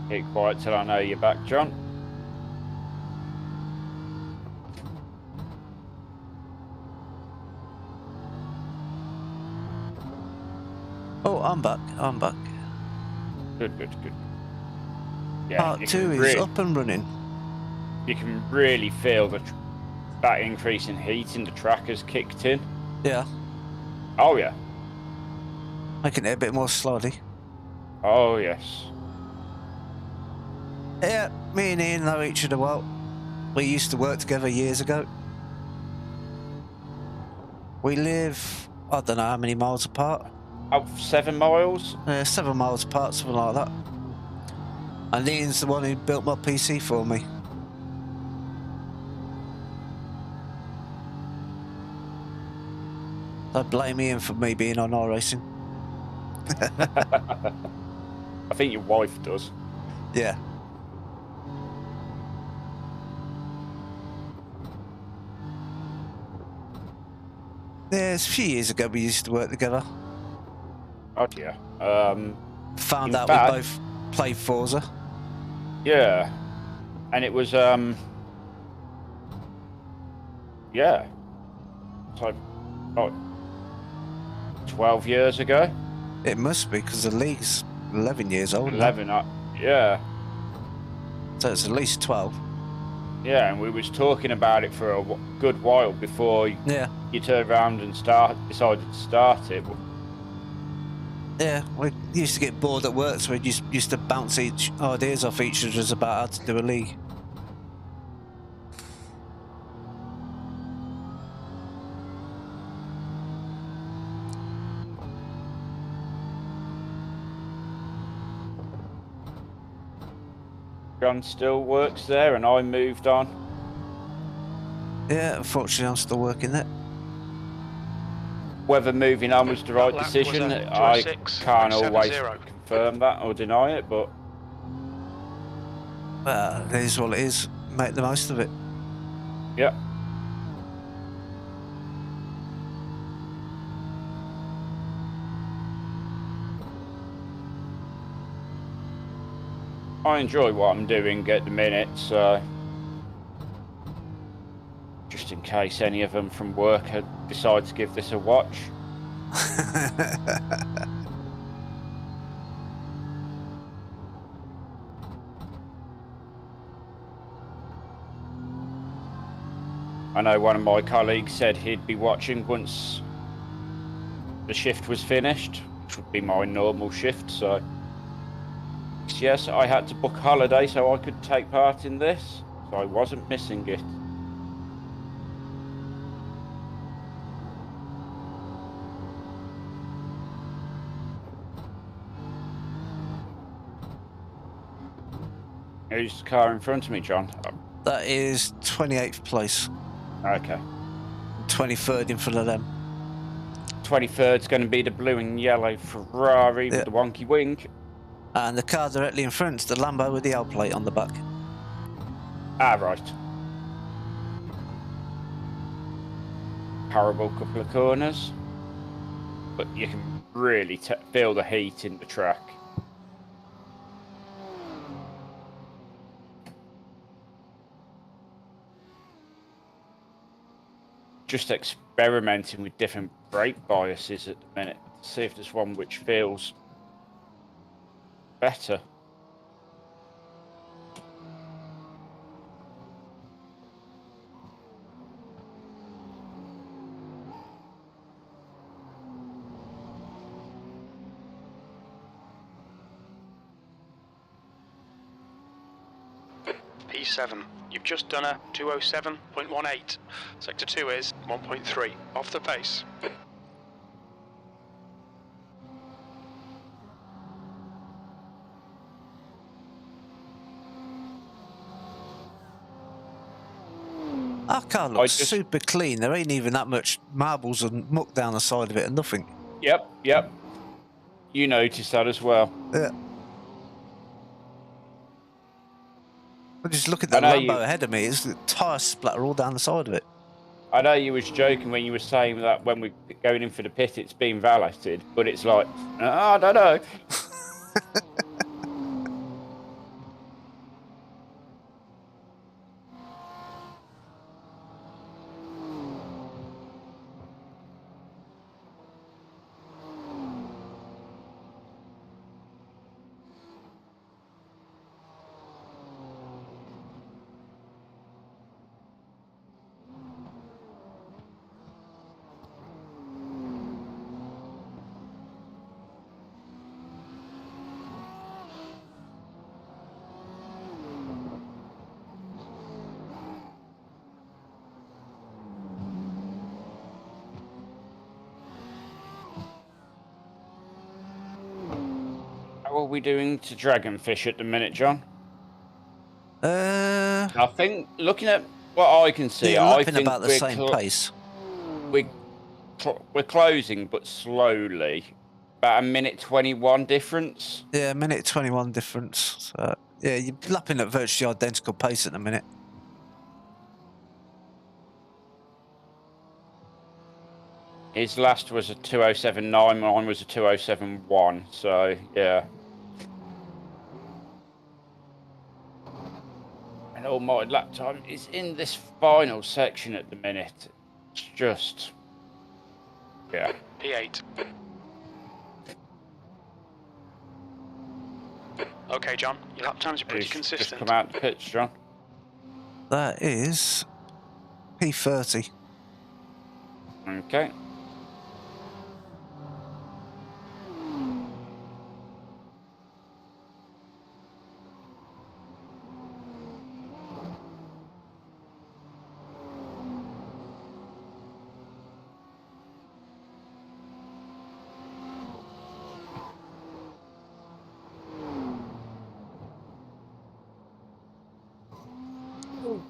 Keep quiet till I know you're back, John. Oh, I'm back. I'm back. Good, good, good. Yeah, Part 2 is up and running. You can really feel that increase in heat in the track has kicked in. Yeah. Oh, yeah. Making it a bit more slidey. Oh, yes. Yeah, me and Ian know each other well. We used to work together years ago. We live, I don't know how many miles apart. Oh, 7 miles? 7 miles apart, something like that. And Ian's the one who built my PC for me. I blame Ian for me being on iRacing. I think your wife does. Yeah. Yeah, it's a few years ago we used to work together. Oh, yeah. Found out we both played Forza. Yeah. And it was, yeah. So, oh, 12 years ago? It must be, because the league's 11 years old. 11, yeah. So it's at least 12. Yeah, and we was talking about it for a good while before you turned around and decided to start it. Yeah, we used to get bored at work, so we used to bounce ideas off each other about how to do a league. John still works there, and I moved on. Yeah, unfortunately, I'm still working there. Whether moving on was the right decision, I can't always confirm that or deny it, but... Well, it is what it is. Make the most of it. Yeah. I enjoy what I'm doing at the minute, so... just in case any of them from work decide to give this a watch. I know one of my colleagues said he'd be watching once the shift was finished, which would be my normal shift, so... yes, I had to book a holiday so I could take part in this, so I wasn't missing it. Who's the car in front of me, John? That is 28th place. Okay. 23rd in front of them. 23rd's going to be the blue and yellow Ferrari with the wonky wing. And the car directly in front is the Lambo with the L plate on the back. Ah, right. Horrible couple of corners. But you can really feel the heat in the track. Just experimenting with different brake biases at the minute to see if there's one which feels better. P7, you've just done a 207.18. Sector 2 is 1.3, off the pace. Our car looks super clean. There ain't even that much marbles and muck down the side of it and nothing. Yep, yep. You noticed that as well. Yeah. But just look at that Lambo ahead of me. It's the tyre splatter all down the side of it. I know you was joking when you were saying that when we're going in for the pit, it's being valeted, but it's like, I don't know. are we doing to Dragonfish at the minute, John? I think, looking at what I can see, you're I lapping think about the same pace. We're closing, but slowly. About a minute 21 difference. Yeah, a minute 21 difference. So, yeah, you're lapping at virtually identical pace at the minute. His last was a 2:07.9, mine was a 2:07.1, so yeah. And all my lap time is in this final section at the minute. It's just, yeah. P8. Okay, John, your lap times are pretty consistent. Just come out the pitch, John. That is P30. Okay.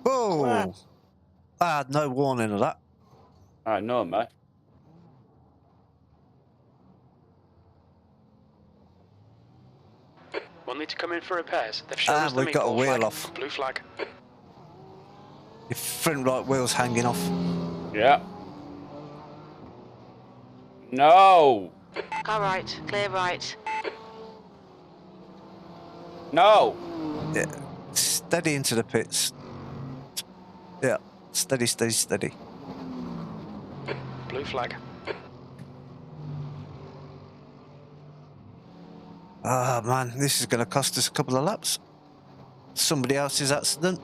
Whoa! I had no warning of that. I know, mate. We'll need to come in for repairs. They've shown us the we've got a meatball wheel flag. off. Blue flag. Your front right wheel's hanging off. Yeah. No! Car right, clear right. No! Yeah. Steady into the pits. Yeah. Steady, steady, steady. Blue flag. Ah, man, this is going to cost us a couple of laps. Somebody else's accident.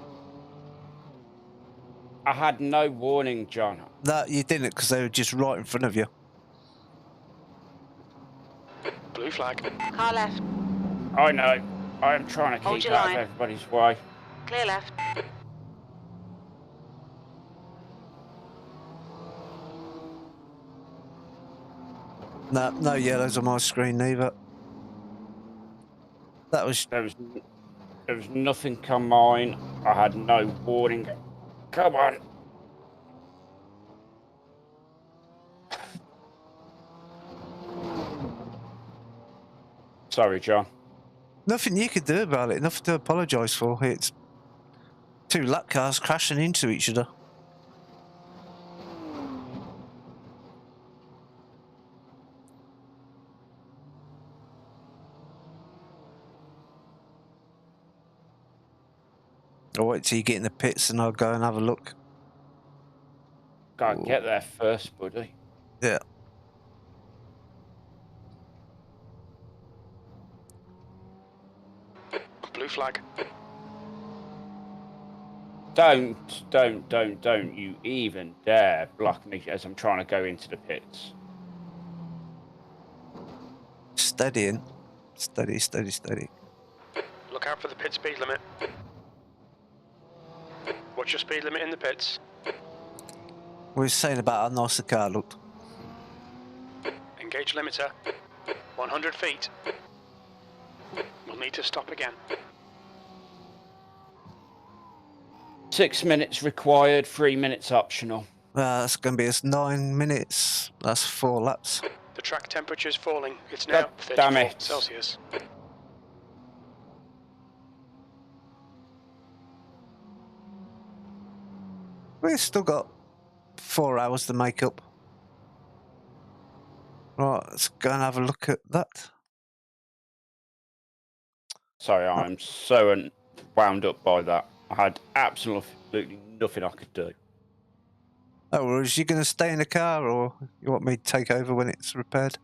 I had no warning, John. No, you didn't, because they were just right in front of you. Blue flag. Car left, I know. I am trying to Hold keep your out of line. everybody's way. clear left. No, no yellows on my screen neither. That was... There was nothing on mine. I had no warning. Come on. Sorry, John. Nothing you could do about it, nothing to apologise for. It's two lap cars crashing into each other. I'll wait till you get in the pits and I'll go and have a look. Gotta get there first, buddy. Yeah. Blue flag. Don't you even dare block me as I'm trying to go into the pits. Steadying. Steady, steady, steady. Look out for the pit speed limit. What's your speed limit in the pits? We were saying about how nice the car looked. Engage limiter. 100 feet. We'll need to stop again. 6 minutes required, 3 minutes optional. That's going to be us 9 minutes. That's 4 laps. The track temperature's falling. It's now God 34 damn it. Celsius. We've still got 4 hours to make up. Right, let's go and have a look at that. Sorry, I'm so wound up by that. I had absolutely nothing I could do. Oh, well, is you going to stay in the car or you want me to take over when it's repaired?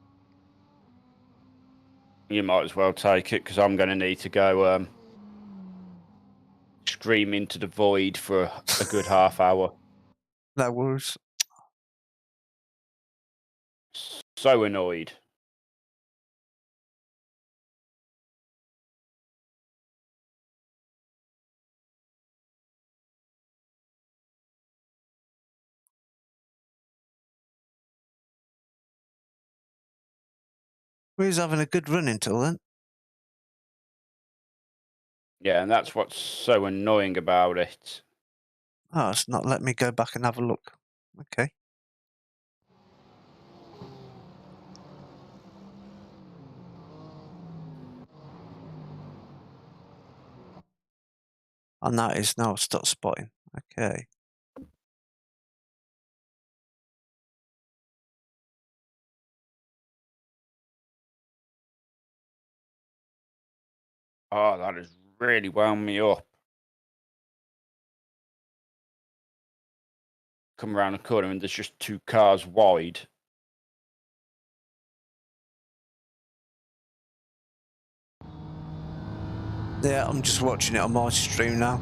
You might as well take it because I'm going to need to go scream into the void for a good half hour. No worries. So annoyed. We was having a good run until then. Yeah, and that's what's so annoying about it. Oh, it's not letting me go back and have a look. Okay. Oh, no, it is now. Stop spotting. Okay. Oh, that has really wound me up. Come around the corner and there's just 2 cars wide. Yeah, I'm just watching it on my stream now.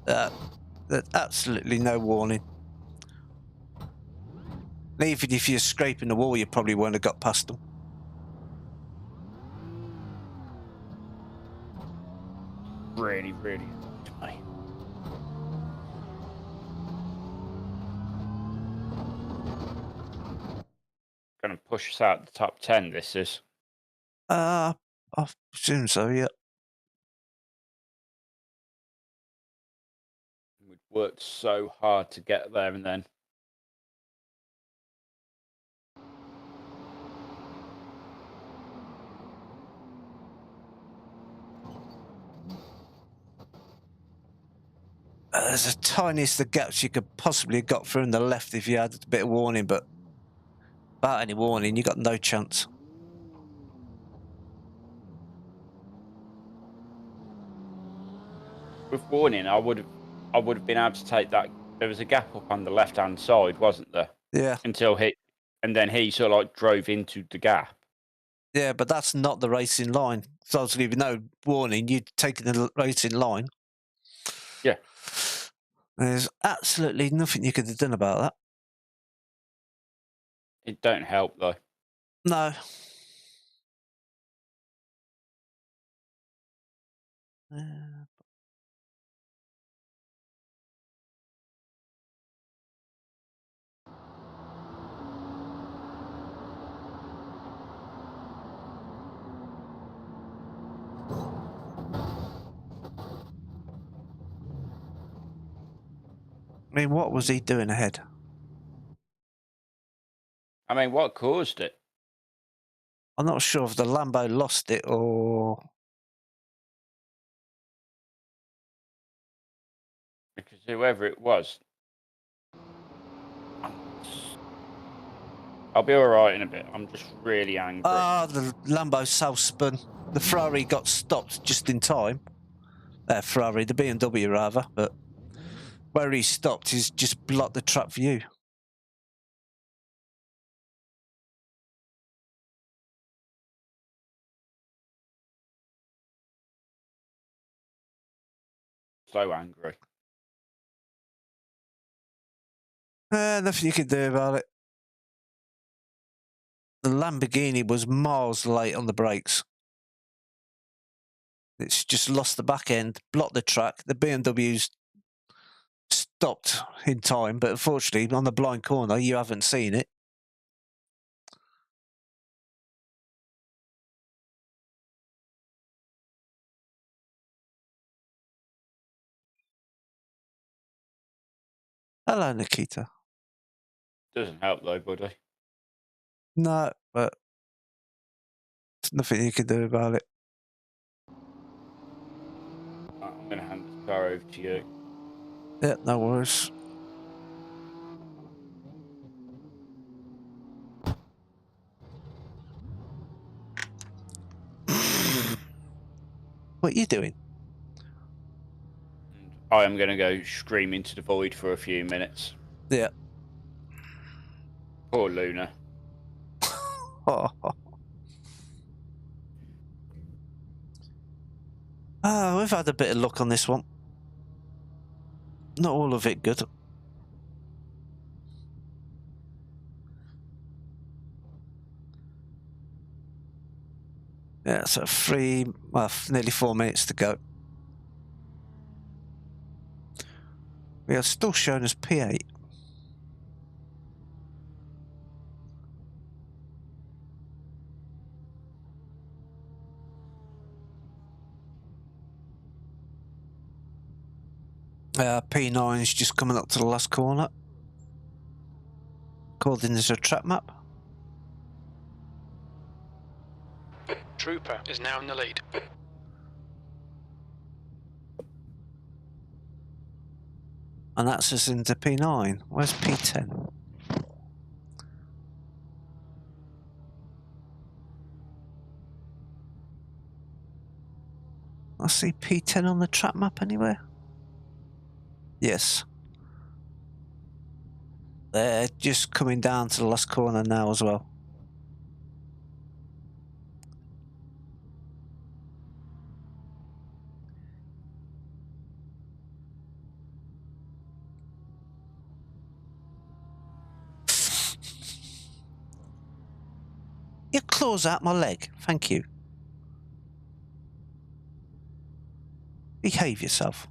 There's absolutely no warning. And even if you're scraping the wall, you probably won't have got past them. Really, really annoyed me. Gonna push us out the top 10, this is. I presume so, yeah. We've worked so hard to get there, and then There's the tiniest of gaps you could possibly have got through on the left if you had a bit of warning, but without any warning, you got no chance. with warning, I would have been able to take that. There was a gap up on the left-hand side, wasn't there? Yeah. Until and then he sort of like drove into the gap. Yeah, but that's not the racing line. So obviously, with no warning, you'd taken the racing line. Yeah. There's absolutely nothing you could have done about that. It don't help though. No. I mean, what was he doing ahead? I mean, what caused it? I'm not sure if the Lambo lost it or... Because whoever it was, I'll be all right in a bit. I'm just really angry. Ah, the Lambo self-spun. The Ferrari got stopped just in time. Ferrari, the BMW rather, but where he stopped, he's just blocked the track for you. So angry. Nothing you can do about it. The Lamborghini was miles late on the brakes. It's just lost the back end, blocked the track. The BMW's stopped in time, but unfortunately, on the blind corner, you haven't seen it. Hello, Nikita. Doesn't help though, buddy. No, but there's nothing you can do about it. I'm going to hand this car over to you. Yeah, no worries. What are you doing? I am going to go scream into the void for a few minutes. Yeah. Poor Luna. We've had a bit of luck on this one. Not all of it good. Yeah, so nearly 4 minutes to go. We are still shown as P8. P9's just coming up to the last corner. According to a track map. Trooper is now in the lead. And that's us into P9. Where's P10? I see P10 on the track map anywhere. Yes. They're just coming down to the last corner now as well. Your claws out my leg. Thank you. Behave yourself.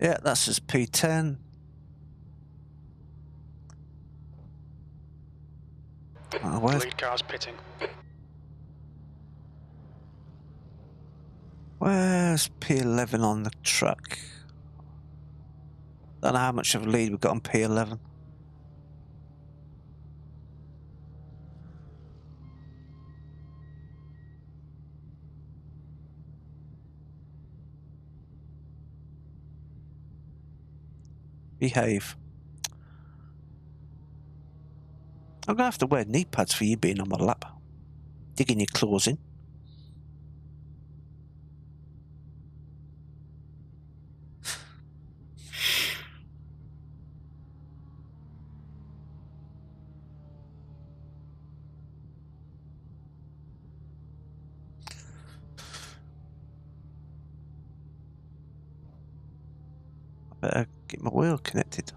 Yeah, that's just P10. Lead car's pitting. Where's P11 on the track? Don't know how much of a lead we've got on P11. Behave. I'm gonna have to wear knee pads for you being on my lap. Digging your claws in. I better get my wheel connected.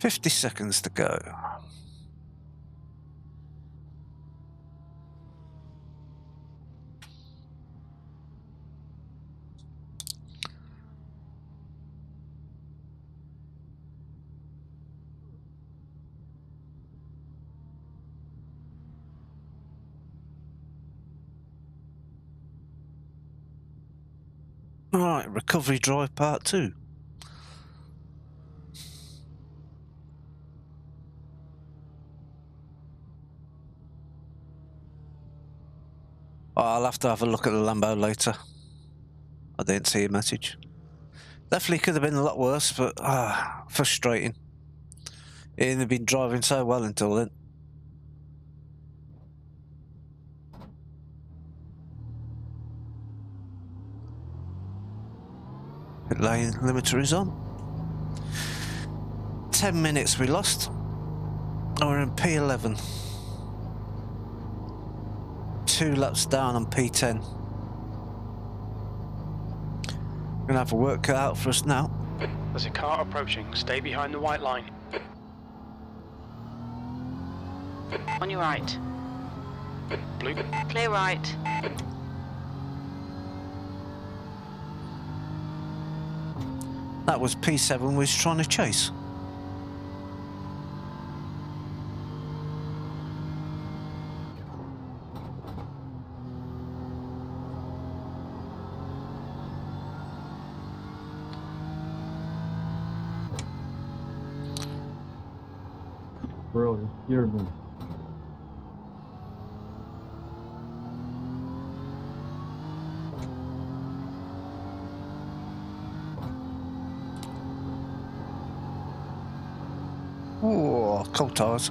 $50 to go. Alright, recovery drive part 2. I'll have to have a look at the Lambo later. I didn't see a message. Definitely could have been a lot worse, but frustrating. It had been driving so well until then. Pit lane limiter is on. 10 minutes we lost. And we're in P11. 2 laps down on P10. Gonna have a work cut out for us now. There's a car approaching. Stay behind the white line. On your right. Blue. Clear right. That was P7 we was trying to chase. Bro, you scared me. Oh, cold tires.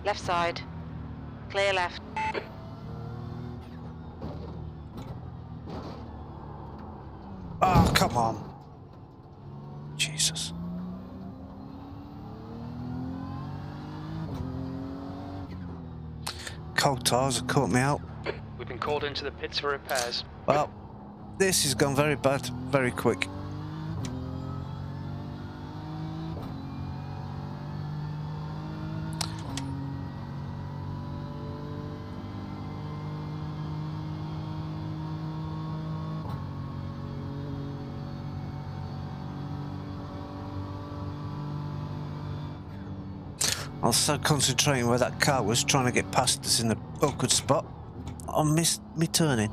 Left side. Clear left. Oh, come on. Jesus. Cold tires have caught me out. We've been called into the pits for repairs. Well, this has gone very bad, very quick. I was so concentrating where that car was trying to get past us in the awkward spot. I missed me turning.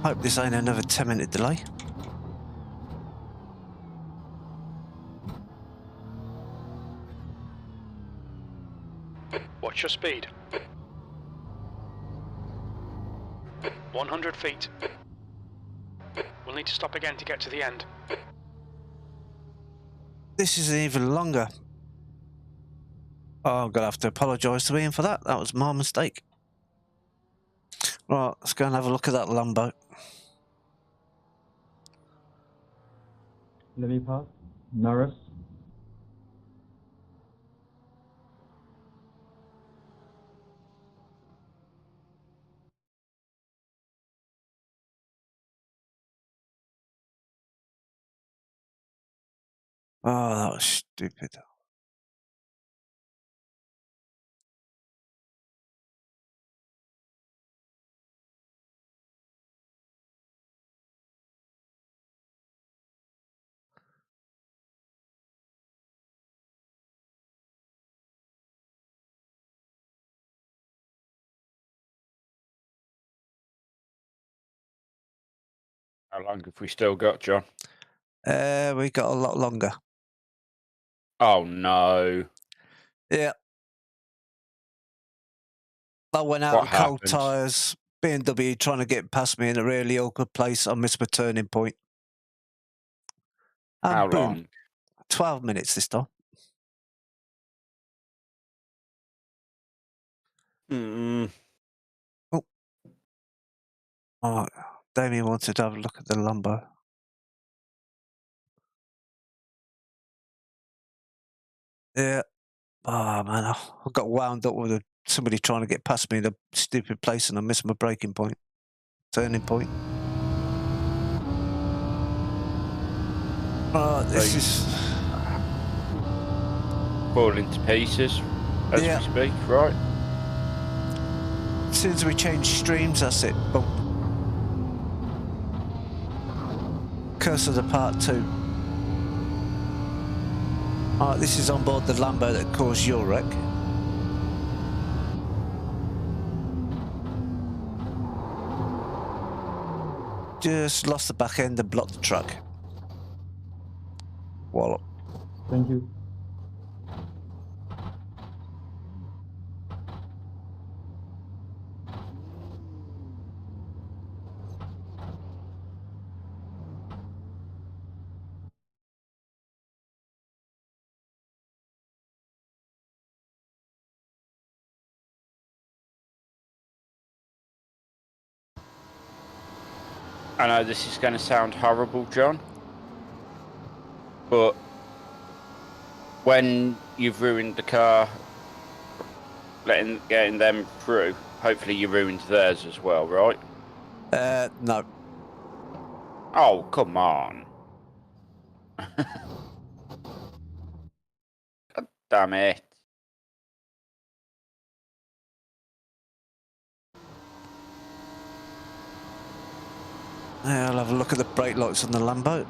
Hope this ain't another 10-minute delay. Watch your speed. 100 feet. We'll need to stop again to get to the end. This is even longer. Oh, I'm going to have to apologise to Ian for that. That was my mistake. Right, let's go and have a look at that Lambo. Let me pass. Norris. Oh, that was stupid. How long have we still got, John? We got a lot longer. Oh, no. Yeah. I went out What on cold happened? tyres. BMW trying to get past me in a really awkward place. I missed my turning point. And How boom, long? 12 minutes this time. Mm. Oh, Damien wanted to have a look at the Lambo. Yeah. Oh, man, I got wound up with somebody trying to get past me in a stupid place and I missed my braking point. Turning point. Oh, this is... Falling to pieces as Yeah. we speak, right? As soon as we change streams, that's it. Boom. Curse of the Part 2. Alright, this is on board the Lambo that caused your wreck. Just lost the back end and blocked the truck. Wallop. Thank you. I know this is going to sound horrible, John, but when you've ruined the car, getting them through, hopefully you ruined theirs as well, right? No. Oh, come on. God damn it. Yeah, I'll have a look at the brake lights on the Lambo.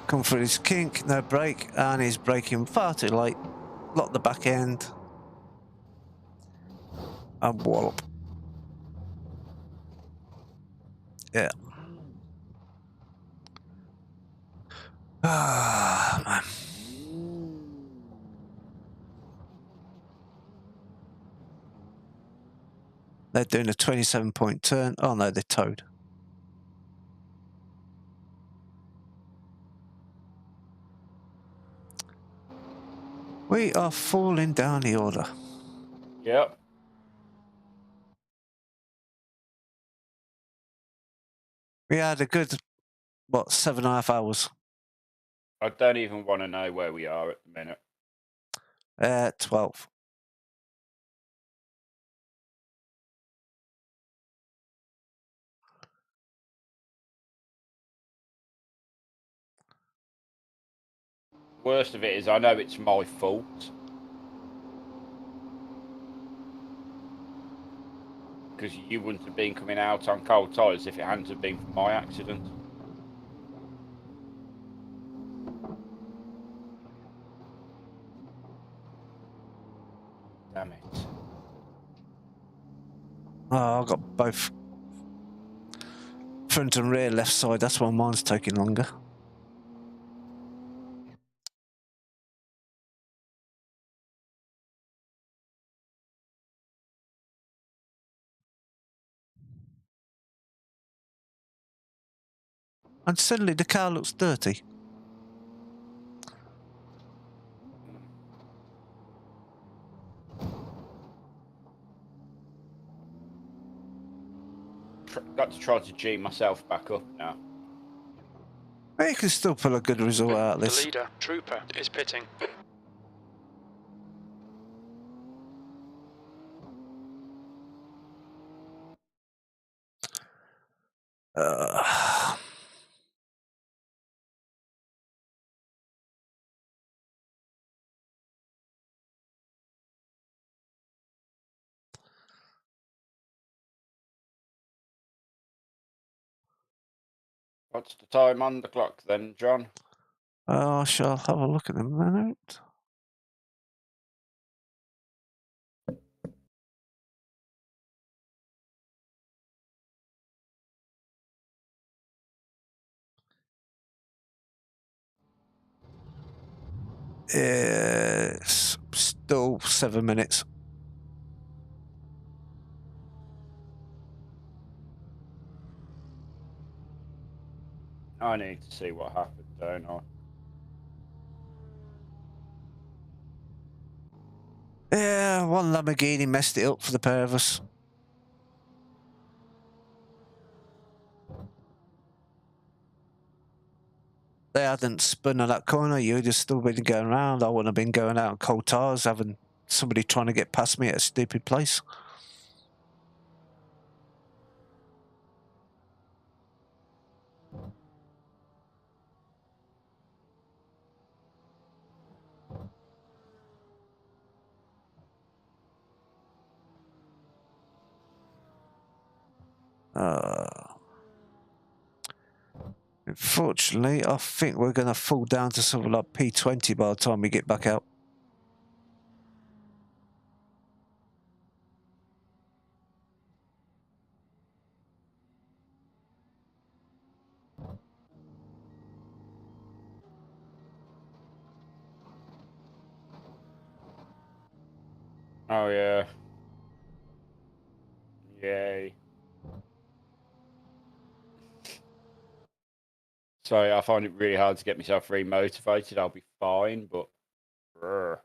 Come through his kink, no brake, and he's braking far too late. Lock the back end. And wallop. Yeah. Ah, man. They're doing a 27-point turn. Oh no, they're towed. We are falling down the order. Yep. We had a good, what, 7.5 hours? I don't even want to know where we are at the minute. 12. Worst of it is I know it's my fault. Because you wouldn't have been coming out on cold tyres if it hadn't have been for my accident. Damn it. Oh, I've got both front and rear left side. That's why mine's taking longer. And suddenly the car looks dirty. Got to try to G myself back up now. But you can still pull a good result out of The this. leader, Trooper, is pitting. What's the time on the clock then, John? I shall have a look at the minute. It's still 7 minutes. I need to see what happened, don't I? Yeah, one Lamborghini messed it up for the pair of us. They hadn't spun on that corner, you'd have still been going around. I wouldn't have been going out on cold tires, having somebody trying to get past me at a stupid place. Unfortunately, I think we're going to fall down to something like P20 by the time we get back out. Oh, yeah. Yay. Sorry, I find it really hard to get myself re-motivated. I'll be fine, but... Brr.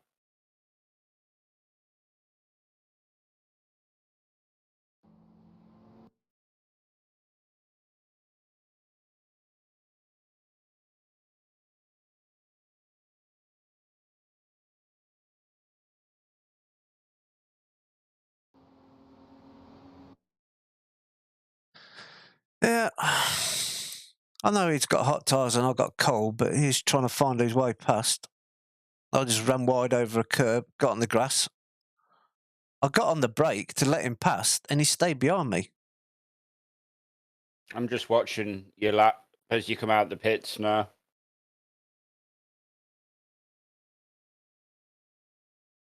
Yeah, I know he's got hot tyres and I've got cold, but he's trying to find his way past. I just ran wide over a curb, got on the grass. I got on the brake to let him pass, and he stayed behind me. I'm just watching your lap as you come out the pits now.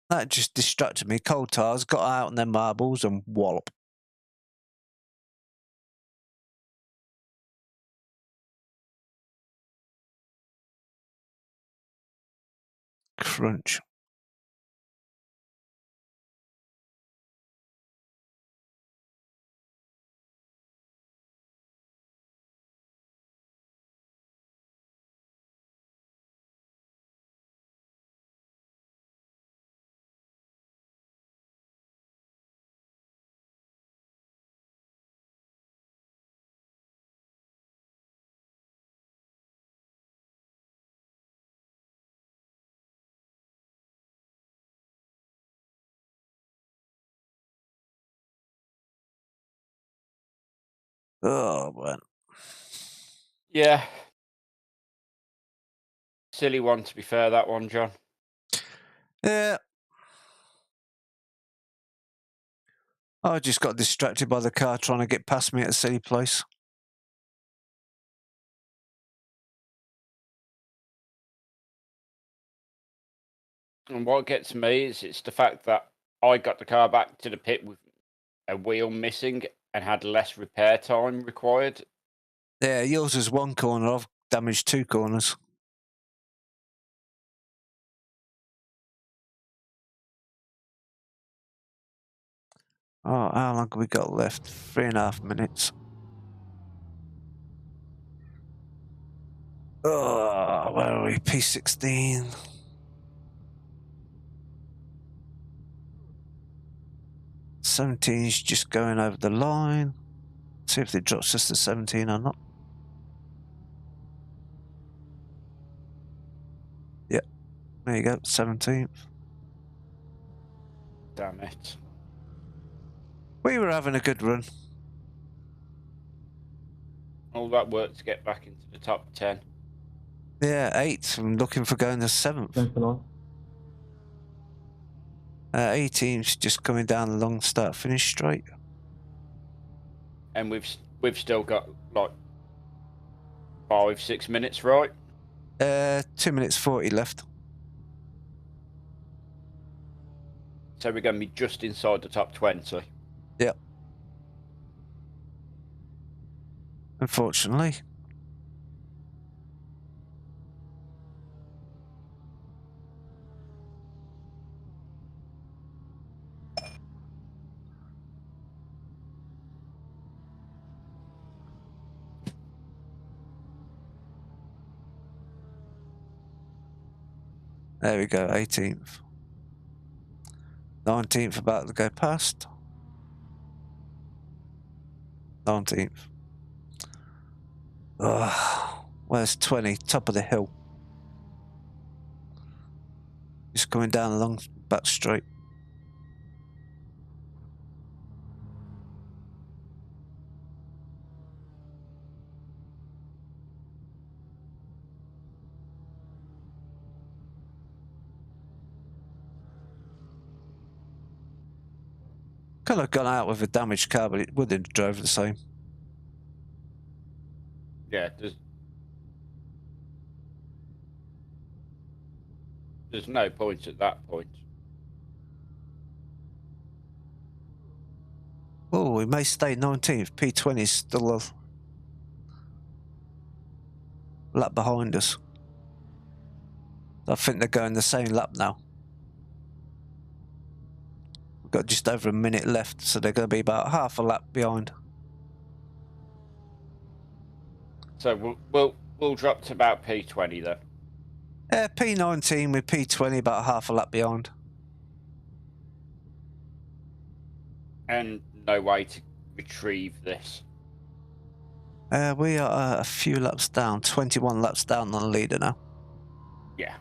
That just distracted me. Cold tyres, got out on their marbles and wallop. Crunch. Oh, man. Yeah. Silly one, to be fair, that one, John. Yeah. I just got distracted by the car trying to get past me at a silly place. And what gets me is it's the fact that I got the car back to the pit with a wheel missing and had less repair time required. Yeah, yours is one corner. I've damaged 2 corners. Oh, how long have we got left? 3.5 minutes. Oh, where are we? P16. Is just going over the line. See if it drops us to 17 or not. Yep. There you go, 17th. Damn it. We were having a good run. All that work to get back into the top 10. Yeah, 8th. I'm looking for going to 7th. Thanks a lot. 18's just coming down the long start finish straight. And we've still got like 5-6 minutes, right? 2 minutes 40 left. So we're going to be just inside the top 20. Yep. Unfortunately. There we go, 18th. 19th about to go past. 19th. Ugh, where's 20? Top of the hill. Just coming down the long back straight. Could have gone out with a damaged car, but it would have drove the same. Yeah, there's no point at that point. Oh, we may stay 19th. P20 is still a lap behind us. I think they're going the same lap now. We've got just over a minute left, so they're going to be about half a lap behind. So we'll drop to about P20 then. P19 with P20 about half a lap behind. And no way to retrieve this. We are a few laps down, 21 laps down on the leader now. Yeah.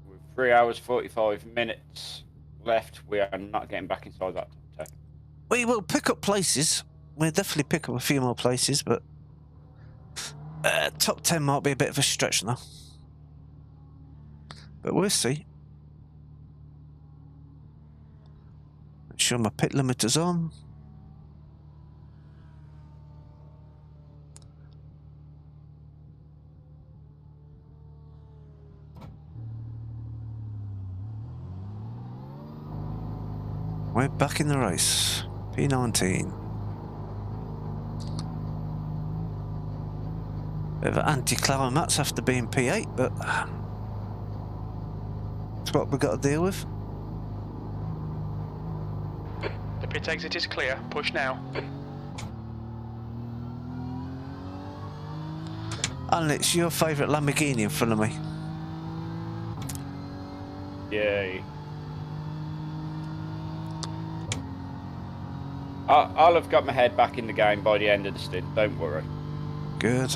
With 3 hours 45 minutes left, we are not getting back inside that top 10. We will pick up places. We'll definitely pick up a few more places, but top 10 might be a bit of a stretch now. But we'll see. Make sure my pit limiter's on. We're back in the race. P19. Bit of an anti-climax after being P8, but it's what we've got to deal with. The pit exit is clear. Push now. And it's your favourite Lamborghini in front of me. Yay. I'll have got my head back in the game by the end of the stint, don't worry. Good.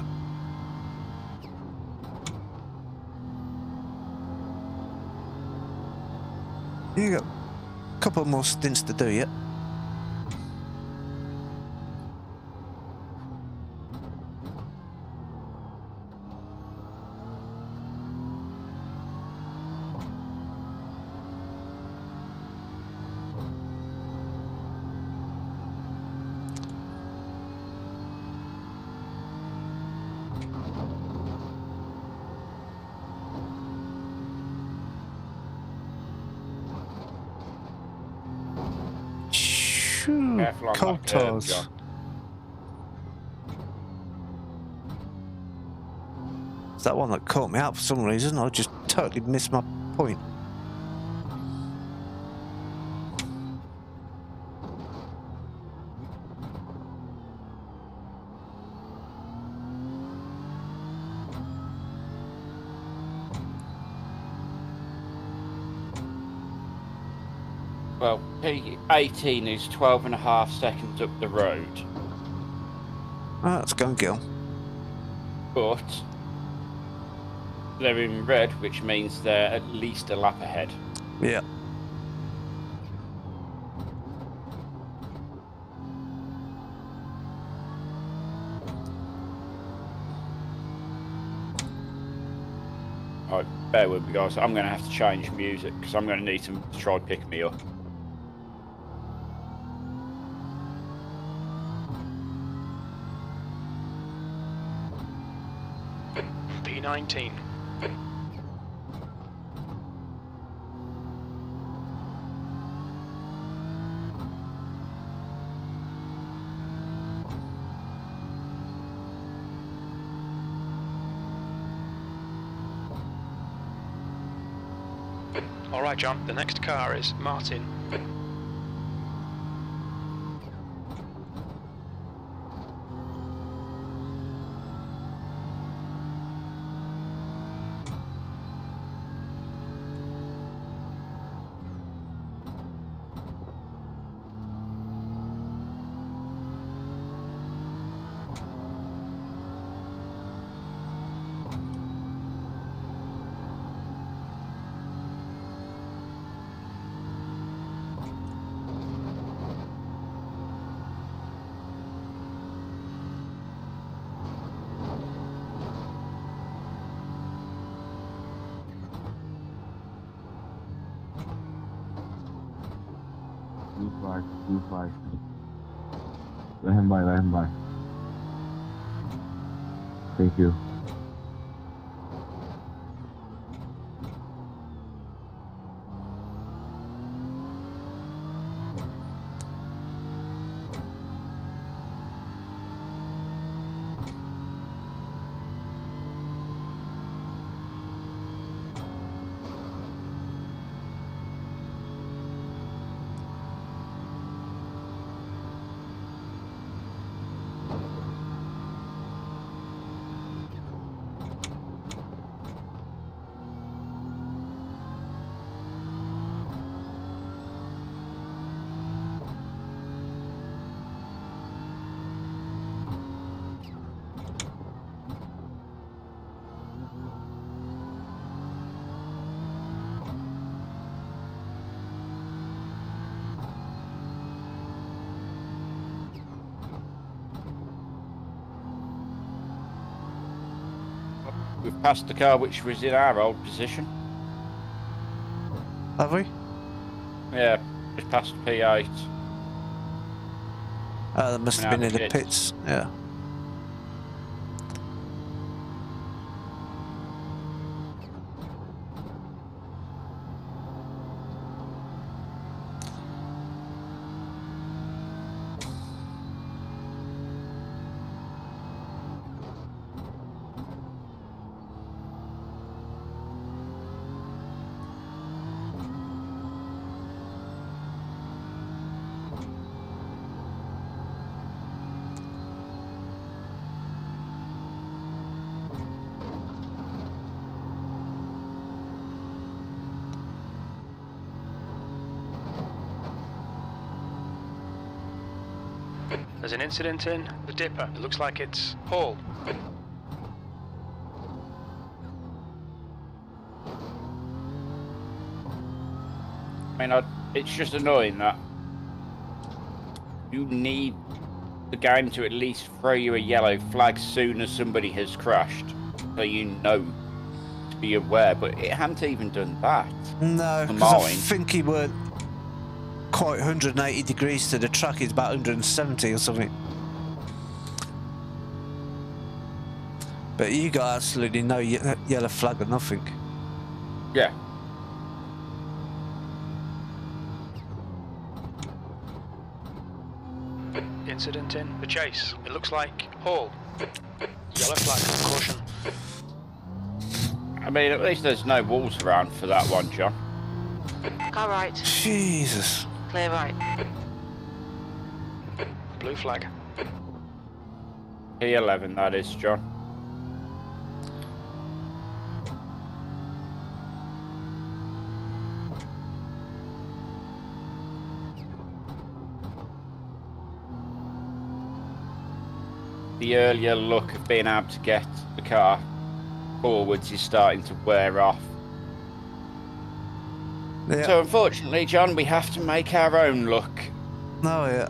You got a couple more stints to do yet. Careful on Cold that curb, tires. John. It's that one that caught me out for some reason. I just totally missed my point. Well, P18 is 12.5 seconds up the road, Ah, let's go and get 'em. but they're in red, which means they're at least a lap ahead. Yeah. Right, bear with me, guys. I'm going to have to change music because I'm going to need them to try and pick me up. P19. All right, John. The next car is Martin. Blue flag. Let him by, let him by. Thank you. We've passed the car which was in our old position. Have we? Yeah, just past P8. That must have Coming been out in of the the pits. Yeah. There's an incident in the dipper. It looks like it's Paul. mean, it's just annoying that you need the game to at least throw you a yellow flag soon as somebody has crashed, so you know to be aware. But it hadn't even done that. No, For because I mine. think he weren't quite 180 degrees to the track. He's about 170 or something. But you got absolutely no yellow flag or nothing. Yeah. Incident in the chase. It looks like Hall. Yellow flag, caution. I mean, at least there's no walls around for that one, John. Car right. Jesus. Clear right. Blue flag. P11, that is, John. The earlier look of being able to get the car forwards is starting to wear off. Yeah. So unfortunately, John, we have to make our own look. No, yeah.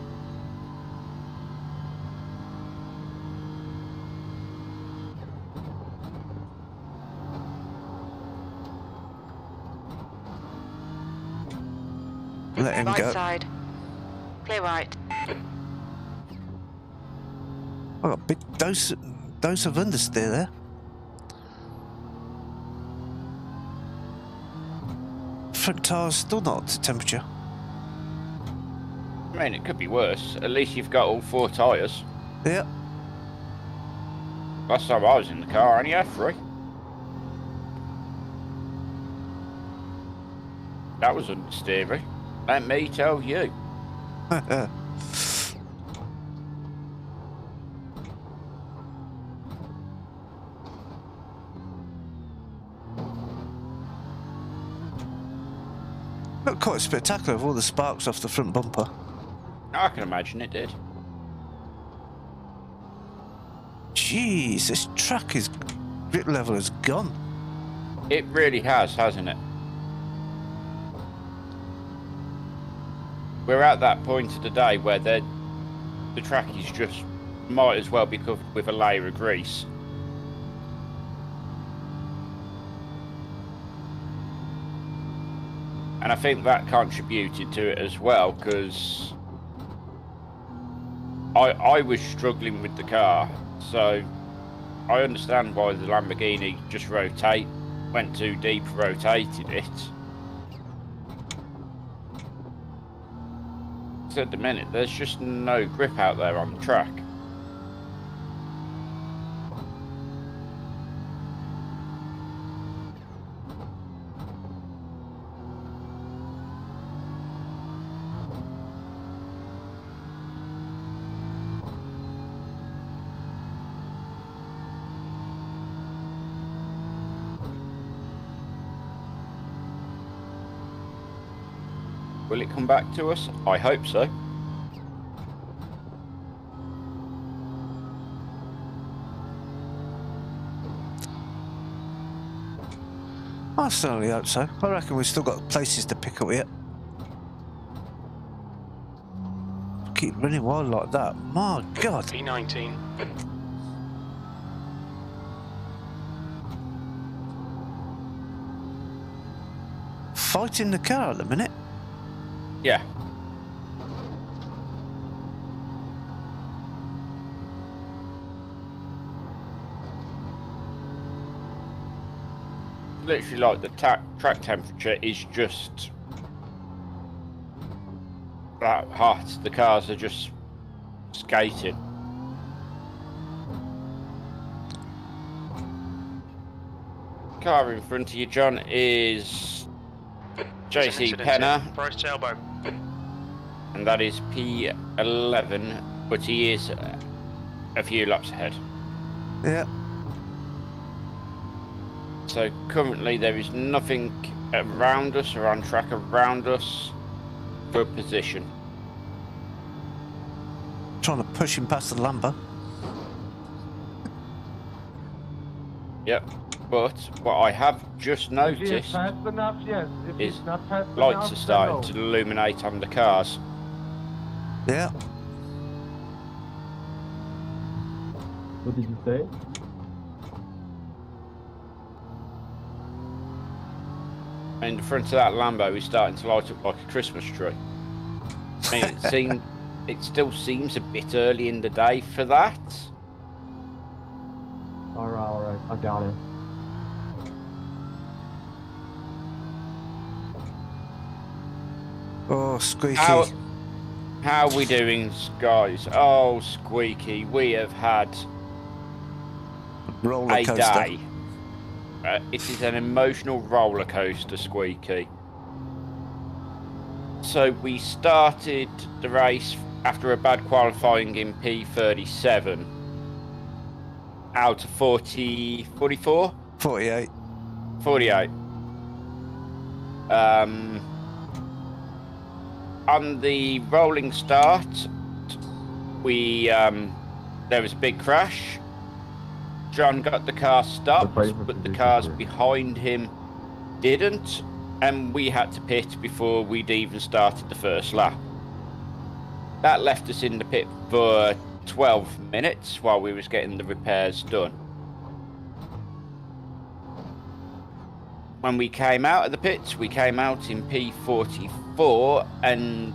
Let him Right go. side. Clear right. I got a big dose of understeer there. Front tyre's still not up to temperature. I mean, it could be worse. At least you've got all 4 tyres. Yeah. Last time I was in the car, I only had 3. That was understeery. Let me tell you. Looked quite spectacular with all the sparks off the front bumper. I can imagine it did. Jeez, this track is grip level is gone. It really has, hasn't it? We're at that point of the day where the track is just might as well be covered with a layer of grease. And I think that contributed to it as well, because I was struggling with the car, so I understand why the Lamborghini just went too deep, rotated it. So at the minute, there's just no grip out there on the track. Will it come back to us? I hope so. I certainly hope so. I reckon we've still got places to pick up yet. Keep running wild like that. My God. P19. Fighting the car at the minute. Yeah. Literally, like, the track temperature is just that hot. The cars are just skating. Car in front of you, John, is JC Penner, Price tailboat. and that is P11, but he is a few laps ahead. Yeah. So currently there is nothing around us or on track around us for position. Trying to push him past the Lambo. Yep. But what I have just If he is noticed fast enough, yes. If is he's not fast lights enough, are then starting no. to illuminate on the cars. Yeah. What did you say? And the front of that Lambo is starting to light up like a Christmas tree. I mean, it still seems a bit early in the day for that. Alright, I got it. Oh, squeaky. How are we doing, guys? Oh, Squeaky, we have had Roller a coaster. day. It is an emotional roller coaster, Squeaky. So we started the race after a bad qualifying in P37 out of 44? 48. 48. On the rolling start, we there was a big crash. John got the car stopped, but the cars behind him didn't, and we had to pit before we'd even started the first lap. That left us in the pit for 12 minutes while we was getting the repairs done. When we came out of the pits, we came out in P44, and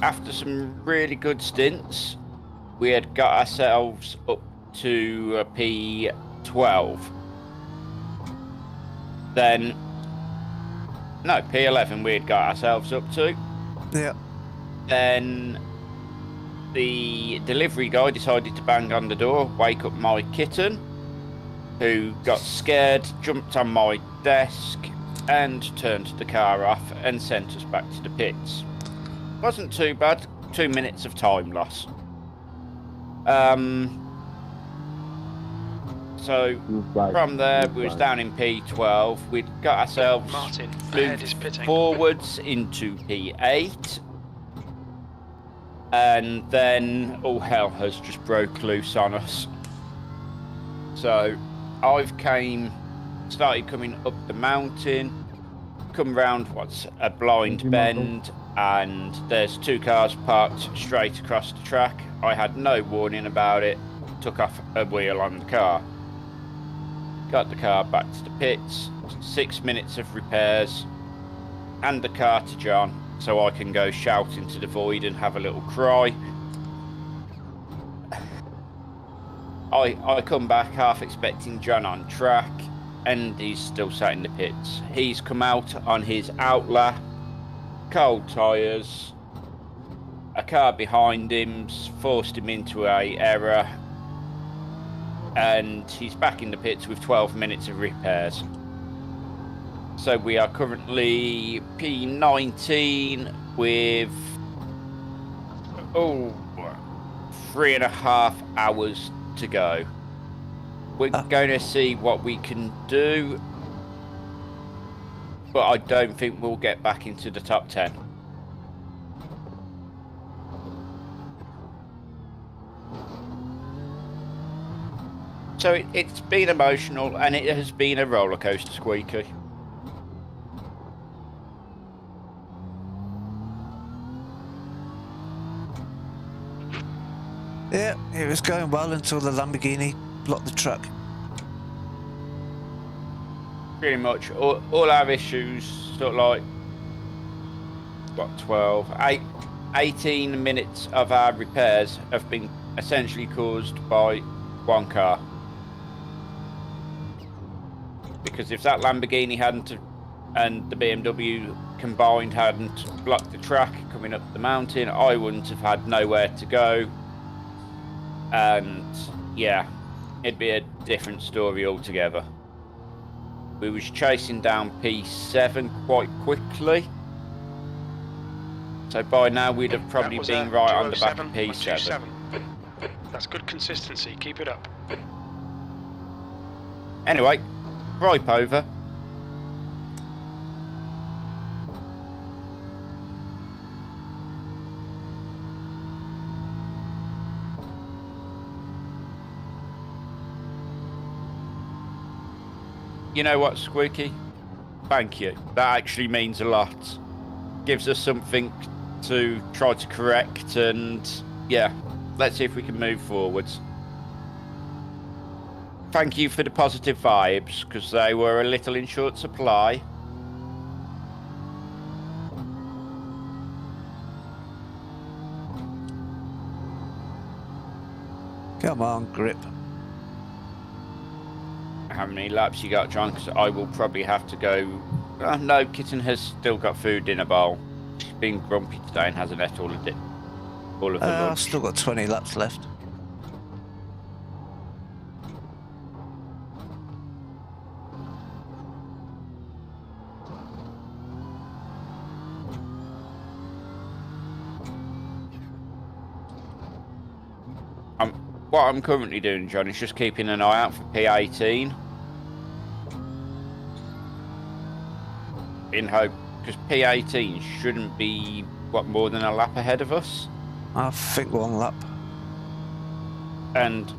after some really good stints, we had got ourselves up to a P12. Then, no, P11 we had got ourselves up to. Yeah. Then the delivery guy decided to bang on the door, wake up my kitten, who got scared, jumped on my desk, and turned the car off and sent us back to the pits. Wasn't too bad, 2 minutes of time loss. So from there, we was down in P12. We'd got ourselves Martin, ahead is moved pitting. forwards into P8. And then all hell has just broke loose on us. So I've started coming up the mountain, come round what's a blind bend, and there's two cars parked straight across the track. I had no warning about it, took off a wheel on the car. Got the car back to the pits, 6 minutes of repairs, hand the car to John so I can go shout into the void and have a little cry. I come back half expecting John on track, and he's still sat in the pits. He's come out on his outlap, cold tyres, a car behind him's forced him into a error, and he's back in the pits with 12 minutes of repairs. So we are currently P19 with 3.5 hours to go. We're going to see what we can do, but I don't think we'll get back into the top 10. So it's been emotional, and it has been a roller coaster, Squeaky. Yeah, it was going well until the Lamborghini blocked the track. Pretty much all our issues, sort of like, what, 18 minutes of our repairs have been essentially caused by one car. Because if that Lamborghini hadn't, and the BMW combined hadn't blocked the track coming up the mountain, I wouldn't have had nowhere to go. And yeah, it'd be a different story altogether. We was chasing down P7 quite quickly, so by now we'd have probably been right on the back of P7. That's good consistency, keep it up. Anyway, gripe over. You know what, Squeaky? Thank you. That actually means a lot. Gives us something to try to correct, and yeah, let's see if we can move forwards. Thank you for the positive vibes, because they were a little in short supply. Come on, grip. How many laps you got, John? Because I will probably have to go. No, Kitten has still got food in a bowl. She's been grumpy today and hasn't ate all of it. All of the I've lunch. still got 20 laps left. What I'm currently doing, John, is just keeping an eye out for P18. In hope, because P18 shouldn't be, what, more than a lap ahead of us? I think 1 lap. And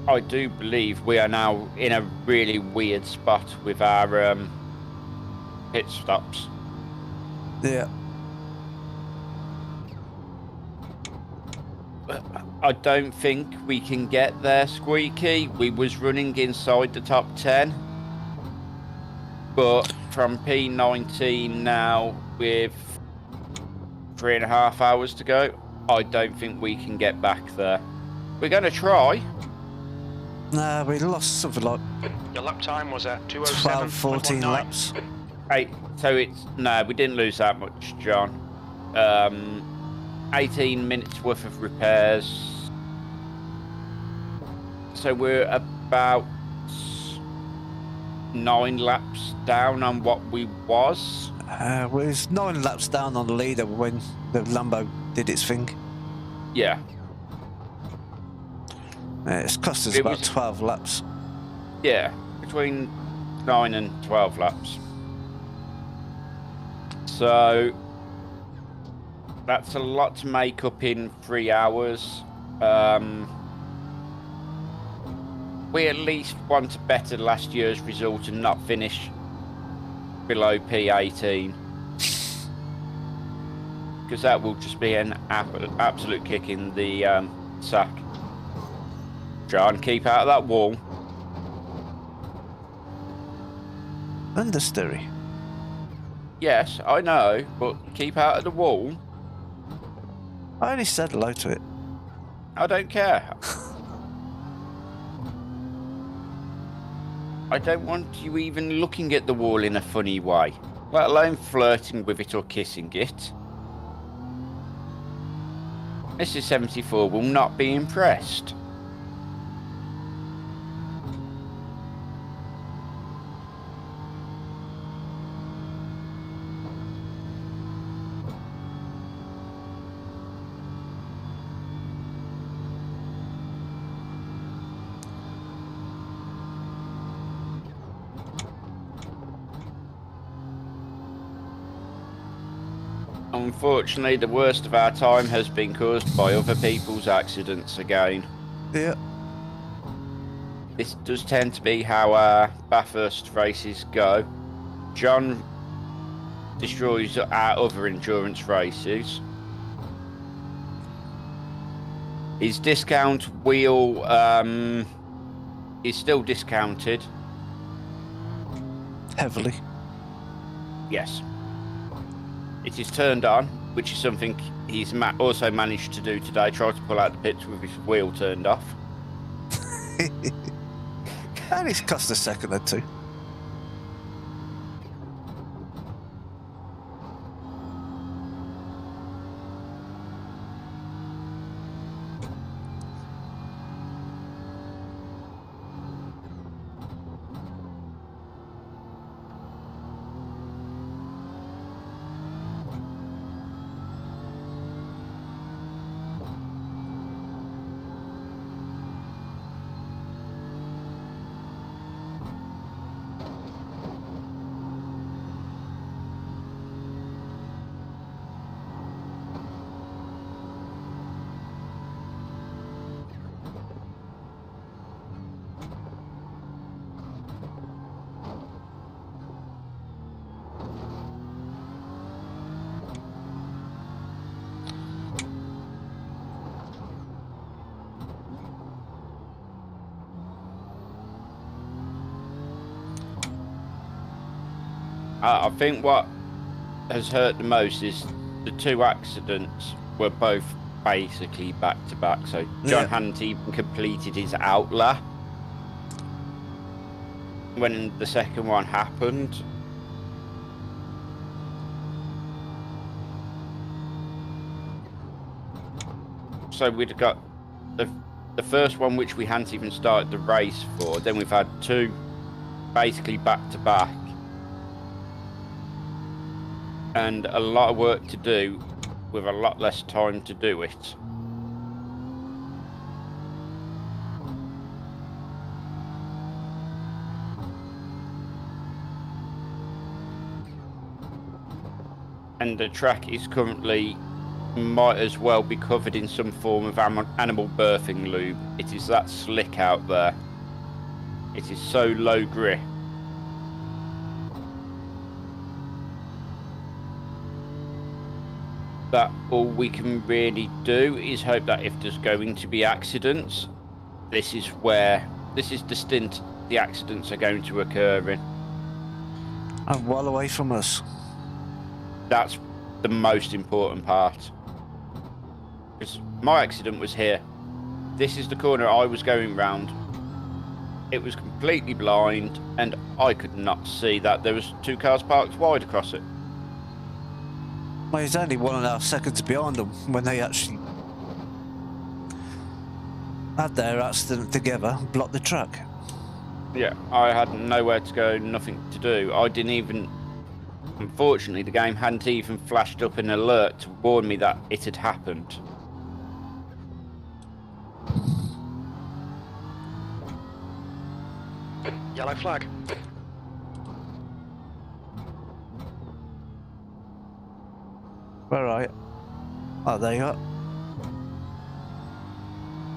I do believe we are now in a really weird spot with our pit stops. Yeah. I don't think we can get there, Squeaky. We was running inside the top 10. But from P19 now, with 3.5 hours to go, I don't think we can get back there. We're going to try. Nah, we lost something like Your lap time was at 12, 14 2:07.19. laps. Hey, so it's no, we didn't lose that much, John. 18 minutes worth of repairs. So we're about 9 laps down on what we was. We was 9 laps down on the leader when the Lambo did its thing. Yeah. It's cost us It about was- 12 laps. Yeah, between 9 and 12 laps. So that's a lot to make up in 3 hours. We at least want to better last year's result and not finish below P18. Because that will just be an absolute kick in the sack. John, keep out of that wall. Understory. Yes, I know, but keep out of the wall. I only said hello to it. I don't care. I don't want you even looking at the wall in a funny way, let alone flirting with it or kissing it. Mrs. 74 will not be impressed. Unfortunately, the worst of our time has been caused by other people's accidents again. Yeah. This does tend to be how our Bathurst races go. John destroys our other endurance races. His discount wheel is still discounted. Heavily. Yes. It is turned on, which is something he's also managed to do today. Try to pull out the pits with his wheel turned off. And it's cost a second or two. I think what has hurt the most is the two accidents were both basically back to back. So John hadn't even completed his outlap when the second one happened. So we'd got the first one, which we hadn't even started the race for. Then we've had two basically back to back, and a lot of work to do with a lot less time to do it. And the track is currently, might as well be covered in some form of animal birthing lube. It is that slick out there. It is so low grip. That all we can really do is hope that if there's going to be accidents, this is the stint the accidents are going to occur in. And well away from us. That's the most important part. Because my accident was here. This is the corner I was going round. It was completely blind, and I could not see that there was two cars parked wide across it. Well, he's only 1.5 seconds behind them when they actually had their accident together and blocked the track. Yeah, I had nowhere to go, nothing to do. I didn't even... Unfortunately, the game hadn't even flashed up an alert to warn me that it had happened. Yellow flag. All right. Oh, there you are.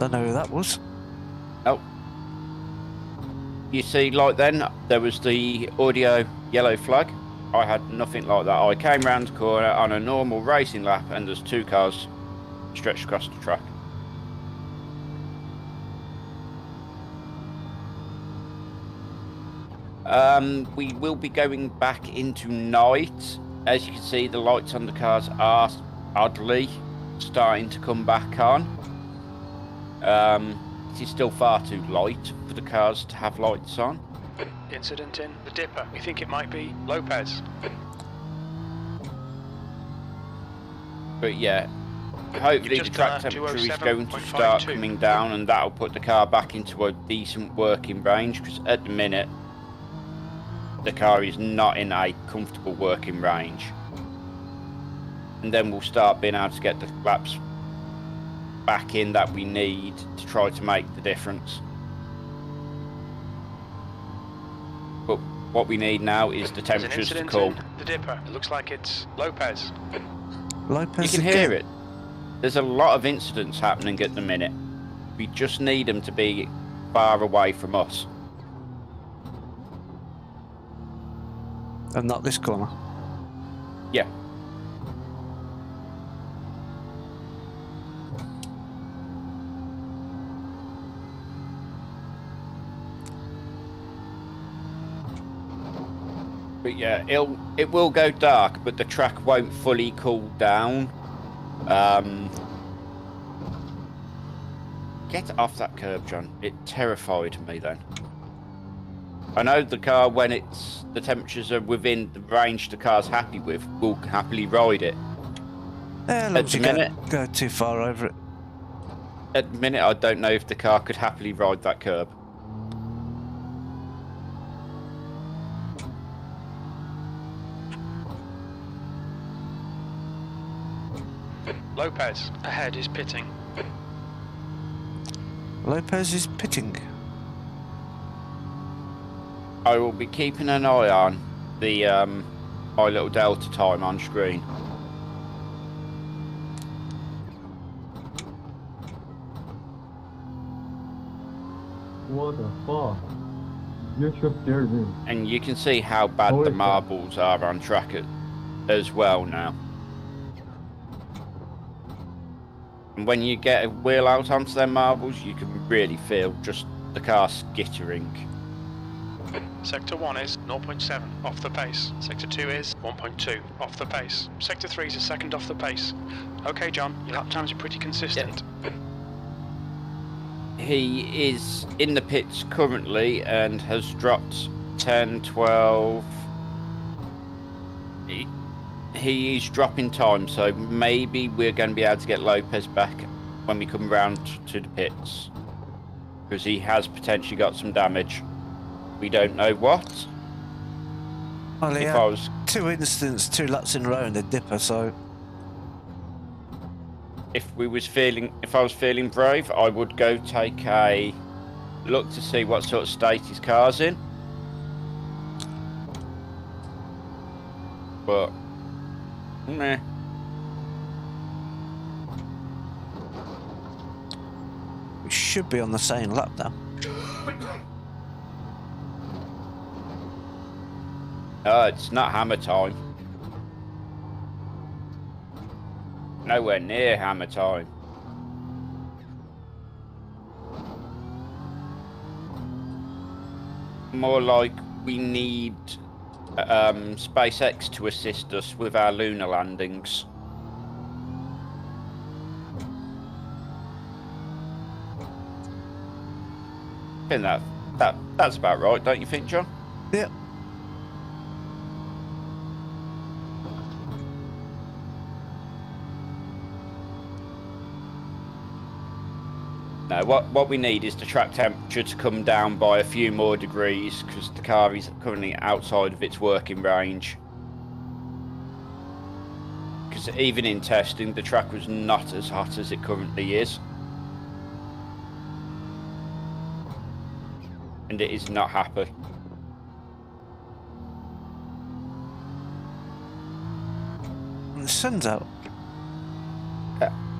Don't know who that was. Oh. You see, like then, there was the audio yellow flag. I had nothing like that. I came round the corner on a normal racing lap, and there's two cars stretched across the track. We will be going back into night. As you can see, the lights on the cars are oddly starting to come back on. It is still far too light for the cars to have lights on. Incident in the Dipper. We think it might be Lopez. But yeah, hopefully the track temperature is going to start coming down, and that'll put the car back into a decent working range, because at the minute the car is not in a comfortable working range. And then we'll start being able to get the laps back in that we need to try to make the difference. But what we need now is the temperatures to cool. The Dipper. It looks like it's Lopez. Lopez You can again. hear it. There's a lot of incidents happening at the minute. We just need them to be far away from us. And not this corner. Yeah. But yeah, it will go dark, but the track won't fully cool down. Get off that curb, John. It terrified me then. I know the car, when the temperatures are within the range the car's happy with, will happily ride it. Yeah, At let the you minute, go too far over it. at the minute, I don't know if the car could happily ride that curb. Lopez ahead is pitting. Lopez is pitting. I will be keeping an eye on the my little delta time on screen. What the fuck? You should scared me. And you can see how bad Holy the crap. marbles are on track as well now. And when you get a wheel out onto them marbles, you can really feel just the car skittering. Sector 1 is 0.7 off the pace. Sector 2 is 1.2 off the pace. Sector 3 is a second off the pace. Okay, John, your lap times are pretty consistent. He is in the pits currently and has dropped 10, 12. He is dropping time, so maybe we're going to be able to get Lopez back when we come round to the pits. Because he has potentially got some damage. We don't know what. Well, he If had I was 2 incidents, 2 laps in a row in the dipper, so if I was feeling brave, I would go take a look to see what sort of state his car's in. But meh. we should be on the same lap now. It's not hammer time. Nowhere near hammer time. More like we need SpaceX to assist us with our lunar landings. I think that's about right, don't you think, John? Yep. No, what we need is the track temperature to come down by a few more degrees because the car is currently outside of its working range. Because even in testing, the track was not as hot as it currently is. And it is not happy. And the sun's out.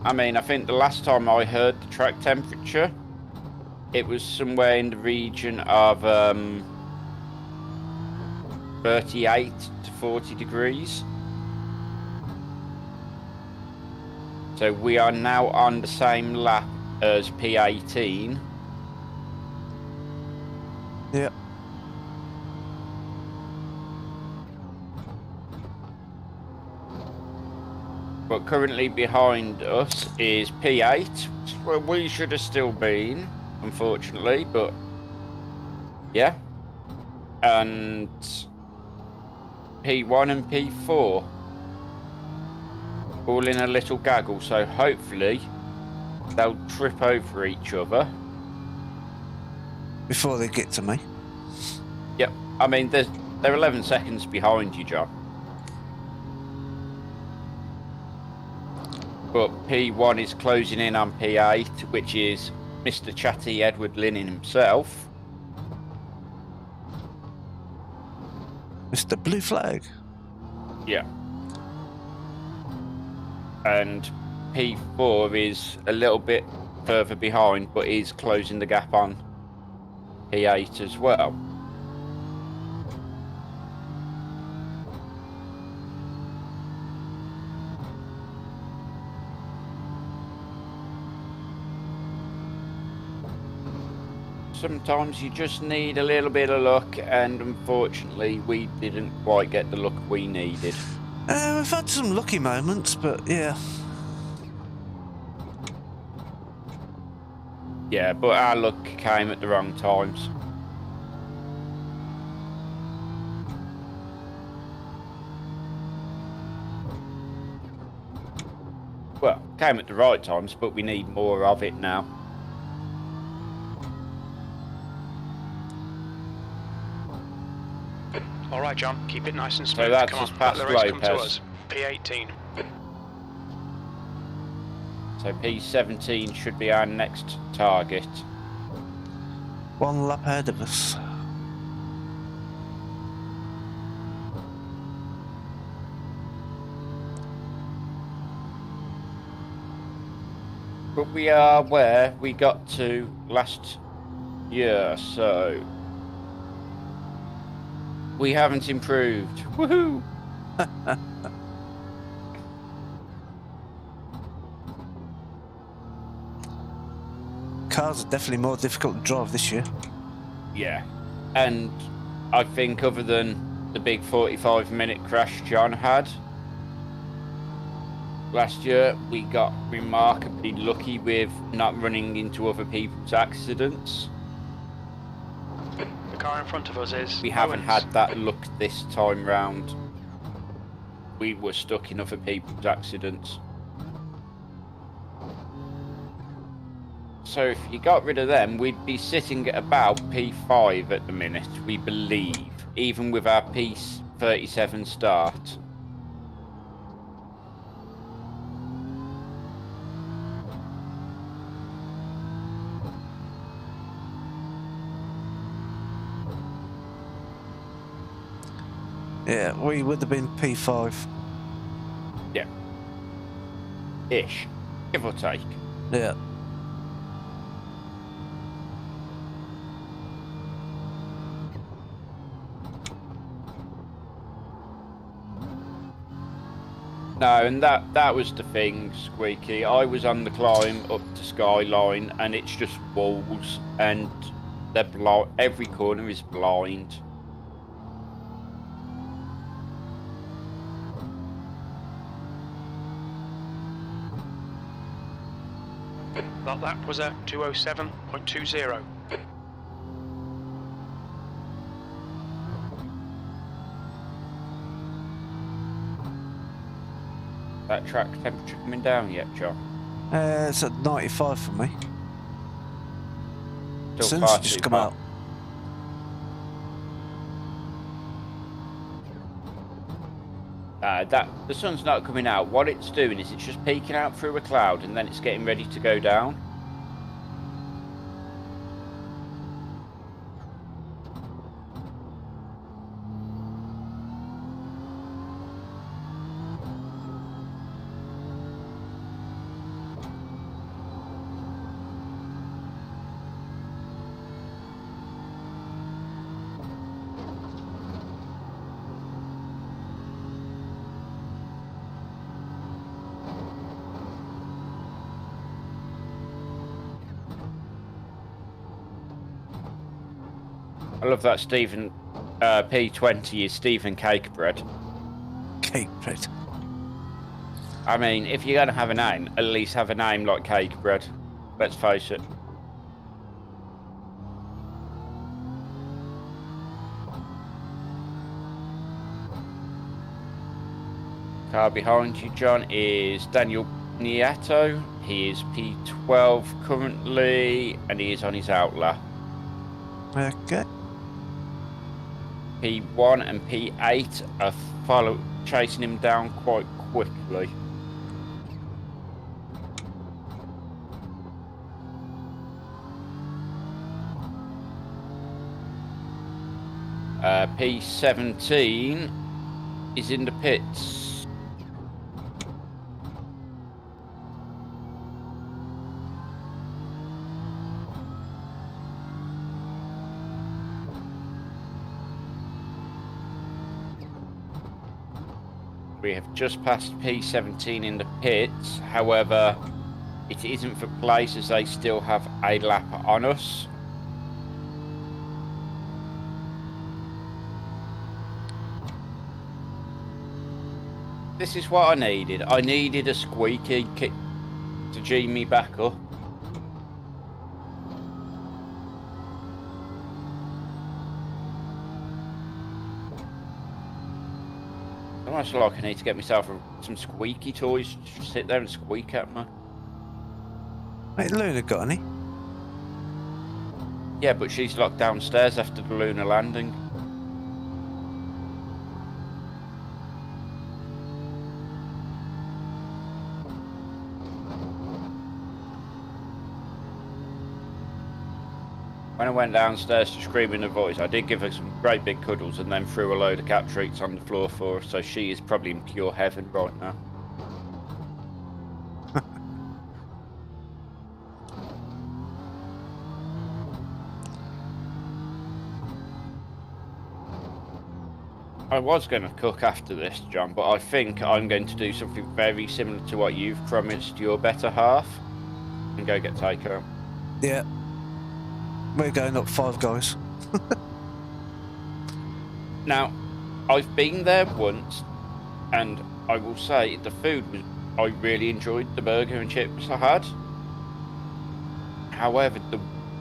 I mean, I think the last time I heard the track temperature, it was somewhere in the region of 38 to 40 degrees. So we are now on the same lap as P18. Yep. But currently behind us is P8, where we should have still been, unfortunately, but yeah. And P1 and P4 all in a little gaggle, so hopefully they'll trip over each other Before they get to me. Yep, I mean they're 11 seconds behind you, John. But P1 is closing in on P8, which is Mr. Chatty Edward Linnan himself. Mr. Blue Flag. Yeah. And P4 is a little bit further behind, but is closing the gap on P8 as well. Sometimes you just need a little bit of luck, and unfortunately we didn't quite get the luck we needed. We've had some lucky moments, but yeah. Yeah, but our luck came at the wrong times. Well, came at the right times, but we need more of it now. All right, John, keep it nice and smooth. So that's Come on, just past let the race come to Lopez. us. P18. So P17 should be our next target. 1 lap ahead of us. But we are where we got to last year, so we haven't improved. Woohoo! Cars are definitely more difficult to drive this year. Yeah, and I think other than the big 45-minute crash John had last year, we got remarkably lucky with not running into other people's accidents. The car in front of us is... We haven't had that luck this time round. We were stuck in other people's accidents. So if you got rid of them, we'd be sitting at about P5 at the minute, we believe, even with our P37 start. Yeah, we would have been P5. Yeah. Ish. Give or take. Yeah. No, and that was the thing, Squeaky. I was on the climb up to Skyline, and it's just walls, and they're every corner is blind. That lap was at 207.20. That track temperature coming down yet, John? It's at 95 for me. Still Sun's far just too come hot. out. The sun's not coming out. What it's doing is it's just peeking out through a cloud, and then it's getting ready to go down. I love that Stephen P20 is Stephen Cakebread. Cake bread. I mean, if you're going to have a name, at least have a name like Cakebread. Let's face it. Car behind you, John, is Daniel Nieto. He is P12 currently, and he is on his outlap. Okay. P1 and P8 are chasing him down quite quickly. P17 is in the pits. We have just passed P17 in the pits, however, it isn't for place as they still have a lap on us. This is what I needed. I needed a squeaky kick to G me back up. Almost like I need to get myself some squeaky toys to sit there and squeak at me. Mate, Luna got any? Yeah, but she's locked downstairs after the lunar landing. When I went downstairs to scream in her voice, I did give her some great big cuddles and then threw a load of cat treats on the floor for her, so she is probably in pure heaven right now. I was going to cook after this, John, but I think I'm going to do something very similar to what you've promised your better half and go get takeout. Yeah. We're going up 5 guys. Now, I've been there once, and I will say the food was. I really enjoyed the burger and chips I had. However,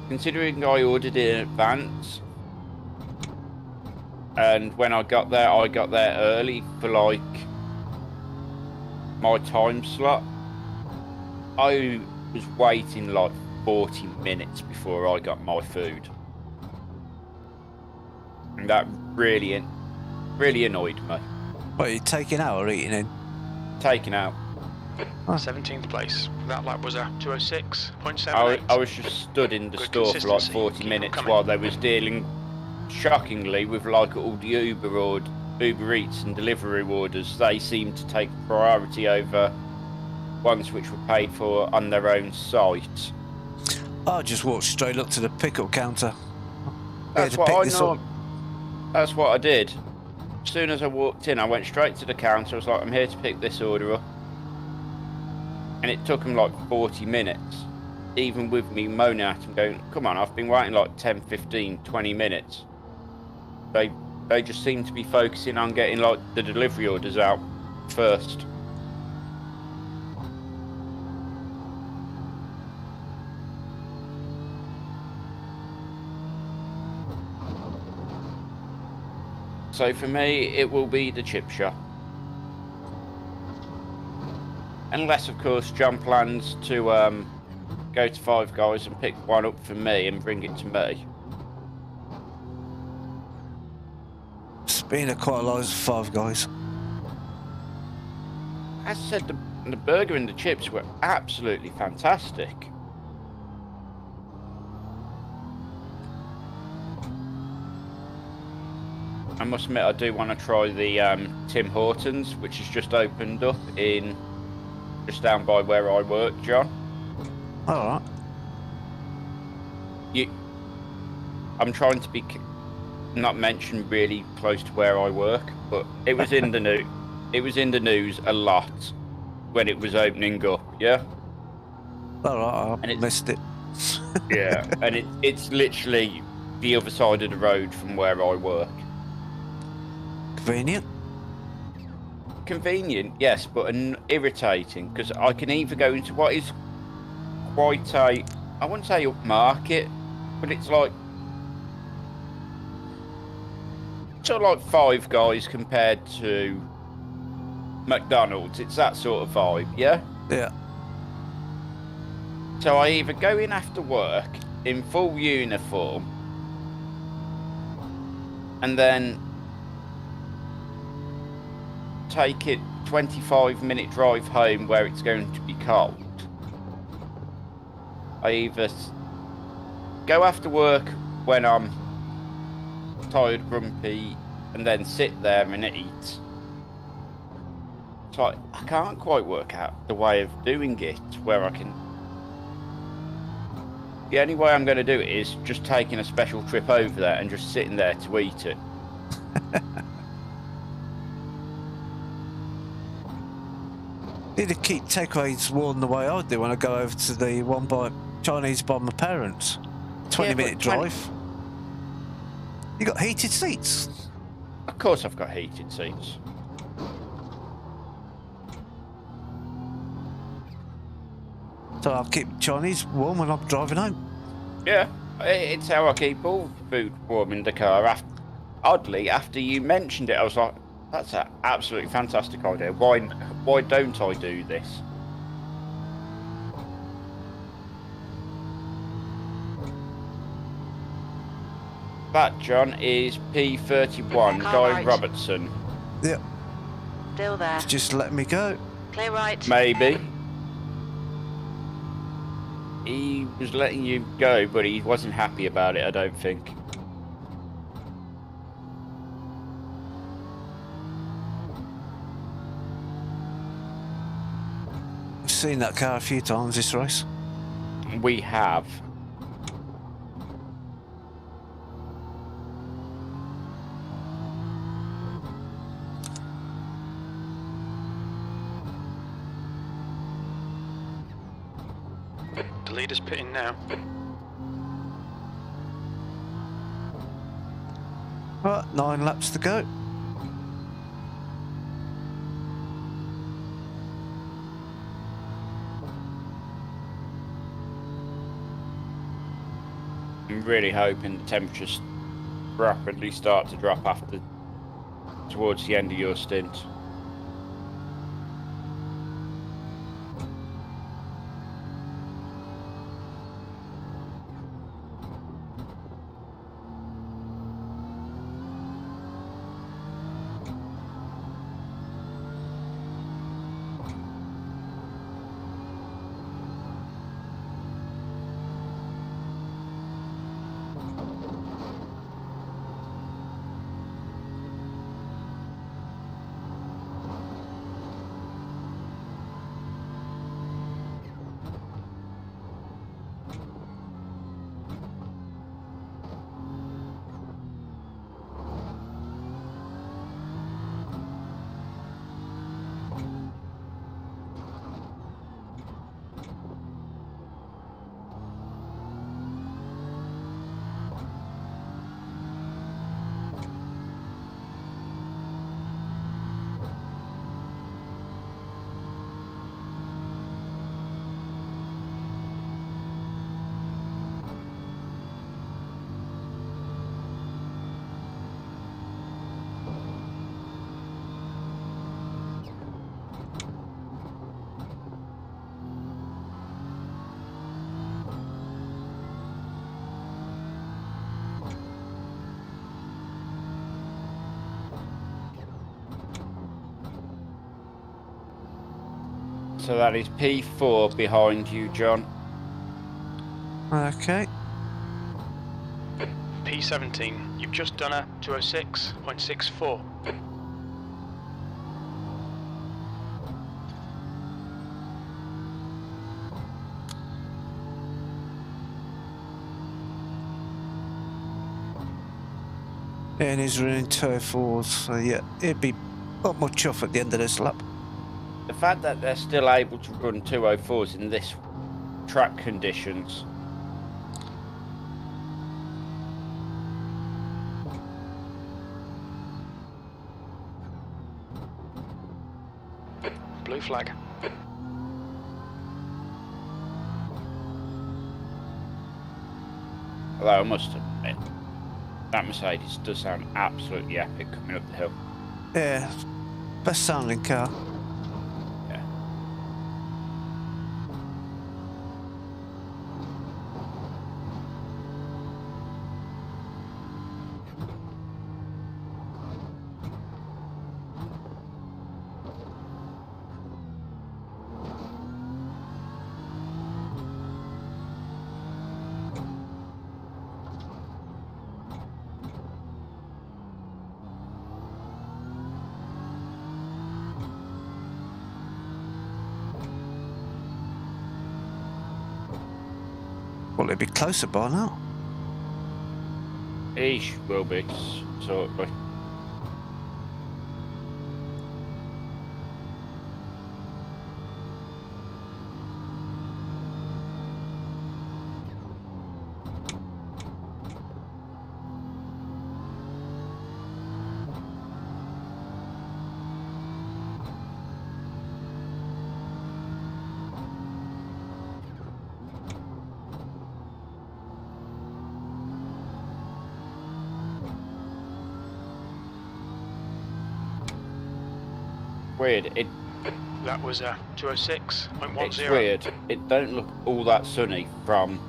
considering I ordered in advance, and when I got there early for like my time slot. I was waiting like 40 minutes before I got my food. And that really annoyed me. What, are you taking out or eating in? Taking out. 17th place. That lap was a 206.78. I was just stood in the Good store for like 40 Keep minutes coming. while they was dealing, shockingly, with like all the Uber Eats and delivery orders. They seemed to take priority over ones which were paid for on their own site. I just walked straight up to the pickup counter. That's what I know. That's what I did. As soon as I walked in, I went straight to the counter. I was like, I'm here to pick this order up. And it took them like 40 minutes. Even with me moaning at them, going, come on, I've been waiting like 10, 15, 20 minutes. They just seem to be focusing on getting like the delivery orders out first. So for me, it will be the chip shop. Unless, of course, John plans to go to Five Guys and pick one up for me and bring it to me. It's been quite a lot of Five Guys. As I said, the burger and the chips were absolutely fantastic. I must admit, I do want to try the Tim Hortons, which has just opened up just down by where I work, John. All right. I'm trying to be not mentioned really close to where I work, but it was in the news. It was in the news a lot when it was opening up. Yeah. All right. I missed it. Yeah, and it's literally the other side of the road from where I work. Convenient. Convenient, yes, but irritating, because I can either go into what is quite I wouldn't say upmarket, but it's like sort of like Five Guys compared to McDonald's. It's that sort of vibe, yeah? Yeah. So I either go in after work in full uniform and then take it 25-minute drive home where it's going to be cold. I either go after work when I'm tired, grumpy, and then sit there and eat. So I can't quite work out the way of doing it where I can. The only way I'm going to do it is just taking a special trip over there and just sitting there to eat it. Need to keep takeaways warm the way I do when I go over to the one by Chinese by my parents. 20-minute drive. You got heated seats. Of course I've got heated seats. So I'll keep Chinese warm when I'm driving home. Yeah, it's how I keep all food warm in the car. Oddly, after you mentioned it, I was like, that's an absolutely fantastic idea. Why don't I do this? That, John, is P31, Car Guy right. Robertson. Yeah. Still there. Just let me go. Clear right. Maybe. He was letting you go, but he wasn't happy about it, I don't think. I've seen that car a few times this race. We have. The leader's pitting now. Right, 9 laps to go. I'm really hoping the temperatures rapidly start to drop towards the end of your stint. So that is P4 behind you, John. Okay. P17, you've just done a 206.64. Yeah, and he's running 204s, so yeah, it'd be not much off at the end of this lap. The fact that they're still able to run 204s in this track conditions. Blue flag. Although I must admit, that Mercedes does sound absolutely epic coming up the hill. Yeah, best sounding car. Yeah. Well, it'd be closer by now. Eesh, will be, sort of. Weird. That was a 206.10. It's weird. It don't look all that sunny from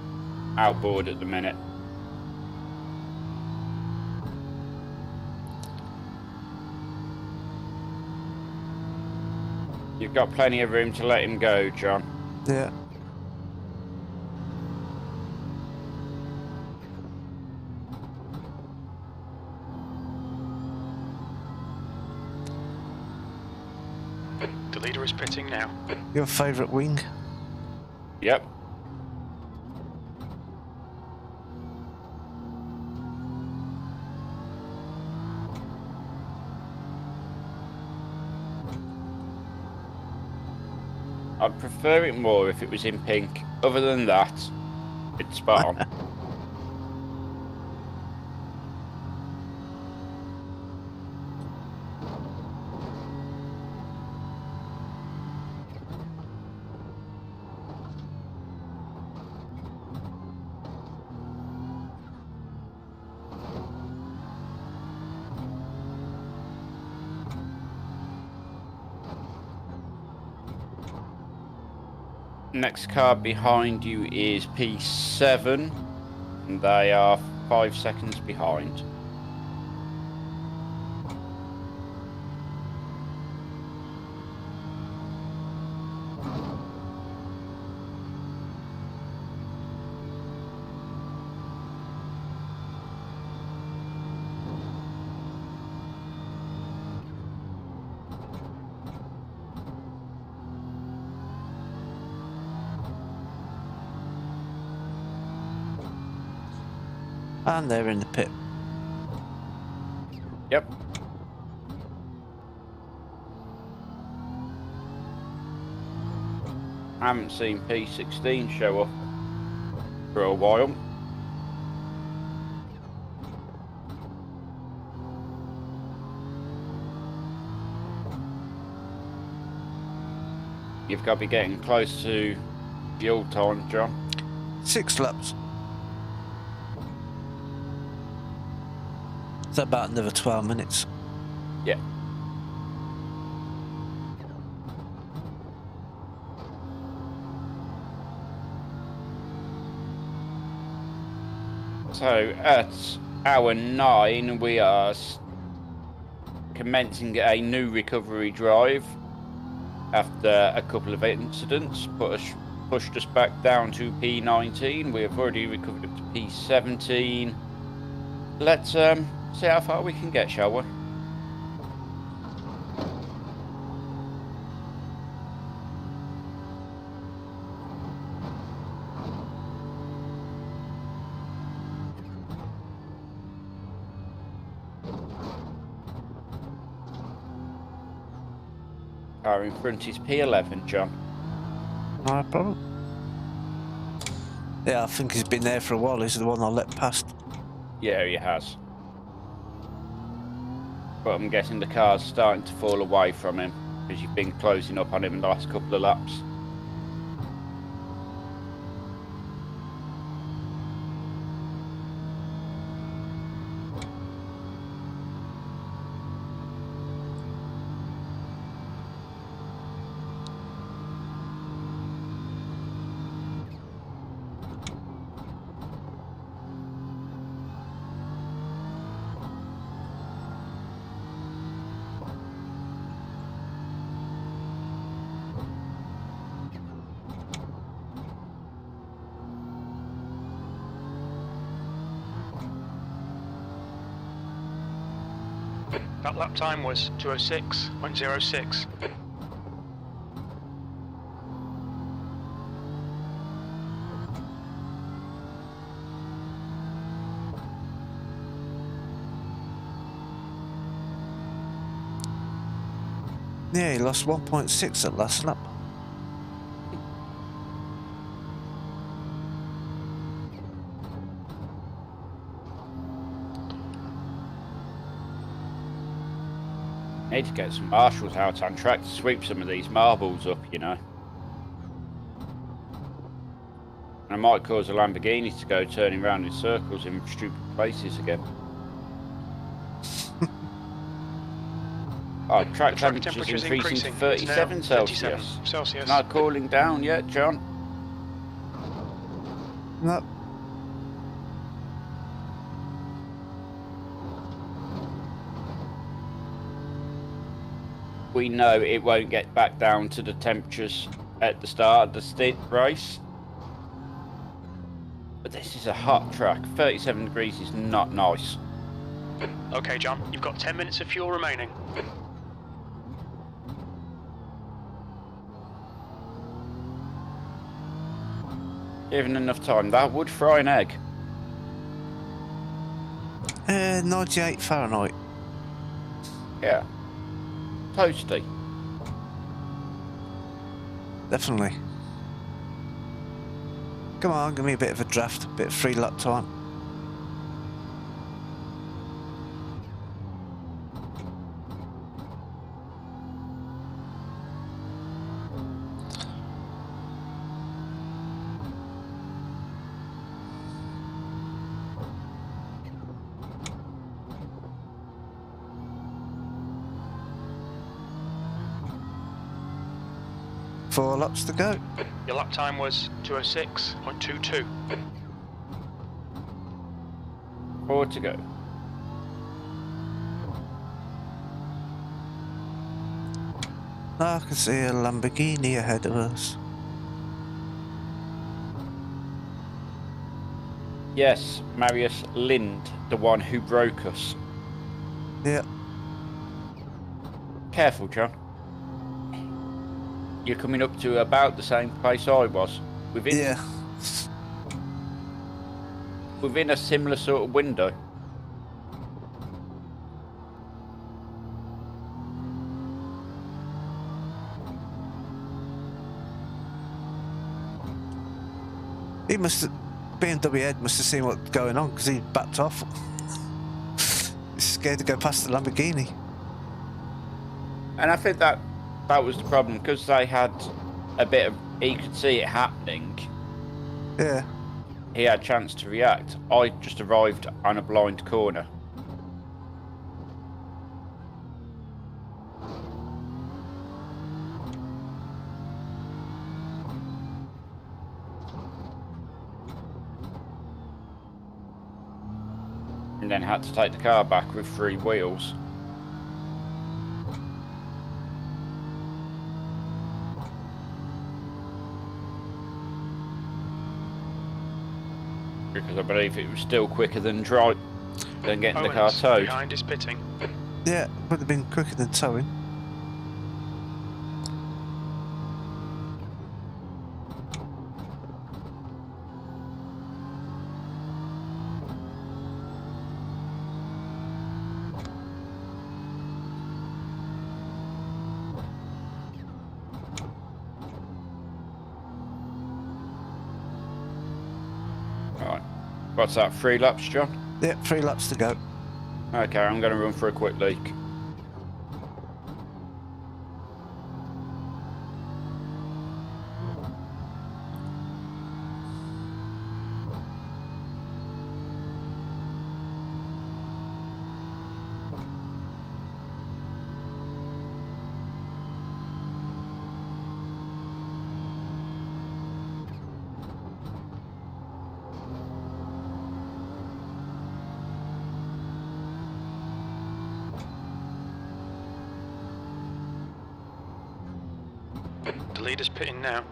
outboard at the minute. You've got plenty of room to let him go, John. Yeah. The leader is pitting now. Your favourite wing? Yep. I'd prefer it more if it was in pink. Other than that, it's spot on. Next car behind you is P7, and they are 5 seconds behind. And they're in the pit. Yep. I haven't seen P16 show up for a while. You've got to be getting close to fuel time, John. 6 laps. It's about another 12 minutes. Yeah. So at hour 9, we are commencing a new recovery drive after a couple of incidents pushed us back down to P19. We have already recovered up to P17. Let's see how far we can get, shall we? Car in front is P11, John. No problem. Yeah, I think he's been there for a while. He's the one I let past. Yeah, he has. But I'm guessing the car's starting to fall away from him because you've been closing up on him in the last couple of laps. That lap time was 2:06.06. Yeah, he lost 1.6 at last lap. Need to get some marshals out on track to sweep some of these marbles up, you know. And it might cause a Lamborghini to go turning around in circles in stupid places again. Oh, track temperature's increasing to 37 Celsius. Not cooling down yet, John. No. We know it won't get back down to the temperatures at the start of the stint race. But this is a hot track. 37 degrees is not nice. Okay, John, you've got 10 minutes of fuel remaining. Given enough time, that would fry an egg. 98 Fahrenheit. Yeah. Toasty. Definitely. Come on, give me a bit of a draft, a bit of free lap time. 4 laps to go. Your lap time was 2:06.22. 4 to go. I can see a Lamborghini ahead of us. Yes, Marius Lind, the one who broke us. Yeah. Careful, John. You're coming up to about the same place I was. Yeah. Within a similar sort of window. He must have, BMW Ed must have seen what's going on because he backed off. He's scared to go past the Lamborghini. And I think that was the problem, because they had a bit of, he could see it happening. Yeah. He had a chance to react. I just arrived on a blind corner. And then had to take the car back with 3 wheels. Because I believe it was still quicker than getting the car Owens towed. behind is pitting. Yeah, would have been quicker than towing. Right. What's that, 3 laps, John? Yeah, 3 laps to go. Okay, I'm going to run for a quick leak. The leader's pitting now.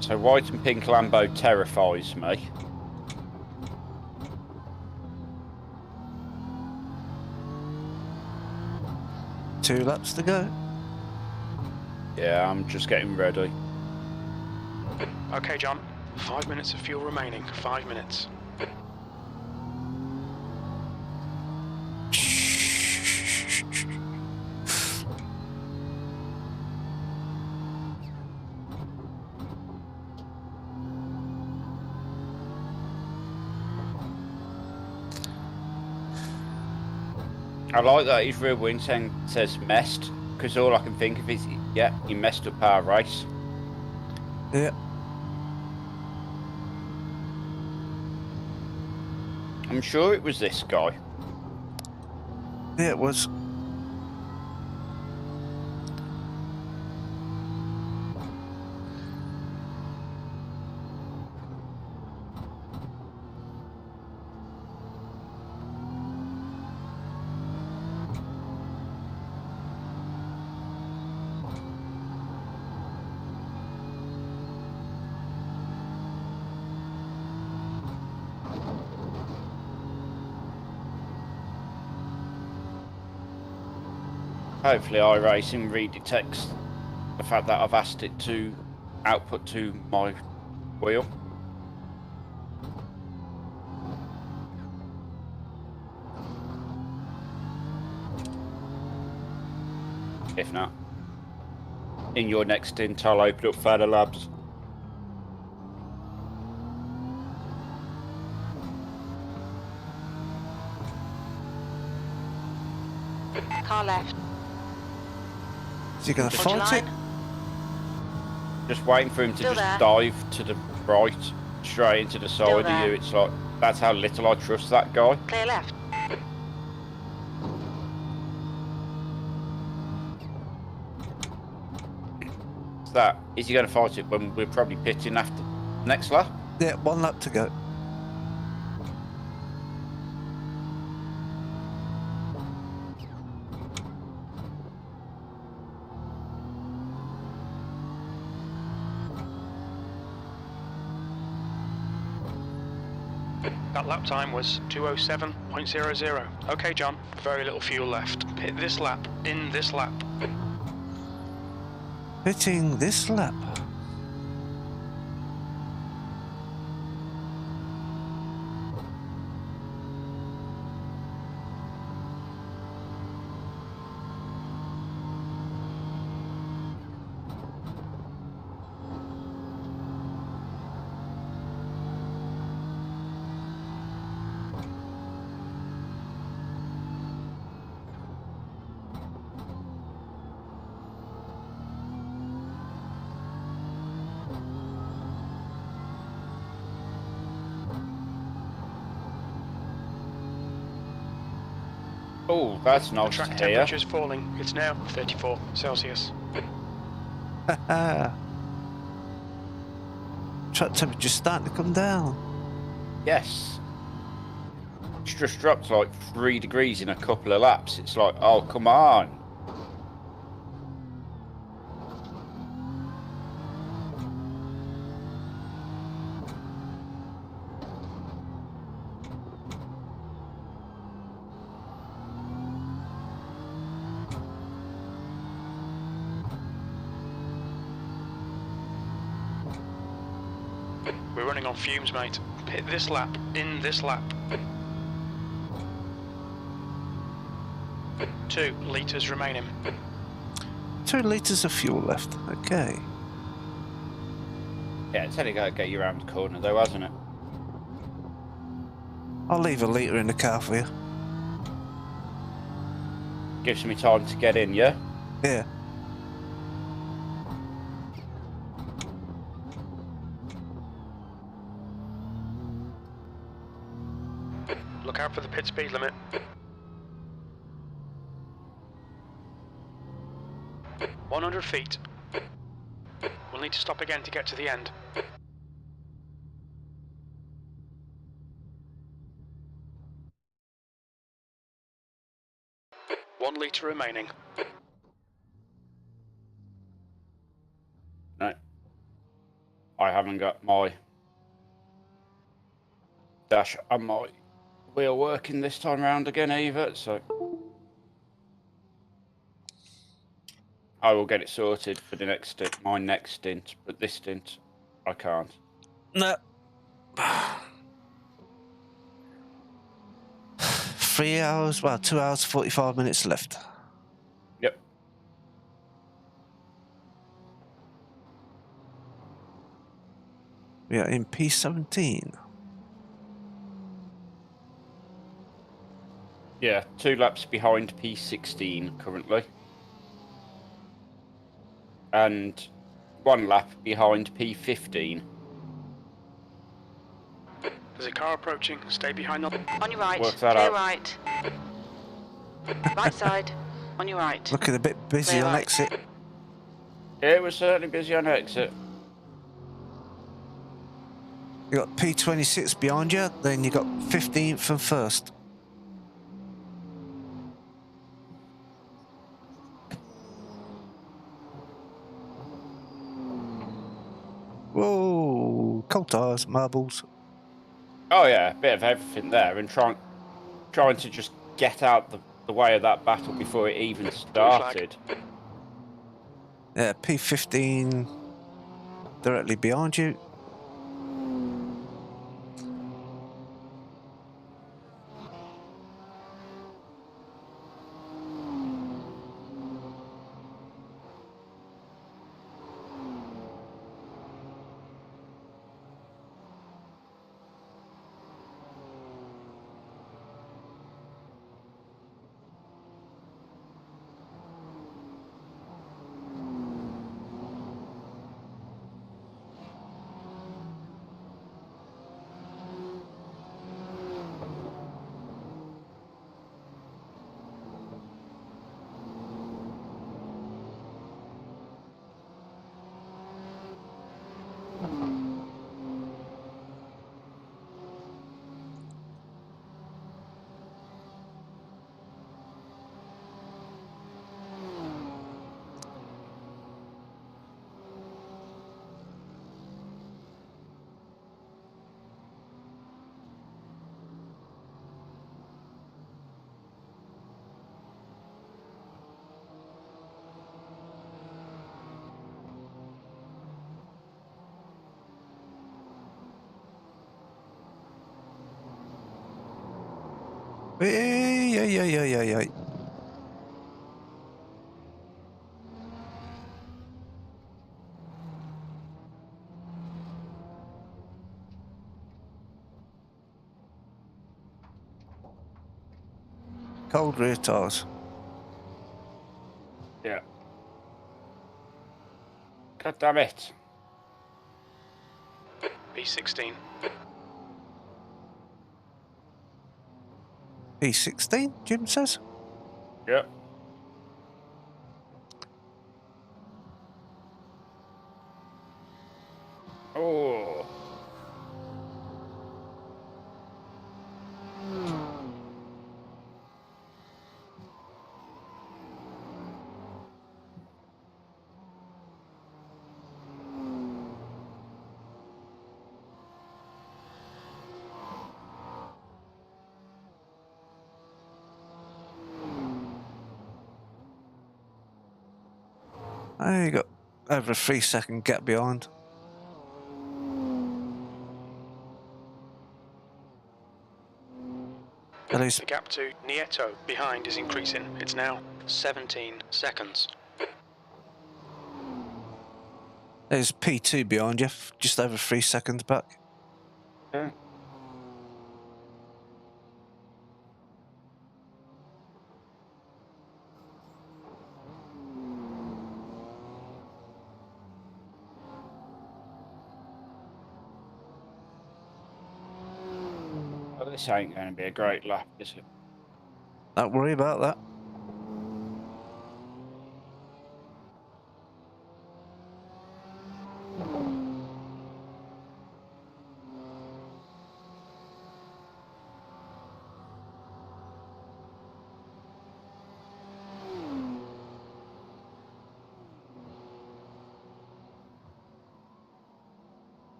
So white and pink Lambo terrifies me. Two laps to go. Yeah, I'm just getting ready. Okay, John. 5 minutes of fuel remaining. 5 minutes. I like that his rear wing says messed, because all I can think of is, yeah, he messed up our race. Yeah. I'm sure it was this guy. Yeah, it was. Hopefully iRacing redetects the fact that I've asked it to output to my wheel. If not, in your next stint, I'll open up Fanatec. Car left. Is he going to Watch your fight it? line. Just waiting for him to Still just there. dive to the right, straight into the side of there. you. It's like, that's how little I trust that guy. Clear left. That is he going to fight it when we're probably pitting after next lap? Yeah, 1 lap to go. That lap time was 2:07.00. Okay, John, very little fuel left. Hit this lap, in this lap. Hitting this lap. Oh, that's The nice track to hear. temperature is falling. It's now 34 Celsius. Track temperature's starting to come down. Yes. It's just dropped like 3 degrees in a couple of laps. It's like, oh, come on. We're running on fumes, mate. Hit this lap, in this lap. 2 litres remaining. 2 litres of fuel left. Okay. Yeah, it's only got to get you around the corner though, hasn't it? I'll leave a litre in the car for you. Gives me time to get in, yeah? Yeah. Look out for the pit speed limit. 100 feet. We'll need to stop again to get to the end. 1 litre remaining. No. I haven't got my dash and my wheel working this time round again either, so I will get it sorted for the next stint, my next stint, but this stint I can't. No. 3 hours, well, 2 hours, 45 minutes left. Yep. We are in P17. Yeah, 2 laps behind P16 currently. And 1 lap behind P15. There's a car approaching. Stay behind them. On your right. Work that Clear out. right. Right side. On your right. Looking a bit busy Clear on right. exit. Yeah, we're certainly busy on exit. You got P26 behind you, then you got 15th and 1st. Whoa, coal tires, marbles. Oh yeah, a bit of everything there, and trying to just get out the the way of that battle before it even started. Yeah, P15 directly behind you. Yeah. Cold rear tires. Yeah. God damn it. P16. P16, Jim says. Yep. Oh. You got over a 3-second gap behind. The gap to Nieto behind is increasing. It's now 17 seconds. There's P2 behind you, just over 3 seconds back. Yeah. Well, this ain't going to be a great lap, is it? Don't worry about that.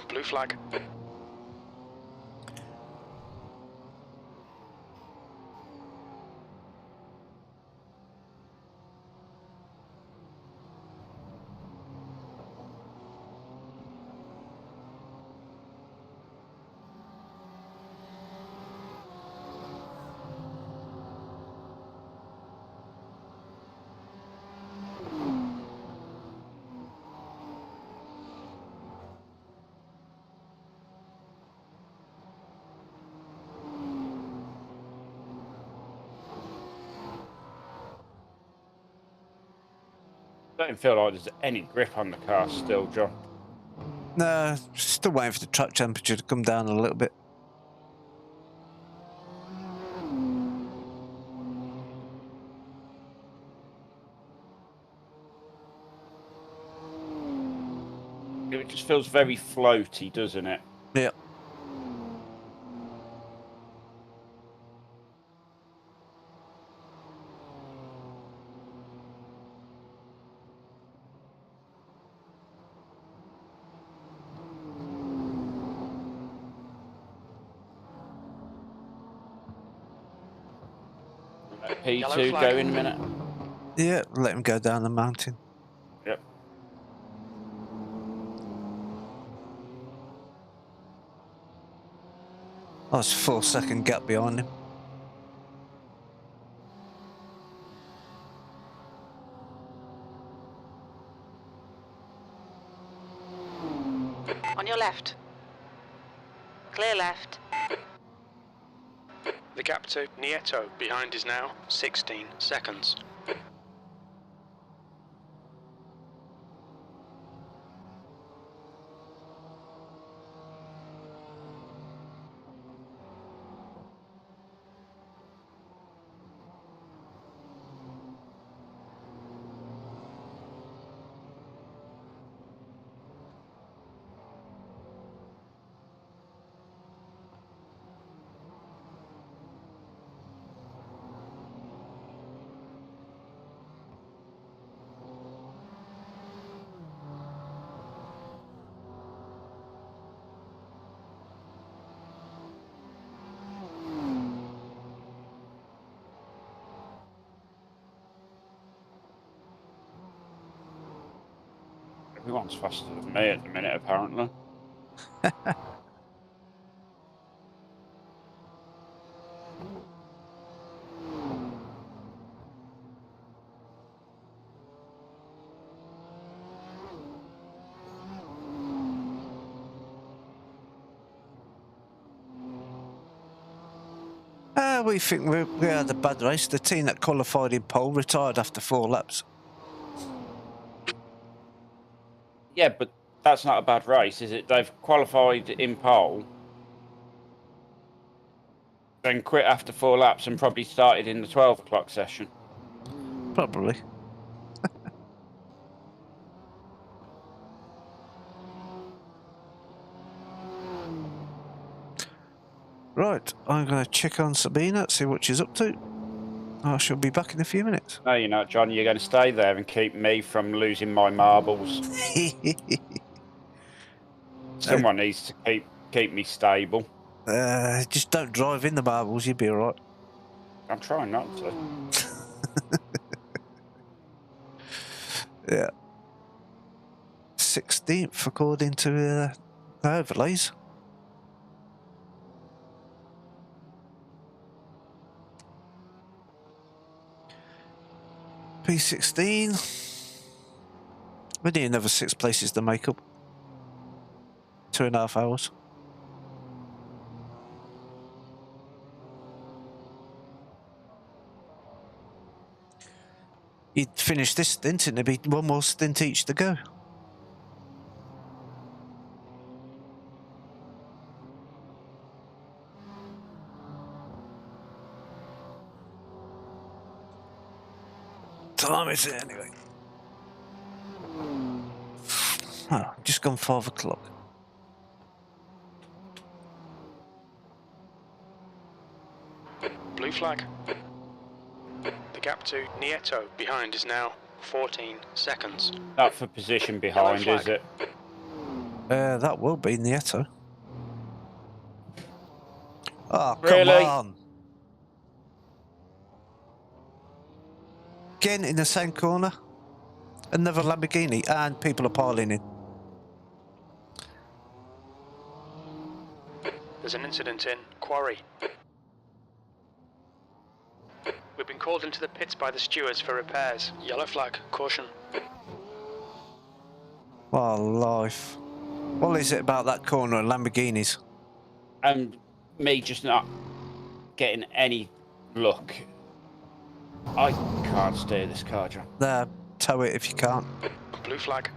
Blue flag. Don't feel like there's any grip on the car still, John. No, still waiting for the track temperature to come down a little bit. It just feels very floaty, doesn't it? Yeah. P2 flag. go in a minute. Yeah, let him go down the mountain. Yep. Oh, it's a 4-second gap behind him. On your left. Clear left. The gap to Nieto behind is now 16 seconds. Everyone's faster than me at the minute, apparently. We think we had a bad race. The team that qualified in pole retired after 4 laps. Yeah, but that's not a bad race, is it? They've qualified in pole, then quit after 4 laps and probably started in the 12 o'clock session. Probably. Right, I'm going to check on Sabina, see what she's up to. I shall be back in a few minutes. No, you're not, John. You're going to stay there and keep me from losing my marbles. Someone needs to keep me stable. Just don't drive in the marbles, you'll be alright. I'm trying not to. Yeah. 16th according to the overlays. P16. We need another 6 places to make up. 2.5 hours. You'd finish this stint and there'd be one more stint each to go. Time is it anyway? Oh, just gone 5 o'clock. Blue flag. The gap to Nieto behind is now 14 seconds. Not for position behind, Yellow is flag. it? That will be Nieto. Oh, come Really? on. Again in the same corner. Another Lamborghini and people are piling in. There's an incident in Quarry. We've been called into the pits by the stewards for repairs. Yellow flag. Caution. What life. What is it about that corner and Lamborghinis? And me just not getting any luck. I can't steer this car, John. There, tow it if you can't. Blue flag.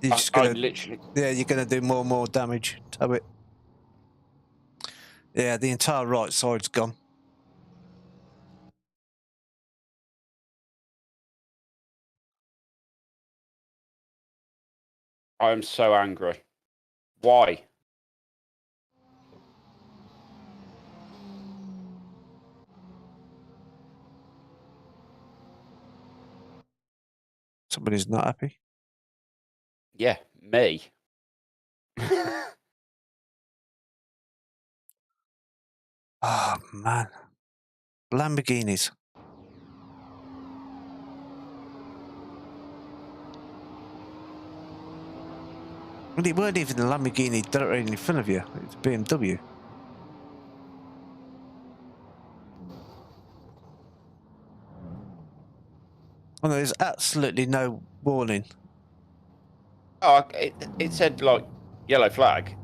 You're I just gonna, literally... yeah, you're gonna do more and more damage. Tow it. Yeah, the entire right side's gone. I am so angry. Why? Somebody's not happy. Yeah, me. Oh man, Lamborghinis. Well, it weren't even the Lamborghini directly in front of you. It's BMW. Oh, there's absolutely no warning. Oh, it said like yellow flag,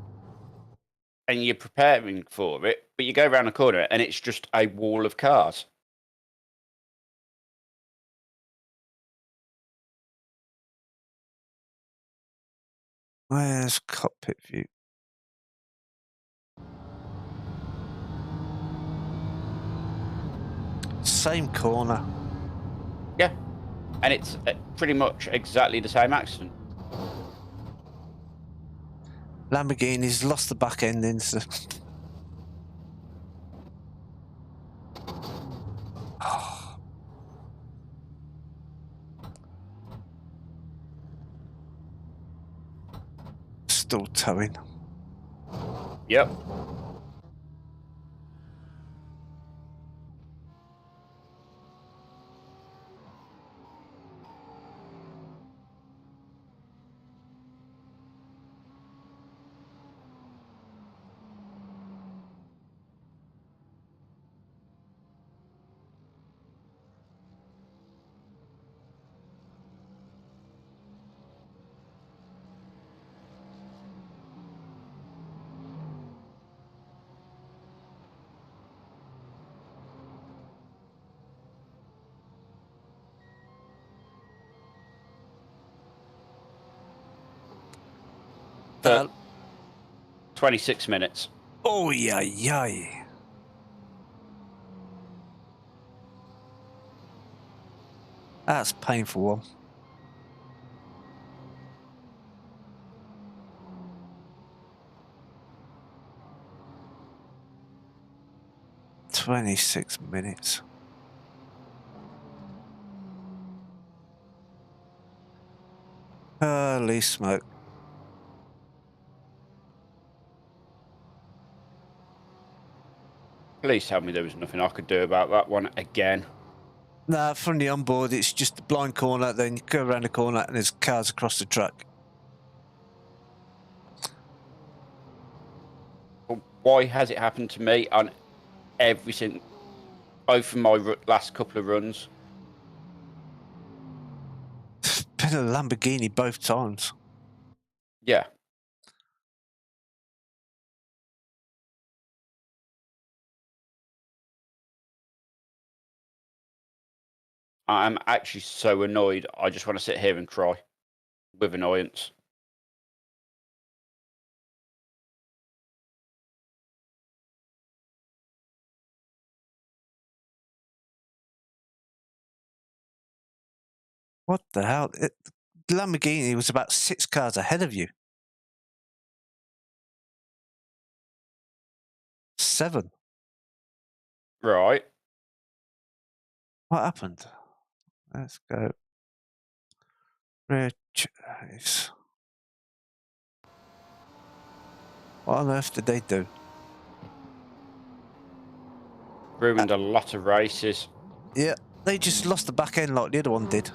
and you're preparing for it, but you go around the corner and it's just a wall of cars. Where's cockpit view? Same corner. Yeah, and it's pretty much exactly the same accident. Lamborghini's lost the back end into. Still towing. Yep. For 26 minutes. Oh, yeah. That's painful one. $26 minutes. Holy smoke. Please tell me there was nothing I could do about that one again. Nah, from the onboard, it's just a blind corner, then you go around the corner and there's cars across the track. Why has it happened to me on both of my last couple of runs? It's been a Lamborghini both times. Yeah. I'm actually so annoyed. I just want to sit here and cry with annoyance. What the hell? The Lamborghini was about 6 cars ahead of you. 7. Right. What happened? Let's go. Rear chase. What on earth did they do? Ruined a lot of races. Yeah, they just lost the back end like the other one did.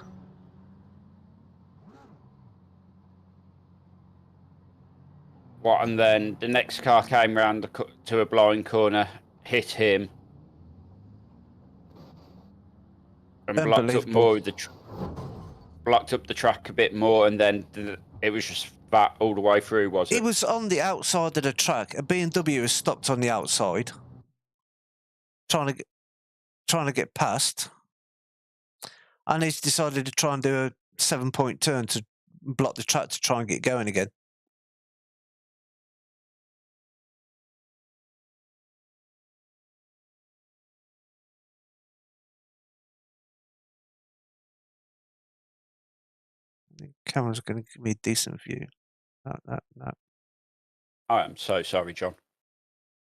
What? And then the next car came round to a blind corner, hit him, and blocked up more of the blocked up the track a bit more, and then it was just that all the way through, was it? It was on the outside of the track. A BMW has stopped on the outside, trying to get past, and he's decided to try and do a 7-point turn to block the track to try and get going again. The camera's going to give me a decent view. No. I am so sorry, John.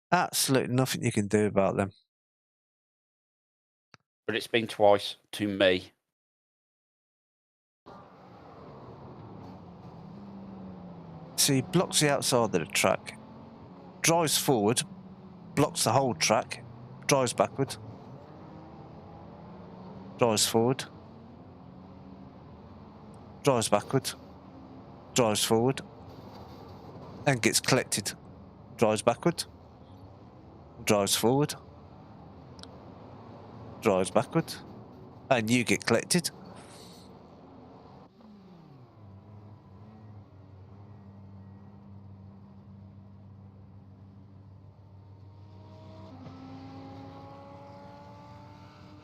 Absolutely nothing you can do about them. But it's been twice to me. So he blocks the outside of the track, drives forward, blocks the whole track, drives backward, drives forward, drives backward, drives forward, and gets collected. Drives backward, drives forward, drives backward, and you get collected.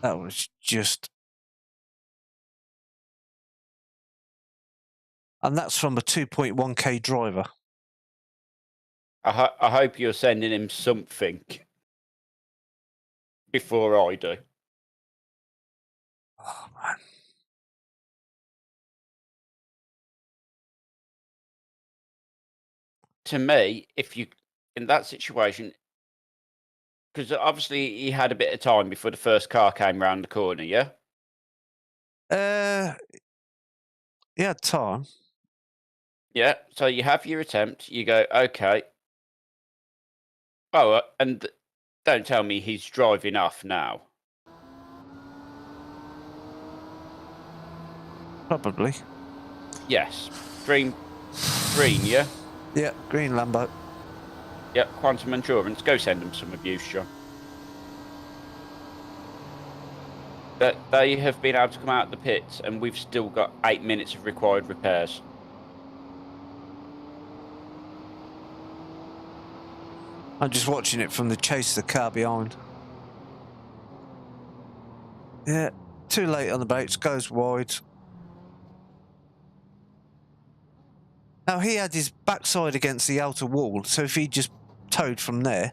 That was just... And that's from a 2.1k driver. I hope you're sending him something before I do. Oh, man. To me, if you, in that situation, because obviously he had a bit of time before the first car came round the corner, yeah? He had time. Yeah, so you have your attempt, you go, okay. Oh, and don't tell me he's driving off now. Probably. Yes. Green, yeah? Yeah, green Lambo. Yep, Quantum Endurance. Go send them some abuse, John. That they have been able to come out of the pits, and we've still got 8 minutes of required repairs. I'm just watching it from the chase of the car behind. Yeah, too late on the brakes, goes wide. Now he had his backside against the outer wall, so if he just towed from there...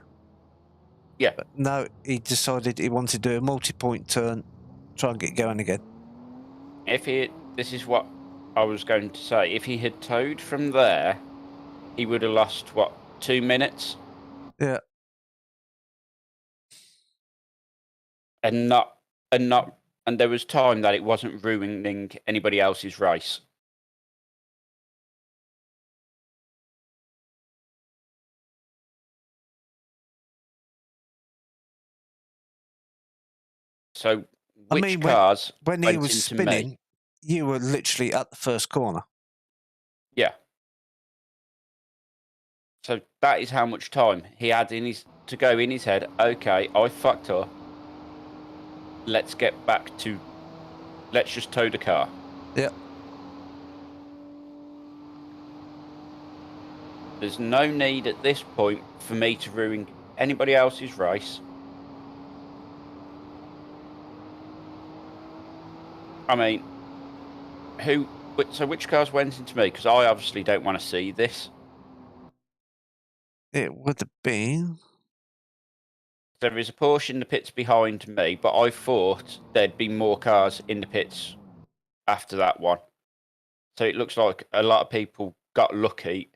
Yeah. But no, he decided he wanted to do a multi-point turn, try and get going again. This is what I was going to say. If he had towed from there, he would have lost, what, 2 minutes? Yeah. And there was time that it wasn't ruining anybody else's race. So, which cars when he was spinning, you were literally at the first corner. Yeah. So that is how much time he had to go in his head. Okay, I fucked up. Let's get back to. Let's just tow the car. Yeah. There's no need at this point for me to ruin anybody else's race. I mean, so which cars went into me? Because I obviously don't want to see this. It would have been... There is a Porsche in the pits behind me, but I thought there'd be more cars in the pits after that one. So it looks like a lot of people got lucky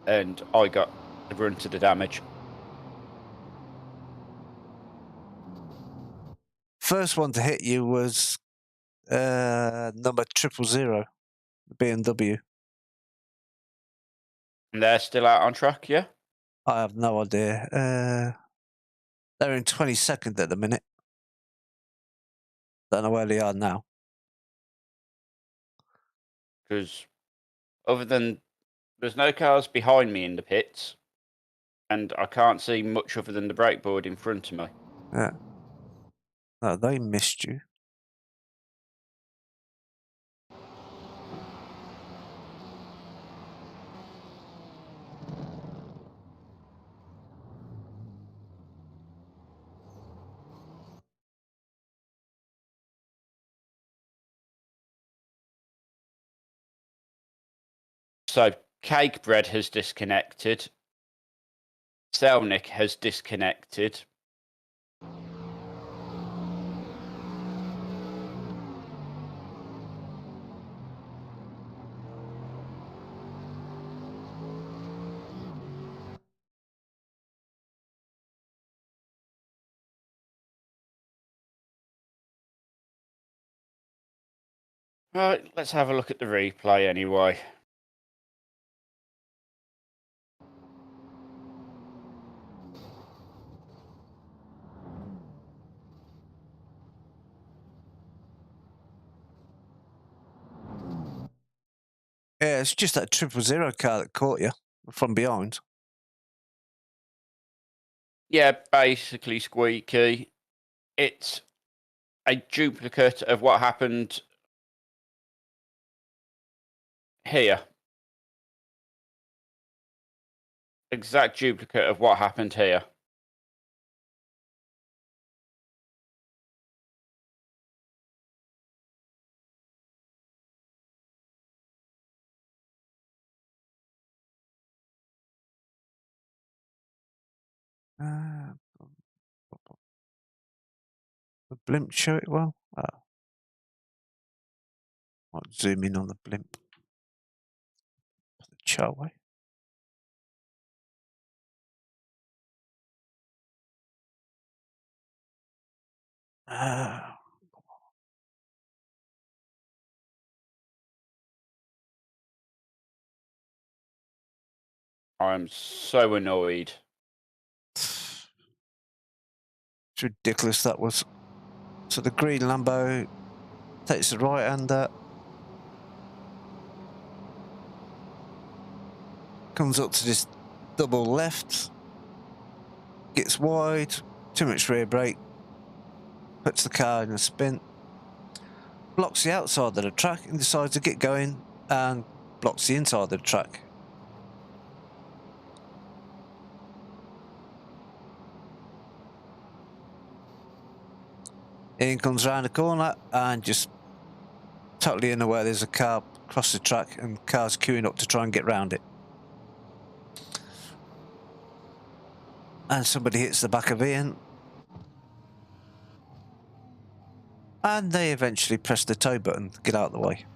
and I got the brunt of the damage. First one to hit you was number 000, the BMW. And they're still out on track, yeah? I have no idea. They're in 22nd at the minute. Don't know where they are now. Because other than there's no cars behind me in the pits, and I can't see much other than the brake board in front of me. Yeah. No, they missed you. So Cake Bread has disconnected. Selnick has disconnected. Right, let's have a look at the replay anyway. Yeah, it's just that 000 car that caught you. from behind. Yeah, basically squeaky. It's a duplicate of what happened here. Exact duplicate of what happened here. The blimp show it well. Oh. I'll zoom in on the blimp. Put the chart away. I'm so annoyed. It's ridiculous that was. So the green Lambo takes the right hander, comes up to this double left, gets wide, too much rear brake, puts the car in a spin, blocks the outside of the track and decides to get going and blocks the inside of the track. Ian comes around the corner and just totally unaware there's a car across the track and cars queuing up to try and get round it. And somebody hits the back of Ian. And they eventually press the tow button to get out of the way.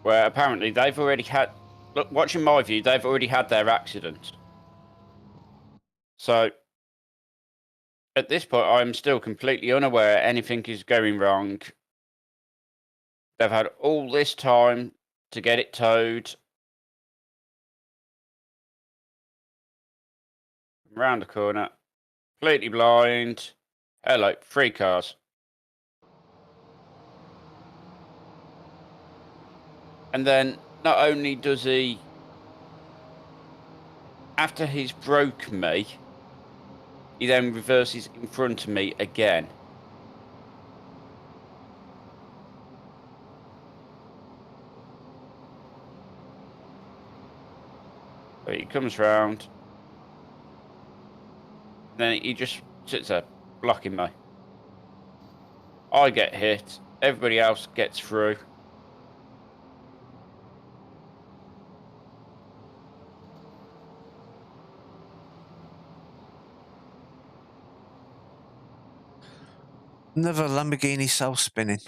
Where apparently they've already had... Look, watching my view, they've already had their accident. So, at this point, I'm still completely unaware anything is going wrong. They've had all this time to get it towed. Round the corner. Completely blind. Hello, 3 cars. And then, not only does he... After he's broke me, he then reverses in front of me again. So he comes round. Then he just sits there, blocking me. I get hit. Everybody else gets through. Another Lamborghini self-spinning.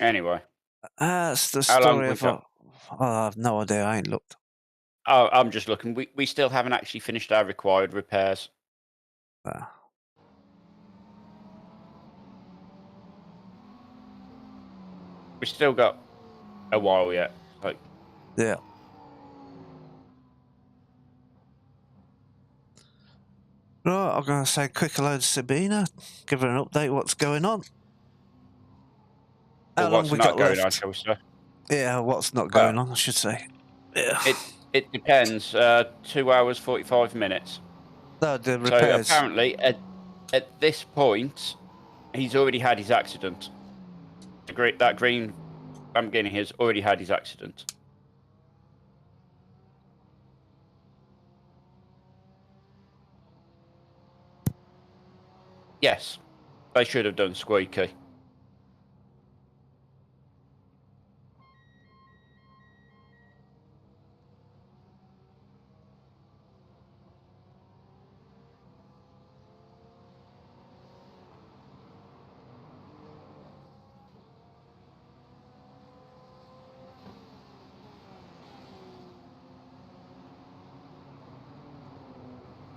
Anyway. That's the How long story we of... got? Oh, I have no idea, I ain't looked. Oh, I'm just looking. We still haven't actually finished our required repairs. We've still got a while yet. So. Yeah. Right, I'm going to say quick hello to Sabina, give her an update what's going on. How long What's we not got going left? on, shall we say? Yeah, what's not going on, I should say. Yeah. It depends. 2 hours, 45 minutes. No, the repairs. So apparently, at this point, he's already had his accident. That green Lamborghini has already had his accident. Yes, they should have done squeaky.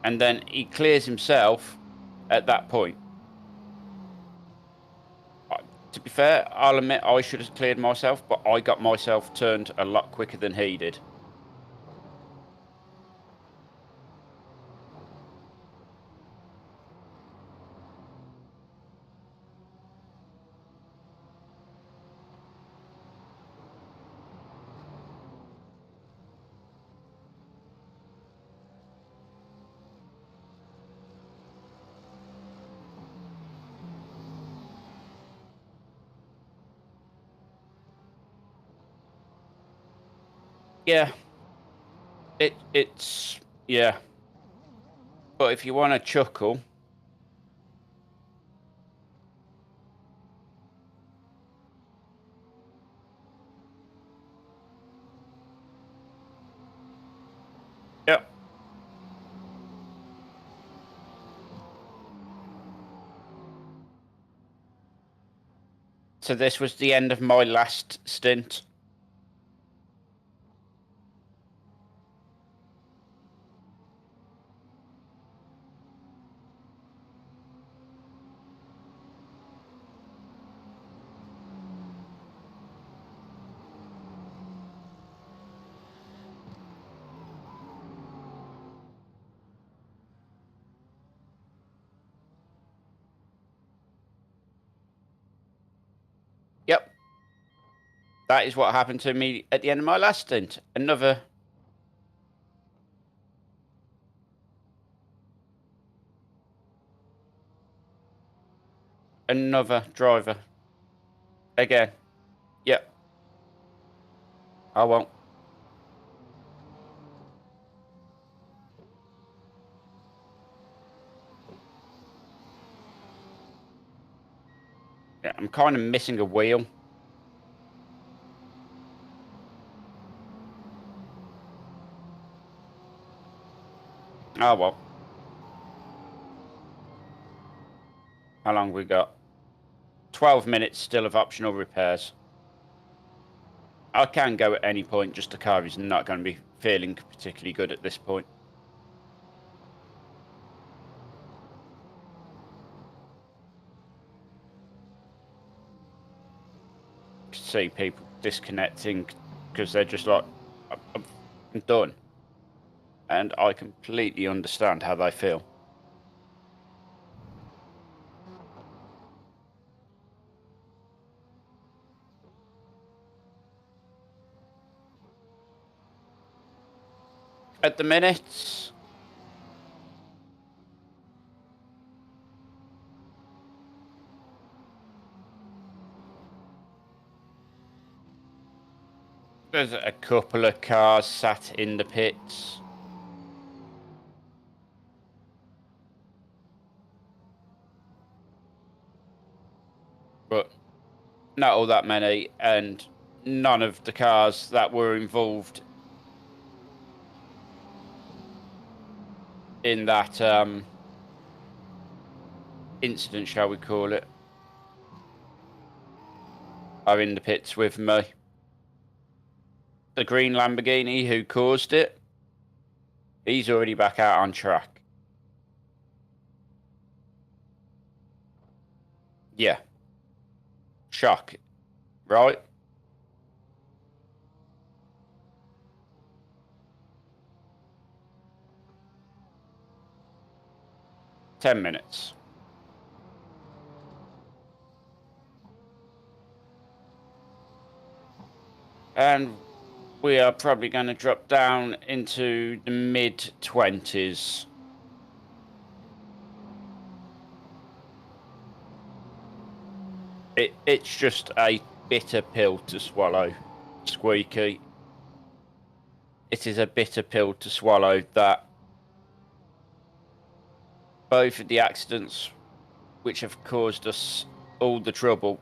And then he clears himself at that point. To be fair, I'll admit I should have cleared myself, but I got myself turned a lot quicker than he did. Yeah. It's yeah. But if you want to chuckle, yep. So this was the end of my last stint. Yep. That is what happened to me at the end of my last stint. Another driver. Again. Yep. I won't. Yeah, I'm kind of missing a wheel. Oh well. How long we got? 12 minutes still of optional repairs. I can go at any point, just the car is not going to be feeling particularly good at this point. See people disconnecting because they're just like, I'm done. And I completely understand how they feel. At the minute, there's a couple of cars sat in the pits. But not all that many, and none of the cars that were involved in that incident, shall we call it, are in the pits with me. The green Lamborghini who caused it, he's already back out on track. Yeah. Shock, right? Ten minutes. And we are probably going to drop down into the mid-20s. It's just a bitter pill to swallow, Squeaky. It is a bitter pill to swallow that both of the accidents which have caused us all the trouble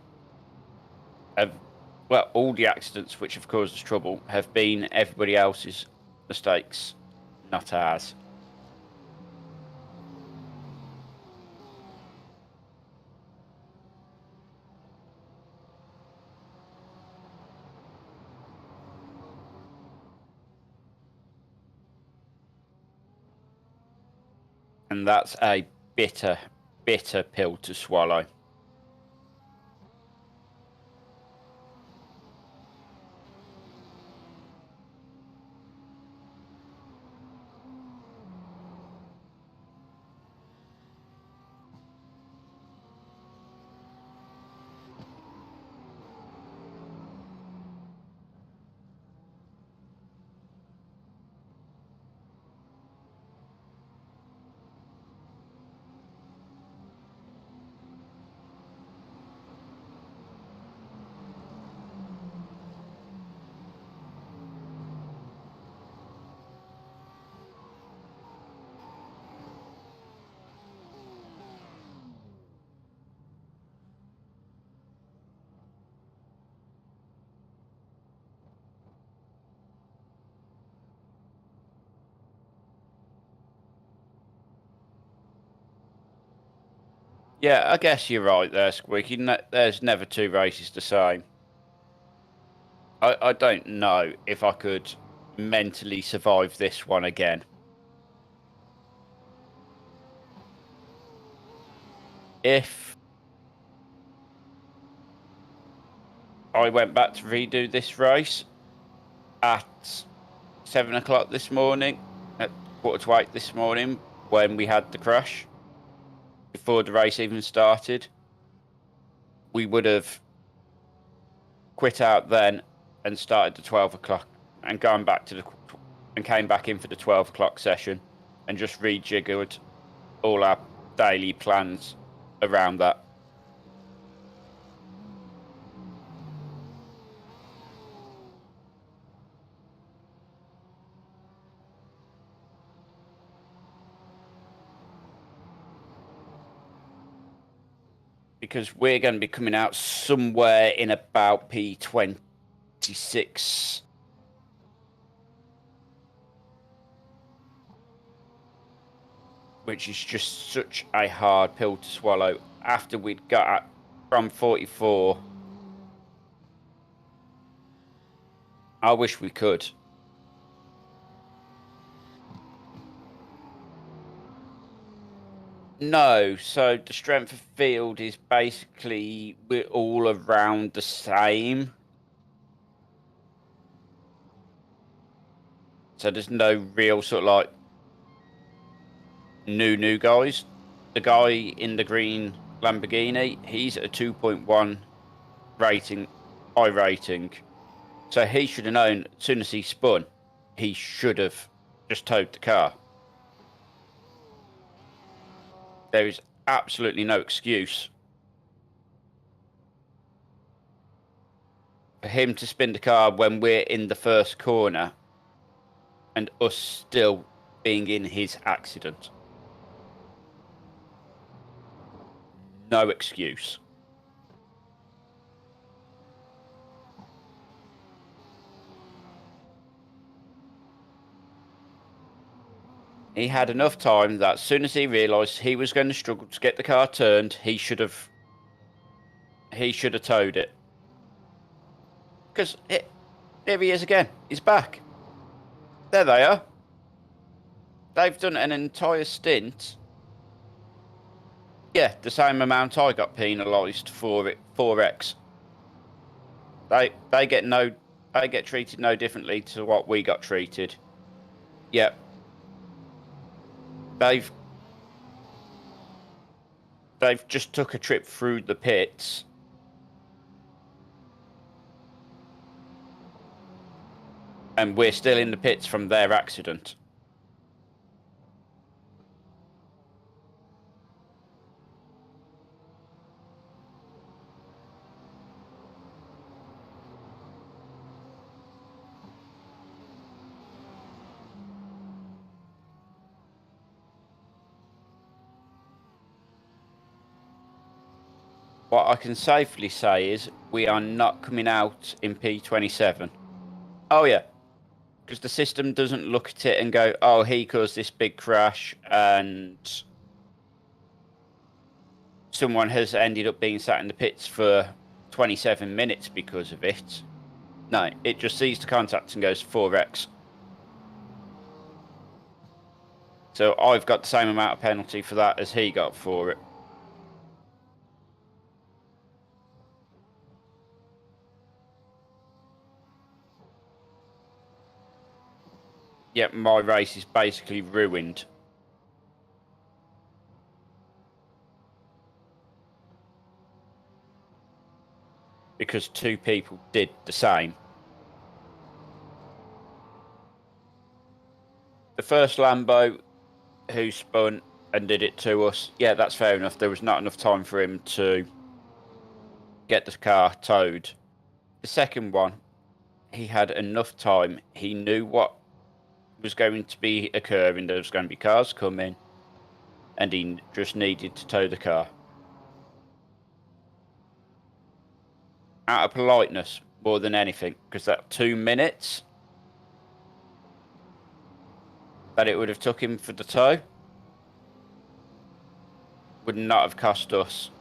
all the accidents which have caused us trouble have been everybody else's mistakes, not ours. And that's a bitter, bitter pill to swallow. Yeah, I guess you're right there, Squeaky. There's never two races the same. I don't know if I could mentally survive this one again. If I went back to redo this race at 7 o'clock this morning, at 7:45 this morning, when we had the crash, before the race even started, we would have quit out then and started the 12 o'clock and gone back to and came back in for the 12 o'clock session and just rejiggered all our daily plans around that. Because we're going to be coming out somewhere in about P26. Which is just such a hard pill to swallow. After we'd got from 44. I wish we could. No, so the strength of field is basically we're all around the same. So there's no real sort of like new guys. The guy in the green Lamborghini, he's at a 2.1 rating, iRating. So he should have known as soon as he spun, he should have just towed the car. There is absolutely no excuse for him to spin the car when we're in the first corner and us still being in his accident. No excuse. He had enough time that as soon as he realised he was going to struggle to get the car turned, he should have towed it. Because there he is again. He's back. There they are. They've done an entire stint. Yeah, the same amount I got penalised for it. 4x. They get treated no differently to what we got treated. Yep. They've just took a trip through the pits. And we're still in the pits from their accident. What I can safely say is we are not coming out in P27. Oh, yeah. Because the system doesn't look at it and go, oh, he caused this big crash and someone has ended up being sat in the pits for 27 minutes because of it. No, it just sees the contact and goes 4x. So I've got the same amount of penalty for that as he got for it. Yep, my race is basically ruined. Because two people did the same. The first Lambo who spun and did it to us, yeah, that's fair enough. There was not enough time for him to get the car towed. The second one, he had enough time. He knew what was going to be occurring. There was going to be cars coming, and he just needed to tow the car. Out of politeness, more than anything, because that 2 minutes that it would have took him for the tow would not have cost us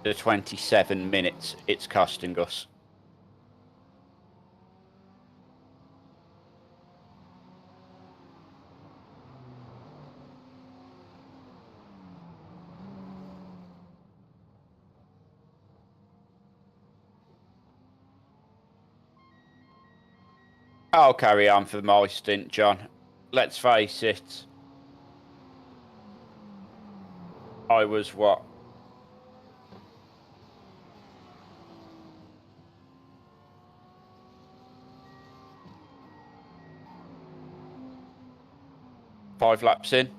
the 27 minutes it's costing us. I'll carry on for my stint, John. Let's face it. I was what? Five laps in.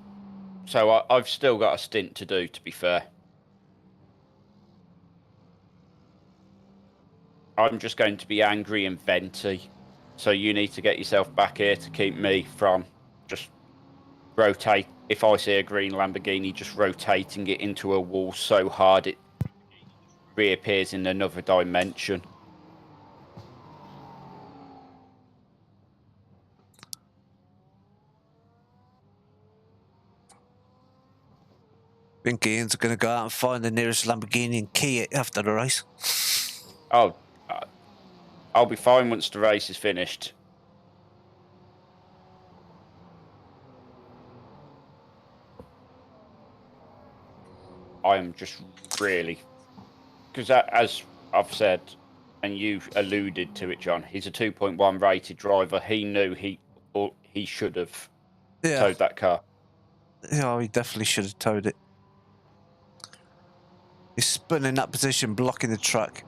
So I've still got a stint to do, to be fair. I'm just going to be angry and venty. So you need to get yourself back here to keep me from just rotate. If I see a green Lamborghini, just rotating it into a wall so hard it reappears in another dimension. I think Ian's going to go out and find the nearest Lamborghini and key it after the race. Oh, I'll be fine once the race is finished. I am just really... Because as I've said, and you alluded to it, John, he's a 2.1 rated driver. He knew he should have towed that car. Yeah, he definitely should have towed it. He's spun in that position, blocking the track.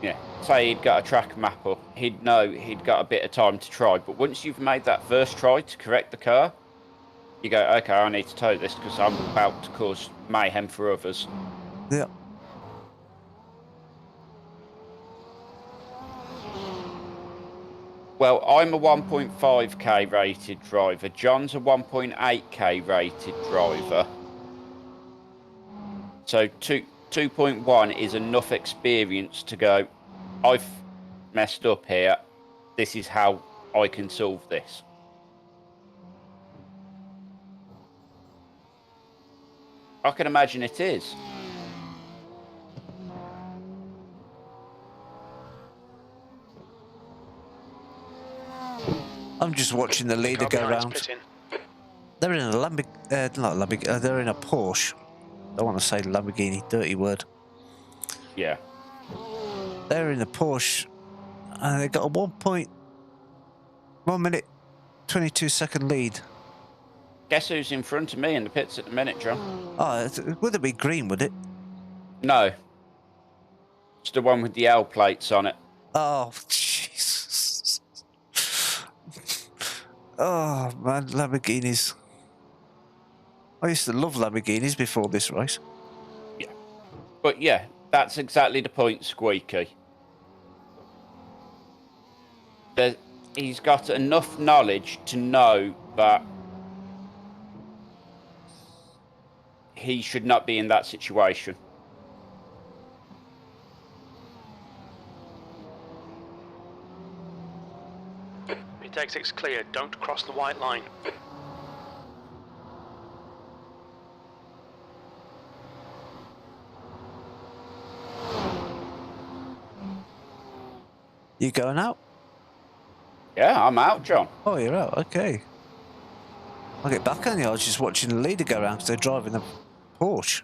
Yeah, say he'd got a track map up, he'd know he'd got a bit of time to try. But once you've made that first try to correct the car, you go, okay, I need to tow this because I'm about to cause mayhem for others. Yeah. Well, I'm a 1.5k rated driver. John's a 1.8k rated driver. So 2.1 is enough experience to go, I've messed up here. This is how I can solve this. I can imagine it is. I'm just watching the leader go round. They're in a Lamborghini, they're in a Porsche. I don't want to say Lamborghini, dirty word. Yeah. They're in a Porsche, and they got a 1 minute, 22-second lead. Guess who's in front of me in the pits at the minute, John? Oh, would it be green, would it? No. It's the one with the L plates on it. Oh, Jesus. Oh, man, Lamborghinis. I used to love Lamborghinis before this race. Yeah. But yeah, that's exactly the point, Squeaky. He's got enough knowledge to know that he should not be in that situation. Pit exit's clear. Don't cross the white line. You going out? Yeah, I'm out, John. Oh, you're out. Okay. I'll get back on you. I was just watching the leader go round because they're driving a Porsche.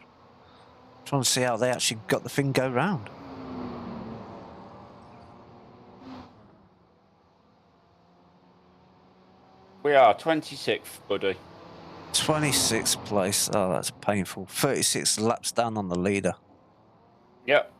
Trying to see how they actually got the thing go round. We are 26th, buddy. 26th place. Oh, that's painful. 36 laps down on the leader. Yep.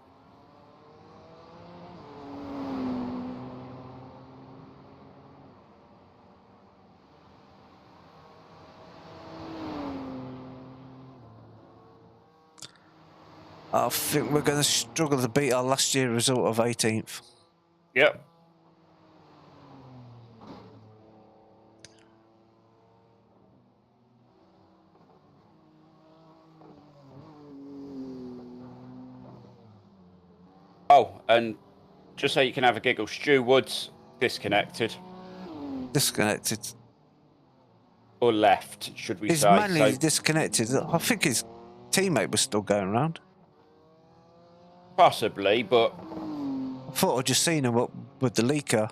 I think we're going to struggle to beat our last year result of 18th. Yep. Oh, and Just so you can have a giggle, Stu Woods disconnected. Disconnected. Or left, should we He's say. mainly So disconnected. I think his teammate was still going around. possibly, but I thought I'd just seen him up with the leaker.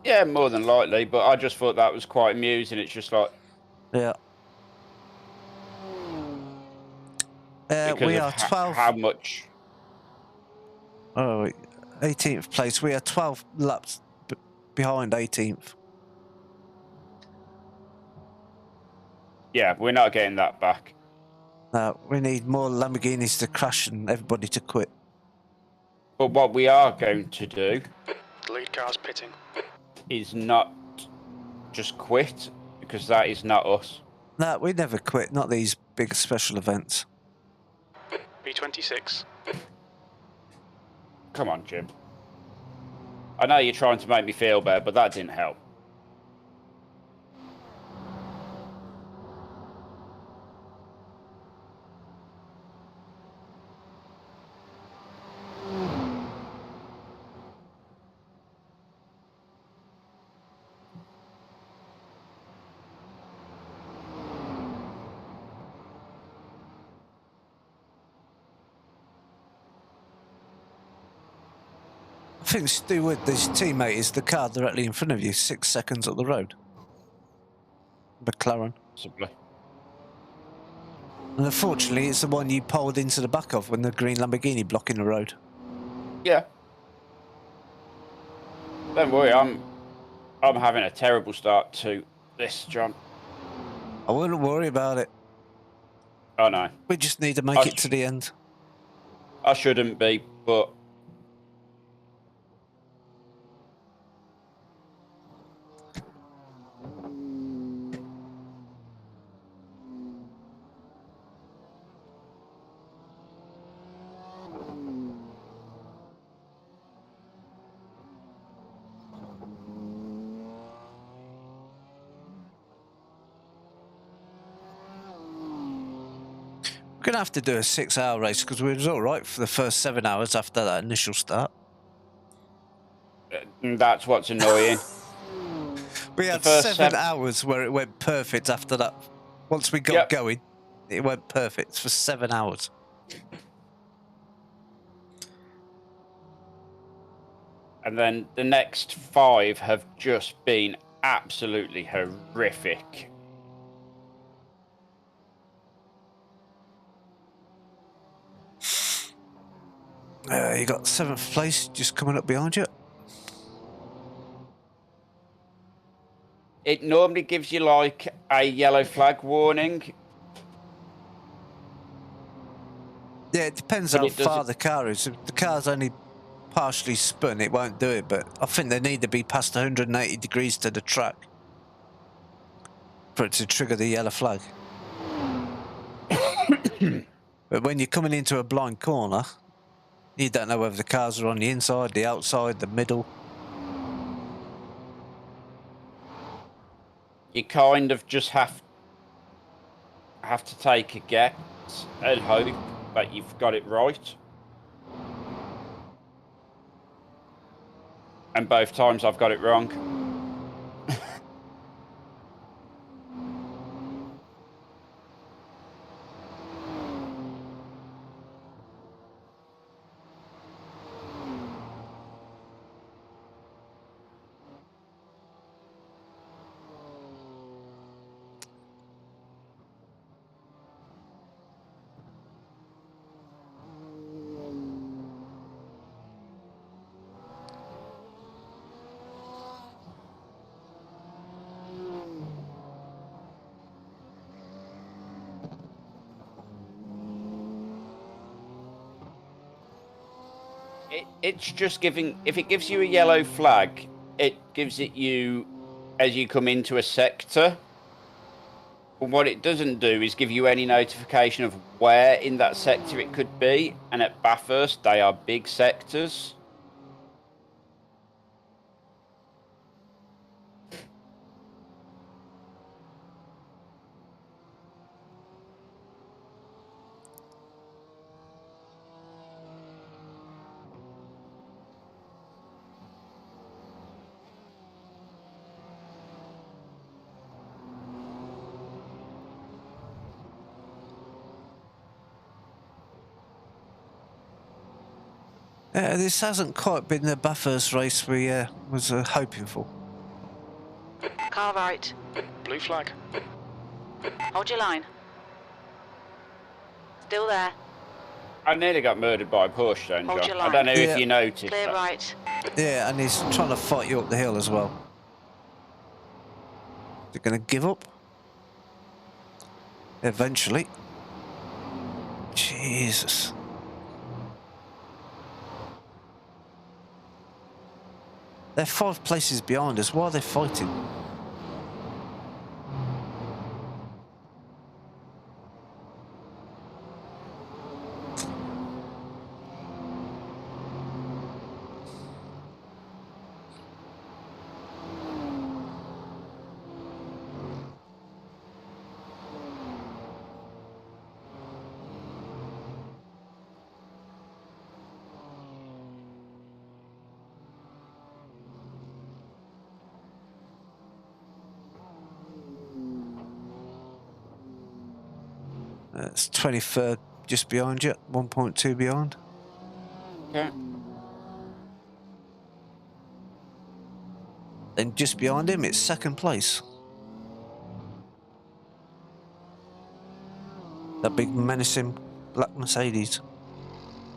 yeah, more than likely. But I just thought that was quite amusing. It's just like, Yeah. because We of are 12. how much. Oh, 18th place. We are 12 laps behind 18th. Yeah, we're not getting that back. Now, we need more Lamborghinis to crash and everybody to quit. But what we are going to do The lead car's pitting. is not just quit, because that is not us. No, we never quit, not these big special events. B26. Come on, Jim. I know you're trying to make me feel better, but that didn't help. I think Stewart, his teammate, is the car directly in front of you, 6 seconds up the road. McLaren. Possibly. And unfortunately, it's the one you pulled into the back of when the green Lamborghini blocking the road. Yeah. Don't worry, I'm having a terrible start to this, John. I wouldn't worry about it. Oh no. We just need to make it to the end. I shouldn't be, but We're going to have to do a 6-hour race because we was all right for the first 7 hours after that initial start. that's what's annoying. We had first 7 hours where it went perfect after that. Once we got going, it went perfect for 7 hours. And then the next 5 have just been absolutely horrific. You got 7th place just coming up behind you. It normally gives you like a yellow flag warning. Yeah, it depends But how it doesn't- far the car is. If the car's only partially spun, it won't do it, but I think they need to be past 180 degrees to the track for it to trigger the yellow flag. But when you're coming into a blind corner, you don't know whether the cars are on the inside, the outside, the middle. You kind of just have to take a guess and hope that you've got it right. And both times I've got it wrong. It's just giving, if it gives you a yellow flag, it gives it you as you come into a sector. But what it doesn't do is give you any notification of where in that sector it could be. And at Bathurst, they are big sectors. This hasn't quite been the Bathurst race we was hoping for. Car right. Blue flag. Hold your line. Still there. I nearly got murdered by a Porsche then, Hold John. your I line. don't know Yeah. if you noticed Clear that. right. Yeah, and he's trying to fight you up the hill as well. They're going to give up? Eventually. Jesus. They're 5 places behind us. Why are they fighting? It's 23rd just behind you, 1.2 behind. Okay. Then just behind him, it's 2nd place. That big menacing black Mercedes.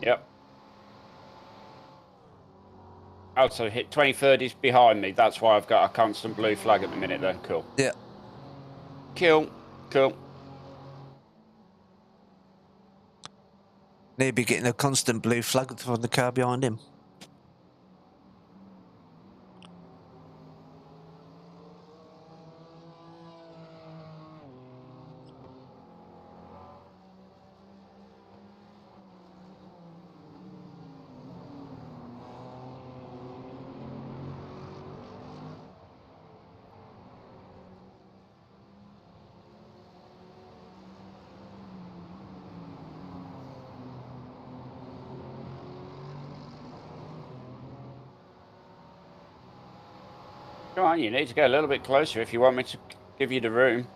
Yep. Also, hit 23rd is behind me. That's why I've got a constant blue flag at the minute then. Cool. Yeah. Cool. Cool. He'd be getting a constant blue flag from the car behind him. Come on, you need to get a little bit closer if you want me to give you the room.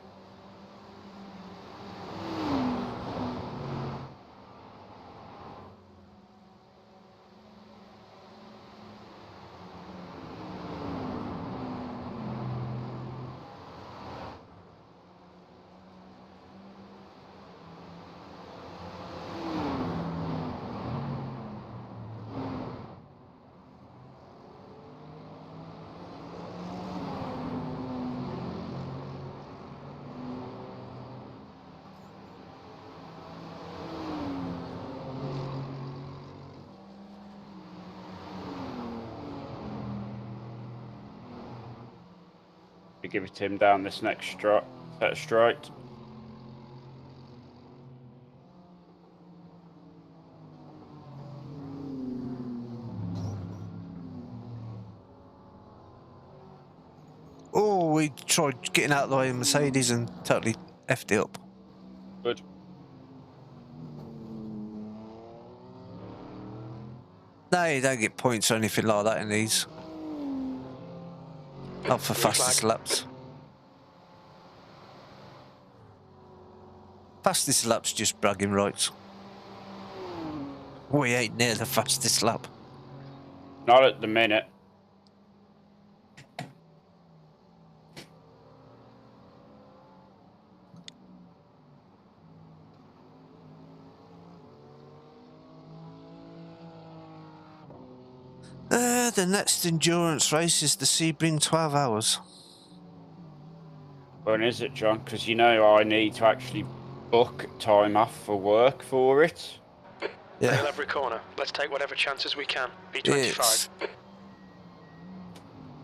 We give it to him down this next set of straight. Oh, we tried getting out of the way of Mercedes and totally effed it up. Good. No, you don't get points or anything like that in these. Not for Blue fastest flag. laps. Fastest lap's just bragging rights. We ain't near the fastest lap. Not at the minute. The next endurance race is the Sebring 12 hours. When is it, John? Because you know I need to actually book time off for work for it. Nail every corner. Let's take whatever chances we can. B25. It's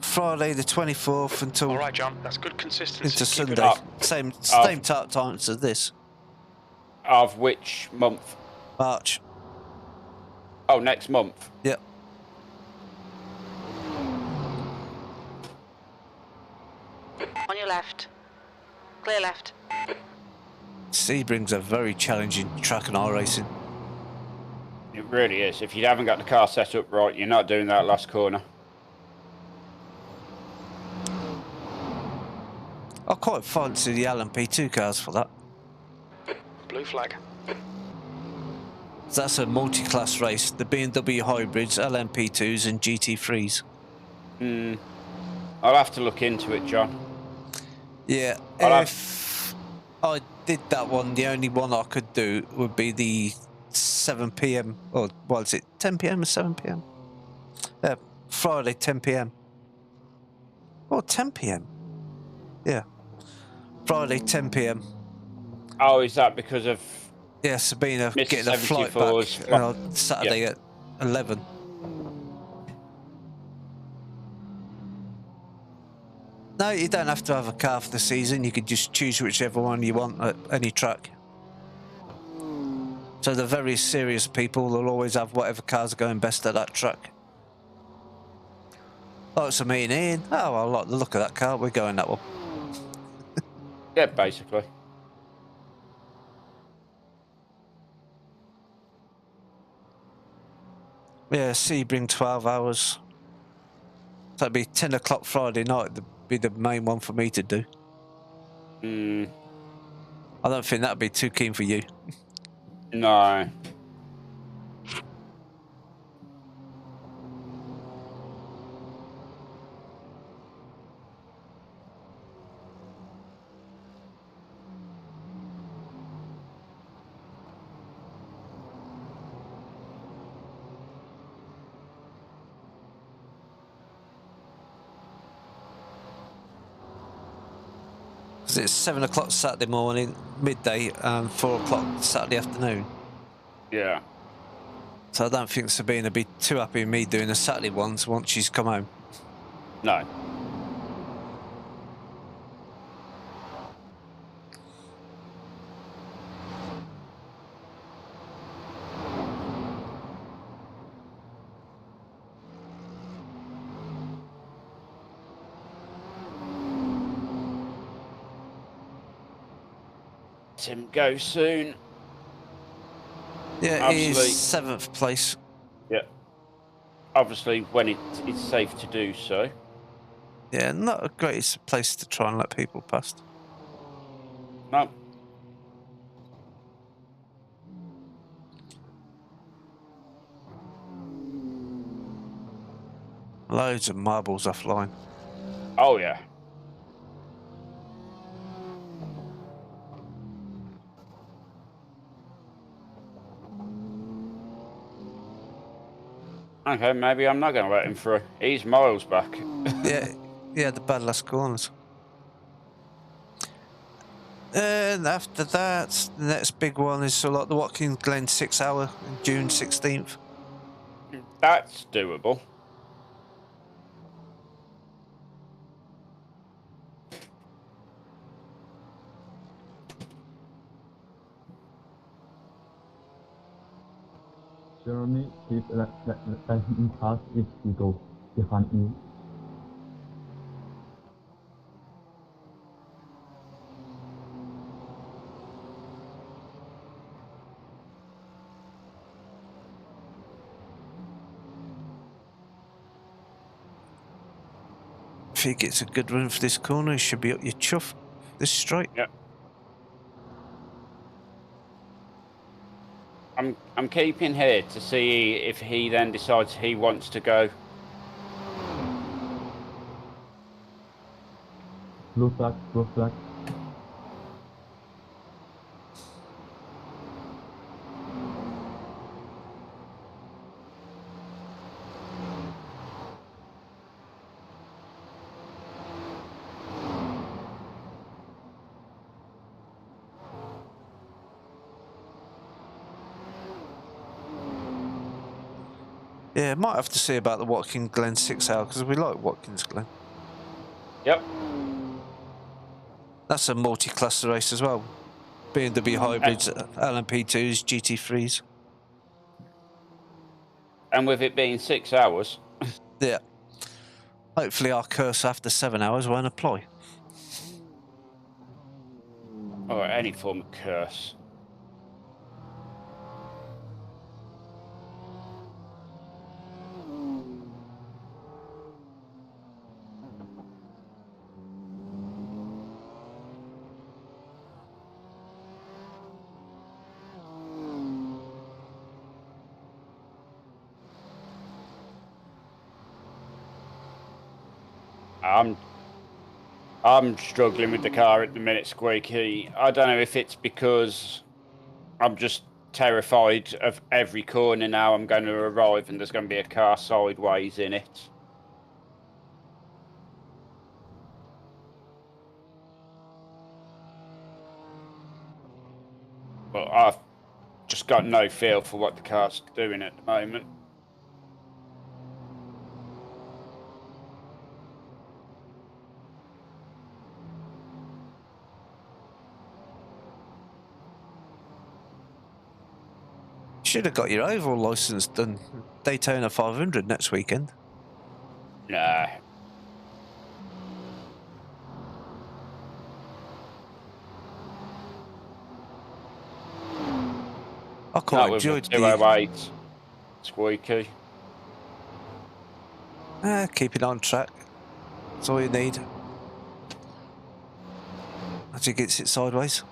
Friday the 24th until All right, John. That's good consistency. into Keep it Sunday. up. Same times as this. Of which month? March. Oh, next month. Yep. On your left. Clear left. Sebring's a very challenging track and iRacing. It really is. If you haven't got the car set up right, you're not doing that last corner. I quite fancy the LMP2 cars for that. Blue flag. So that's a multi-class race. The BMW hybrids, LMP2s, and GT3s. I'll have to look into it, John. Yeah, I'll if I did that one, the only one I could do would be the 7 p.m. or what is it, 10 p.m. or 7 p.m. Friday 10 p.m. or 10 p.m. Yeah, Friday 10 p.m. Oh, is that because of Yeah, Sabina Mr. getting a flight back 74's Saturday at 11. No, you don't have to have a car for the season. You could just choose whichever one you want at any track. So the very serious people will always have whatever cars are going best at that track. Like so me and Ian, oh, I like the look of that car, we're going that one. Yeah, basically. Yeah, Sebring 12 hours. So that'd be 10 o'clock Friday night, that'd be the main one for me to do. I don't think that'd be too keen for you. No. Because it's 7 o'clock Saturday morning, midday, and 4 o'clock Saturday afternoon. Yeah. So I don't think Sabina would be too happy with me doing the Saturday ones once she's come home. No. Let him go soon. Yeah, he's Absolutely. 7th place. Yeah. Obviously, when it's safe to do so. Yeah, not a great place to try and let people past. No. Loads of marbles offline. Oh, yeah. Okay, maybe I'm not going to let him through. He's miles back. Yeah, the bad last corners. And after that, the next big one is so like the Watkins Glen 6 hour, June 16th. That's doable. Jeremy, please let him pass if he goes behind you. If he gets a good run for this corner, he should be up your chuff this straight. Yeah. I'm keeping here to see if he then decides he wants to go. Blue flag, blue flag. Yeah, might have to see about the Watkins Glen 6 hour because we like Watkins Glen. Yep. That's a multi-class race as well. BMW hybrids, LMP2s, GT3s. And with it being 6 hours. Yeah. Hopefully our curse after 7 hours won't apply. Or any form of curse. I'm struggling with the car at the minute, Squeaky. I don't know if it's because I'm just terrified of every corner now I'm going to arrive and there's going to be a car sideways in it. But I've just got no feel for what the car's doing at the moment. Should have got your overall license done Daytona 500 next weekend. Nah. I quite enjoyed the 208 Squeaky. keep it on track. That's all you need. As it gets it sideways.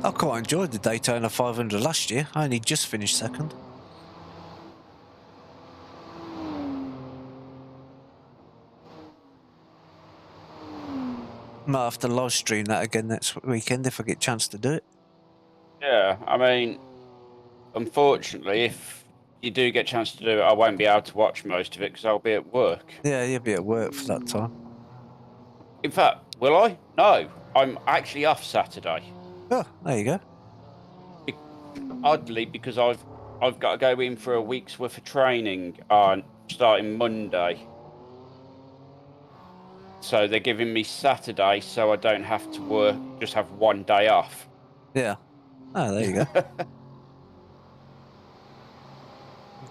I quite enjoyed the Daytona 500 last year. I only just finished second. Might have to live stream that again next weekend if I get a chance to do it. Yeah, I mean, unfortunately, if you do get a chance to do it, I won't be able to watch most of it because I'll be at work. Yeah, you'll be at work for that time. In fact, will I? No, I'm actually off Saturday. Oh, there you go. Oddly, because I've got to go in for a week's worth of training on starting Monday. So they're giving me Saturday so I don't have to work, just have one day off. Yeah. Oh, there you go.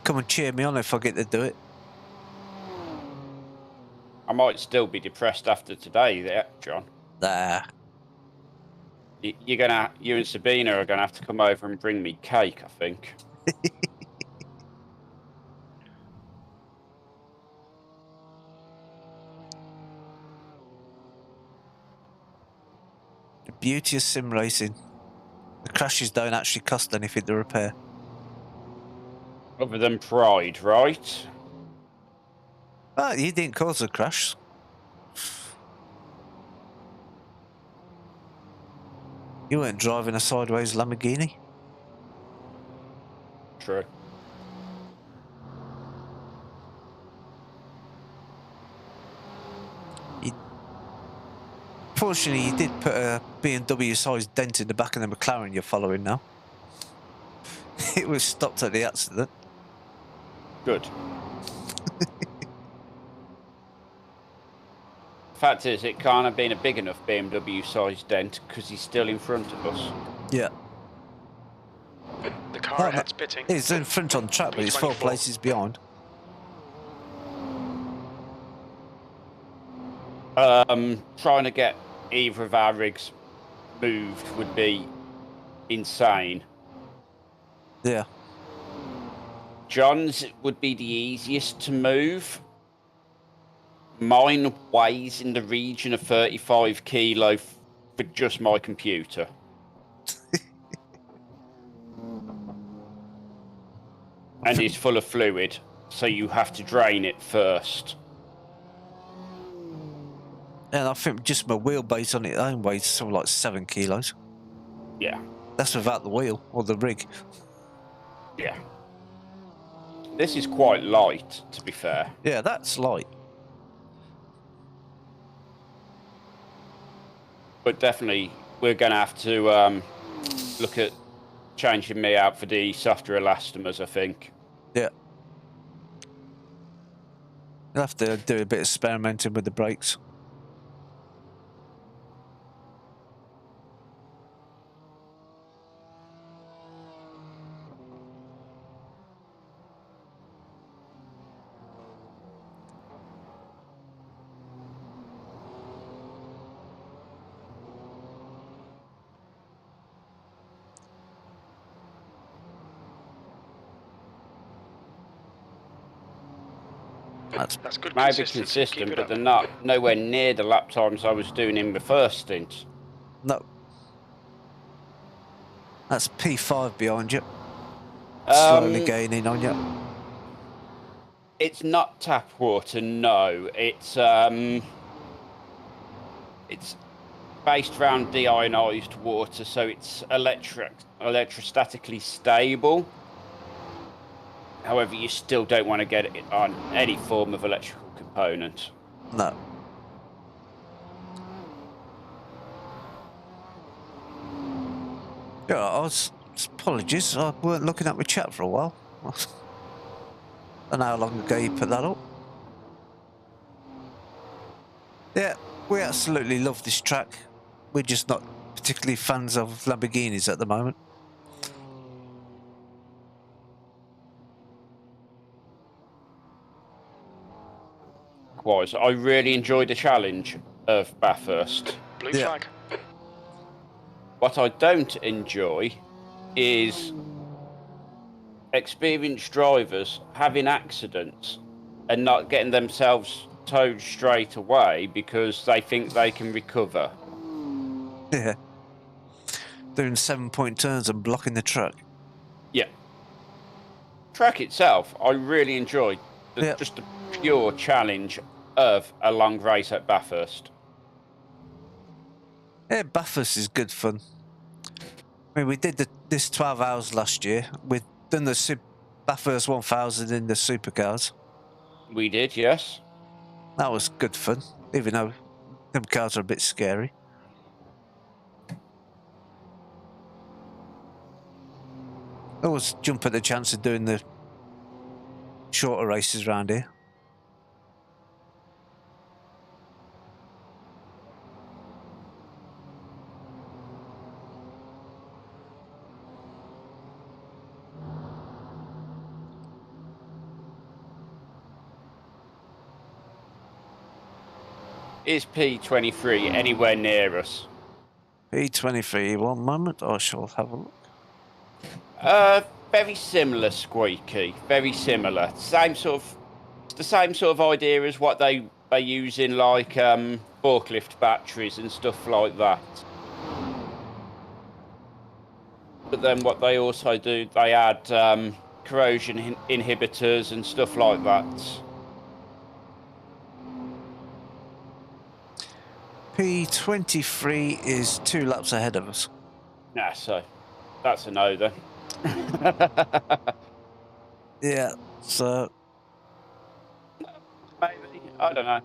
Come and cheer me on if I get to do it. I might still be depressed after today, there, John. Nah. You and Sabina are gonna have to come over and bring me cake, I think. The beauty of sim racing. The crashes don't actually cost anything to repair. Other than pride, right? Oh, you didn't cause the crash. You weren't driving a sideways Lamborghini. True. Fortunately, you did put a BMW-sized dent in the back of the McLaren you're following now. It was stopped at the accident. Good. Fact is, it can't have been a big enough BMW-sized dent because he's still in front of us. Yeah. The car ahead's pitting. It's in front on track, but it's 4 places behind. Trying to get either of our rigs moved would be insane. Yeah. John's would be the easiest to move. Mine weighs in the region of 35 kilo for just my computer. And it's full of fluid, so you have to drain it first. And I think just my wheelbase on its own weighs something like 7 kilos. Yeah. That's without the wheel or the rig. Yeah. This is quite light, to be fair. Yeah, that's light. But definitely, we're going to have to look at changing me out for the softer elastomers, I think. Yeah. You'll have to do a bit of experimenting with the brakes. That's good. Maybe consistent, but they're not nowhere near the lap times I was doing in the first stint. No. That's P5 behind you. Um, Slowly gaining on you. It's not tap water, no. It's based around deionized water, so it's electrostatically stable. However, you still don't want to get it on any form of electrical component. No. Yeah, apologies, I weren't looking at my chat for a while. I don't know how long ago you put that up. Yeah, we absolutely love this track. We're just not particularly fans of Lamborghinis at the moment. I really enjoyed the challenge of Bathurst. Blue Yeah. flag. What I don't enjoy is experienced drivers having accidents and not getting themselves towed straight away because they think they can recover. Yeah. Doing 7-point turns and blocking the truck. Yeah. Track itself, I really enjoyed. Just the pure challenge of a long race at Bathurst. Yeah, Bathurst is good fun. I mean, we did this 12 hours last year. We've done the Bathurst 1000 in the supercars. We did, yes. That was good fun, even though them cars are a bit scary. I always jump at the chance of doing the shorter races around here. Is P23 anywhere near us? P23, one moment, I shall have a look. Very similar, Squeaky. Very similar. The same sort of idea as what they use in like forklift batteries and stuff like that. But then what they also do, they add corrosion inhibitors and stuff like that. P23 is 2 laps ahead of us. Nah, so that's a no then. Yeah, so Maybe, I don't know.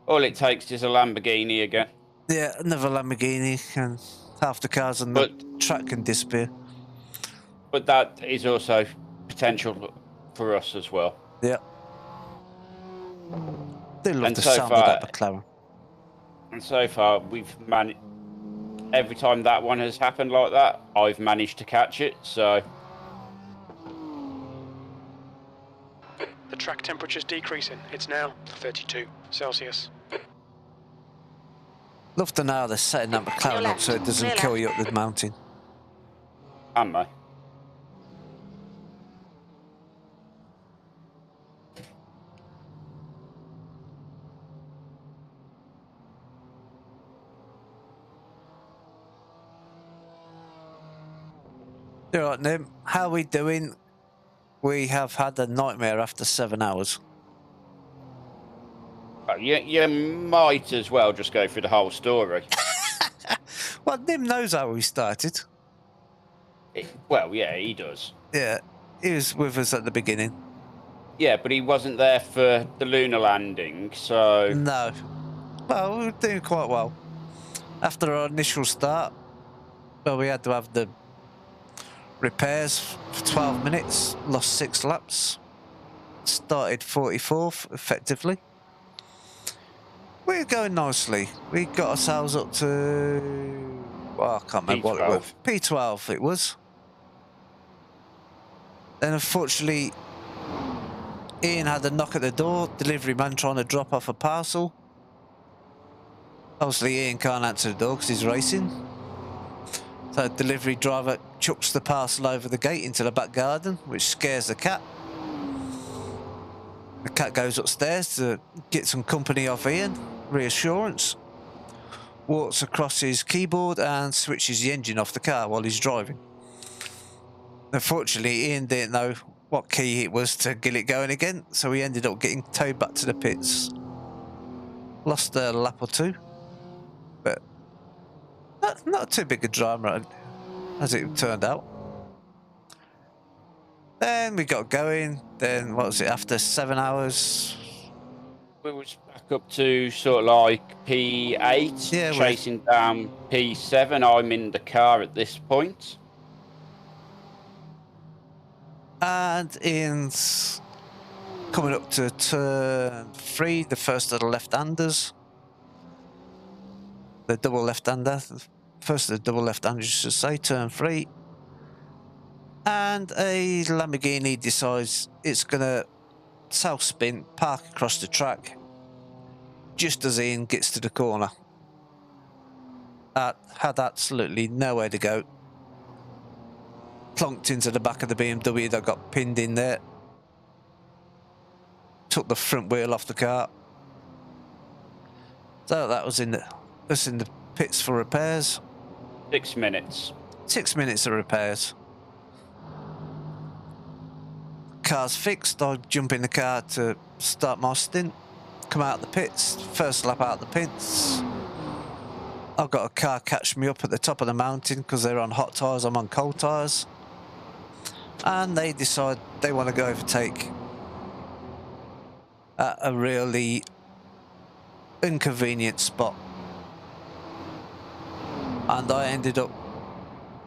All it takes is a Lamborghini again. yeah, another Lamborghini and half the cars on the track can disappear. But that is also potential for us as well. Yeah. They love And the so sound far- of that McLaren. And so far, we've managed. Every time that one has happened like that, I've managed to catch it. So The track temperature's decreasing. It's now 32 Celsius. Love to know how they're setting that McLaren up so it doesn't kill you up the mountain. am I? All right, Nim, how are we doing? We have had a nightmare after 7 hours. Well, you might as well just go through the whole story. Well, Nim knows how we started. Well, yeah, he does. Yeah, he was with us at the beginning. Yeah, but he wasn't there for the lunar landing, so No. Well, we were doing quite well. After our initial start, well, we had to have the repairs for 12 minutes, lost 6 laps, started 44th effectively. We were going nicely. We got ourselves up to, well, I can't remember what it was. P12 it was. Then unfortunately, Ian had a knock at the door, delivery man trying to drop off a parcel. Obviously Ian can't answer the door because he's racing. So delivery driver chucks the parcel over the gate into the back garden, which scares the cat. The cat goes upstairs to get some company off Ian, reassurance. walks across his keyboard and switches the engine off the car while he's driving. Unfortunately, Ian didn't know what key it was to get it going again, so he ended up getting towed back to the pits. Lost a lap or two, but not too big a drama as it turned out. Then we got going. Then what was it? After 7 hours, We was back up to sort of like P8, Yeah, chasing down P7. I'm in the car at this point. and Ian's coming up to turn 3, the first of the left-handers. The double left-hander. First of the double left-handers, I should say, turn 3. And a Lamborghini decides it's going to south spin, park across the track, just as Ian gets to the corner. Had absolutely nowhere to go. Plonked into the back of the BMW that got pinned in there. Took the front wheel off the car. So that was in the pits for repairs. 6 minutes. 6 minutes of repairs. Car's fixed. I jump in the car to start my stint. Come out the pits. First lap out the pits. I've got a car catch me up at the top of the mountain because they're on hot tyres. I'm on cold tyres. And they decide they want to go overtake at a really inconvenient spot. And I ended up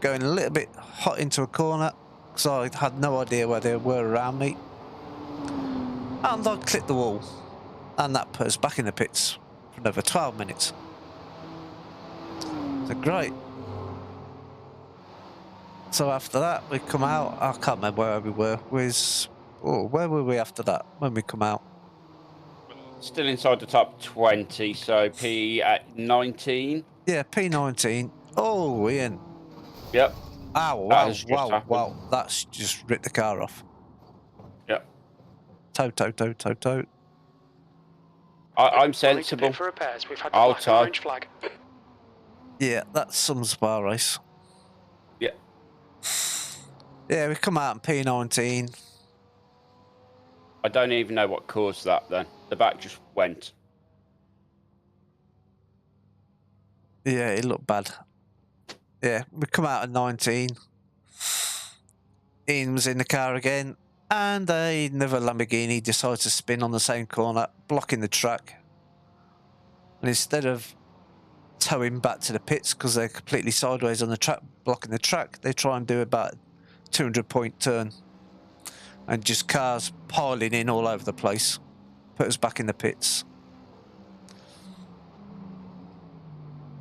going a little bit hot into a corner because I had no idea where they were around me. And I clipped the wall. And that put us back in the pits for another 12 minutes. So great. So after that, we come out. I can't remember where we were. Where were we after that when we come out? Still inside the top 20, so P at 19. Yeah, P19. Oh, Ian. Yep. Ow, wow, has just wow, happened. wow. That's just ripped the car off. Yep. Tow. I'm sensible. For repairs, we've had the I'll black and tow. orange flag. Yeah, that sums up our race. Yeah. Yeah, we come out in P19. I don't even know what caused that then. The back just went. Yeah, it looked bad. Yeah, we come out at 19. Ian was in the car again, and another Lamborghini decided to spin on the same corner, blocking the track. And instead of towing back to the pits because they're completely sideways on the track, blocking the track, they try and do about 200-point turn. And just cars piling in all over the place. Put us back in the pits.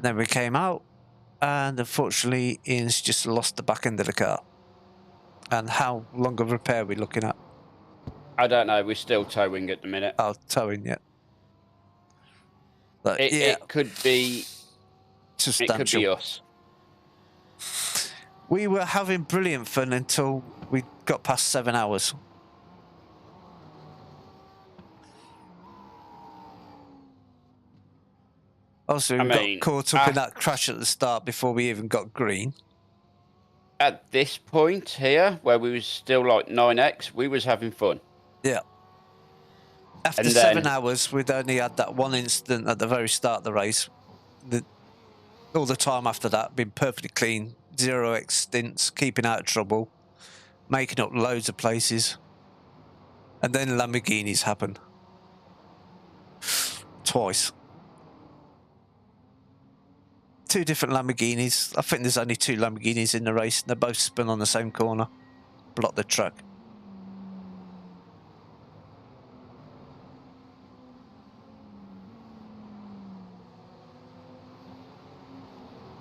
Then we came out, and unfortunately, Ian's just lost the back end of the car. And how long of repair are we looking at? I don't know. We're still towing at the minute. Oh, towing, yeah. But, It, yeah, it could be. It could be us. We were having brilliant fun until we got past 7 hours. Also, we got caught up in that crash at the start before we even got green. At this point here, where we was still like 9x, we was having fun. Yeah. After And 7 then- hours, we'd only had that one incident at the very start of the race. All the time after that, been perfectly clean, 0x stints, keeping out of trouble, making up loads of places. And then Lamborghinis happen. Twice. 2 different Lamborghinis. I think there's only 2 Lamborghinis in the race, and they're both spun on the same corner. Block the track.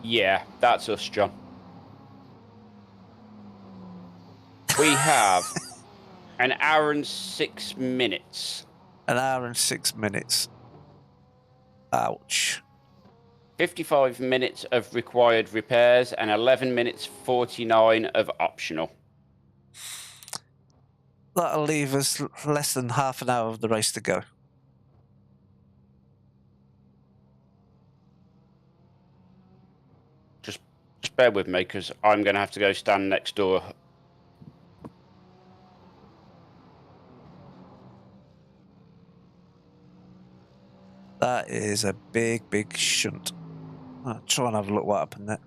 Yeah, that's us, John. We have an hour and 6 minutes. An hour and 6 minutes. Ouch. 55 minutes of required repairs and 11 minutes 49 of optional. That'll leave us less than half an hour of the race to go. bear with me because I'm going to have to go stand next door. That is a big, big shunt. I'll try and have a look what happened there.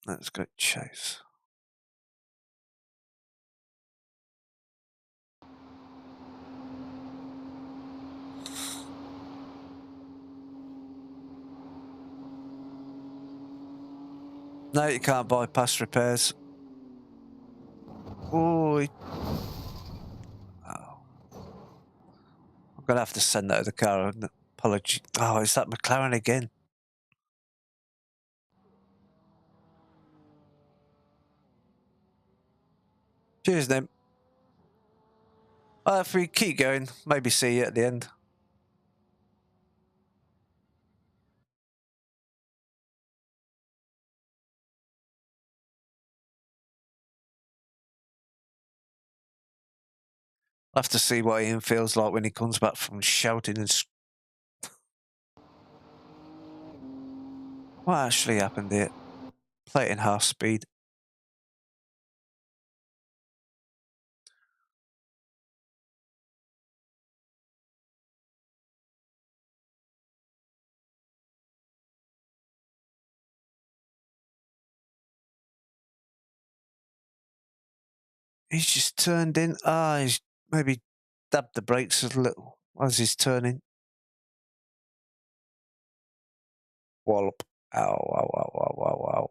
Let's go chase. No, you can't bypass repairs. Oh, I'm going to have to send that to the car. Apology. Oh, it's that McLaren again. Cheers, then. If we keep going, maybe see you at the end. I'll have to see what Ian feels like when he comes back from shouting and... What actually happened here? Play it in half speed. He's just turned in. He's maybe dabbed the brakes a little as he's turning. Wallop. Ow, ow, ow, ow, ow, ow.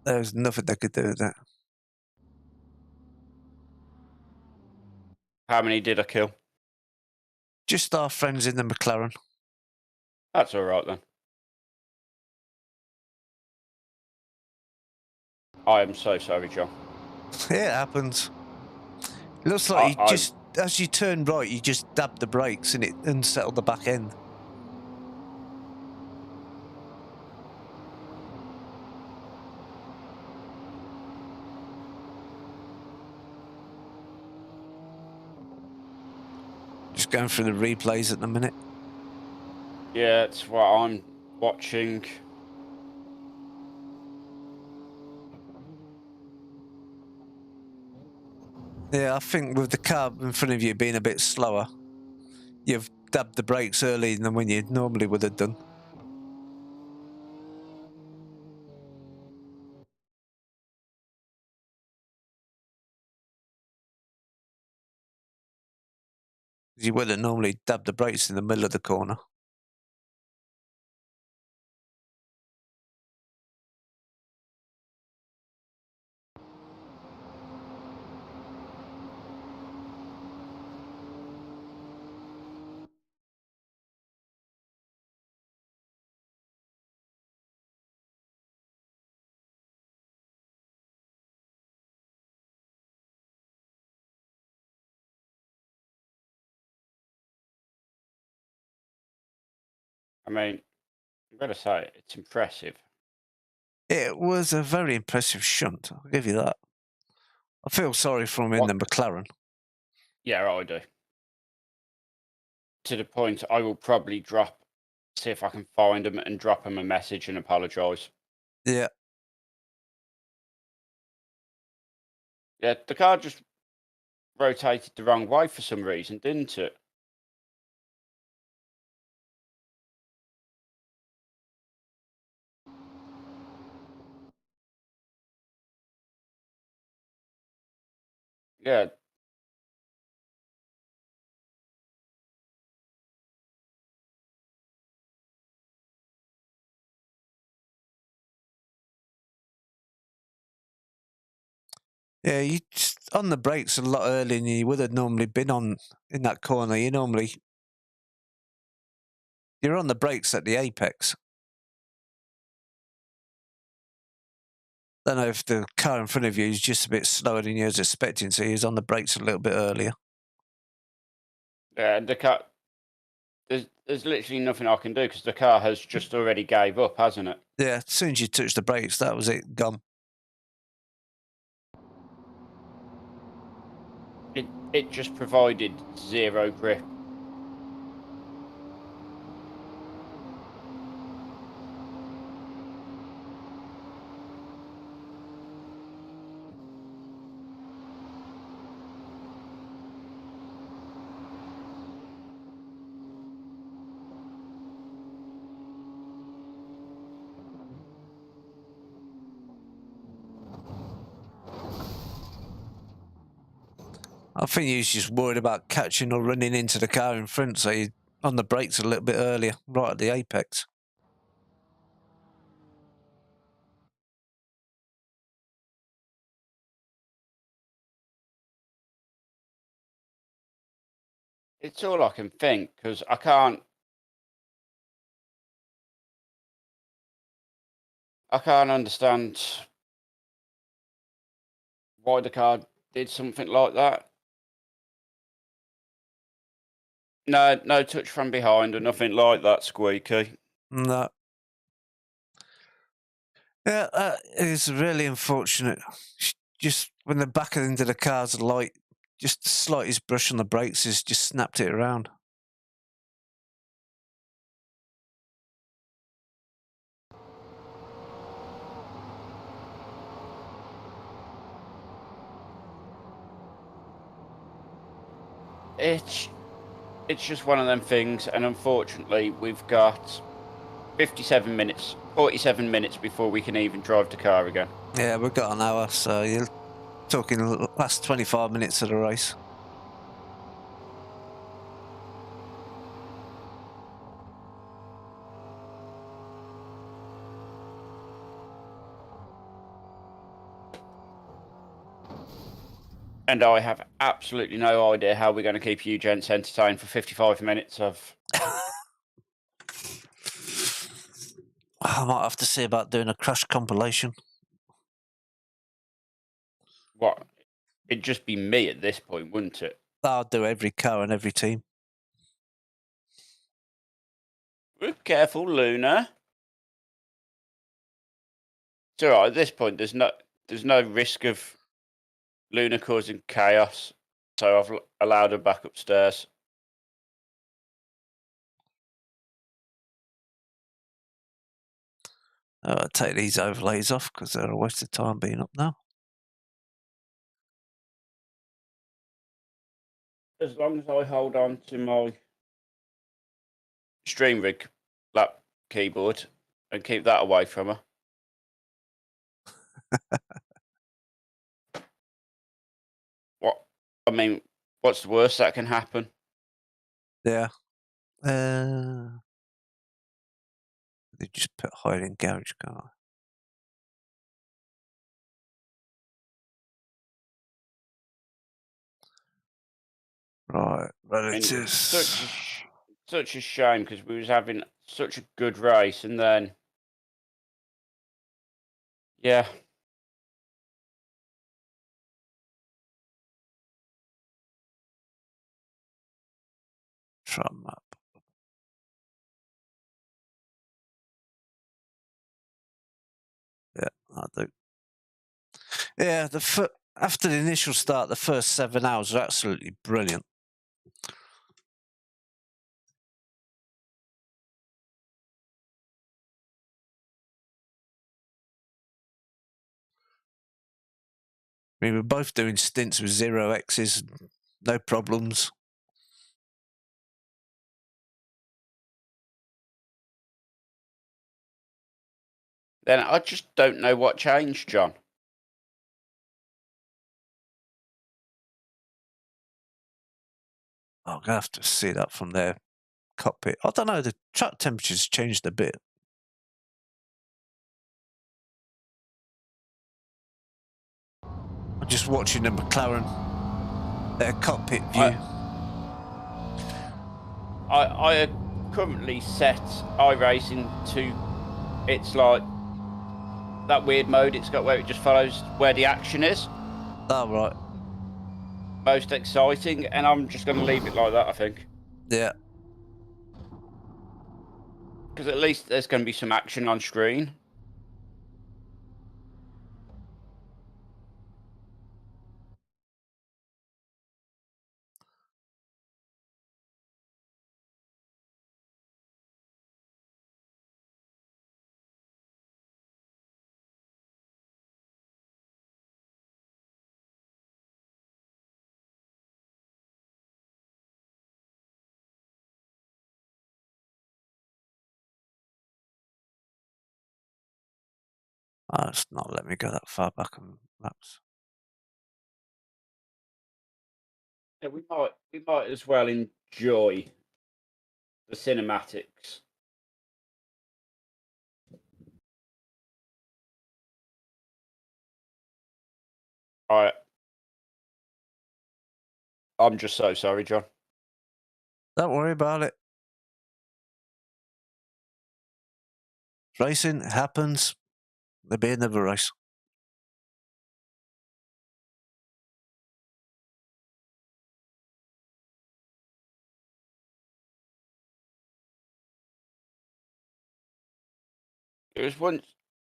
There's nothing they could do with that. How many did I kill? Just our friends in the McLaren. That's all right then. I am so sorry, John. It happens. It looks like you just, as you turn right, you just dab the brakes and it unsettled the back end. Just going through the replays at the minute. Yeah, it's what I'm watching. Yeah, I think with the car in front of you being a bit slower, you've dabbed the brakes earlier than when you normally would have done. You would have normally dabbed the brakes in the middle of the corner. I mean, I'm going to say it's impressive. It was a very impressive shunt, I'll give you that. I feel sorry for him in the McLaren. Yeah, I do. To the point I will probably see if I can find him and drop him a message and apologise. Yeah. Yeah, the car just rotated the wrong way for some reason, didn't it? Yeah. Yeah, you just on the brakes a lot earlier than you would have normally been on in that corner. You're on the brakes at the apex. Don't know if the car in front of you is just a bit slower than you was expecting, so he was on the brakes a little bit earlier. Yeah, the car. There's literally nothing I can do because the car has just already gave up, hasn't it? Yeah, as soon as you touched the brakes, that was it, gone. It just provided zero grip. I think he was just worried about catching or running into the car in front, so he on the brakes a little bit earlier, right at the apex. It's all I can think because I can't understand why the car did something like that. No touch from behind or nothing like that, Squeaky. No. Yeah, that is really unfortunate. Just when the back end of the car's light, just the slightest brush on the brakes has just snapped it around. It's just one of them things, and unfortunately, we've got 47 minutes before we can even drive the car again. Yeah, we've got an hour, so you're talking the last 25 minutes of the race. And I have absolutely no idea how we're going to keep you gents entertained for 55 minutes of... I might have to see about doing a crash compilation. What? It'd just be me at this point, wouldn't it? I'll do every car and every team. Careful, Luna. It's all right. At this point, there's no risk of Luna causing chaos, so I've allowed her back upstairs. I'll take these overlays off because they're a waste of time being up now. As long as I hold on to my Stream Rig lap keyboard and keep that away from her. What? I mean, what's the worst that can happen? Yeah. They just put hide in garage car. Right, relatives. Such a shame because we was having such a good race, and then yeah. Truck map. Yeah, I do. Yeah, after the initial start, the first 7 hours are absolutely brilliant. I mean, we're both doing stints with 0x's, no problems. Then I just don't know what changed, John. I'm going to have to see that from their cockpit. I don't know, the track temperature's changed a bit. I just watching the McLaren cockpit view. I currently set iRacing to, it's like that weird mode it's got where it just follows where the action is. Oh, right. Most exciting, and I'm just going to leave it like that, I think. Yeah. Because at least there's going to be some action on screen. Oh, it's not letting me go that far back on maps. Yeah, we might as well enjoy the cinematics. All right. I'm just so sorry, John. Don't worry about it. Racing happens. There'll be another race. It was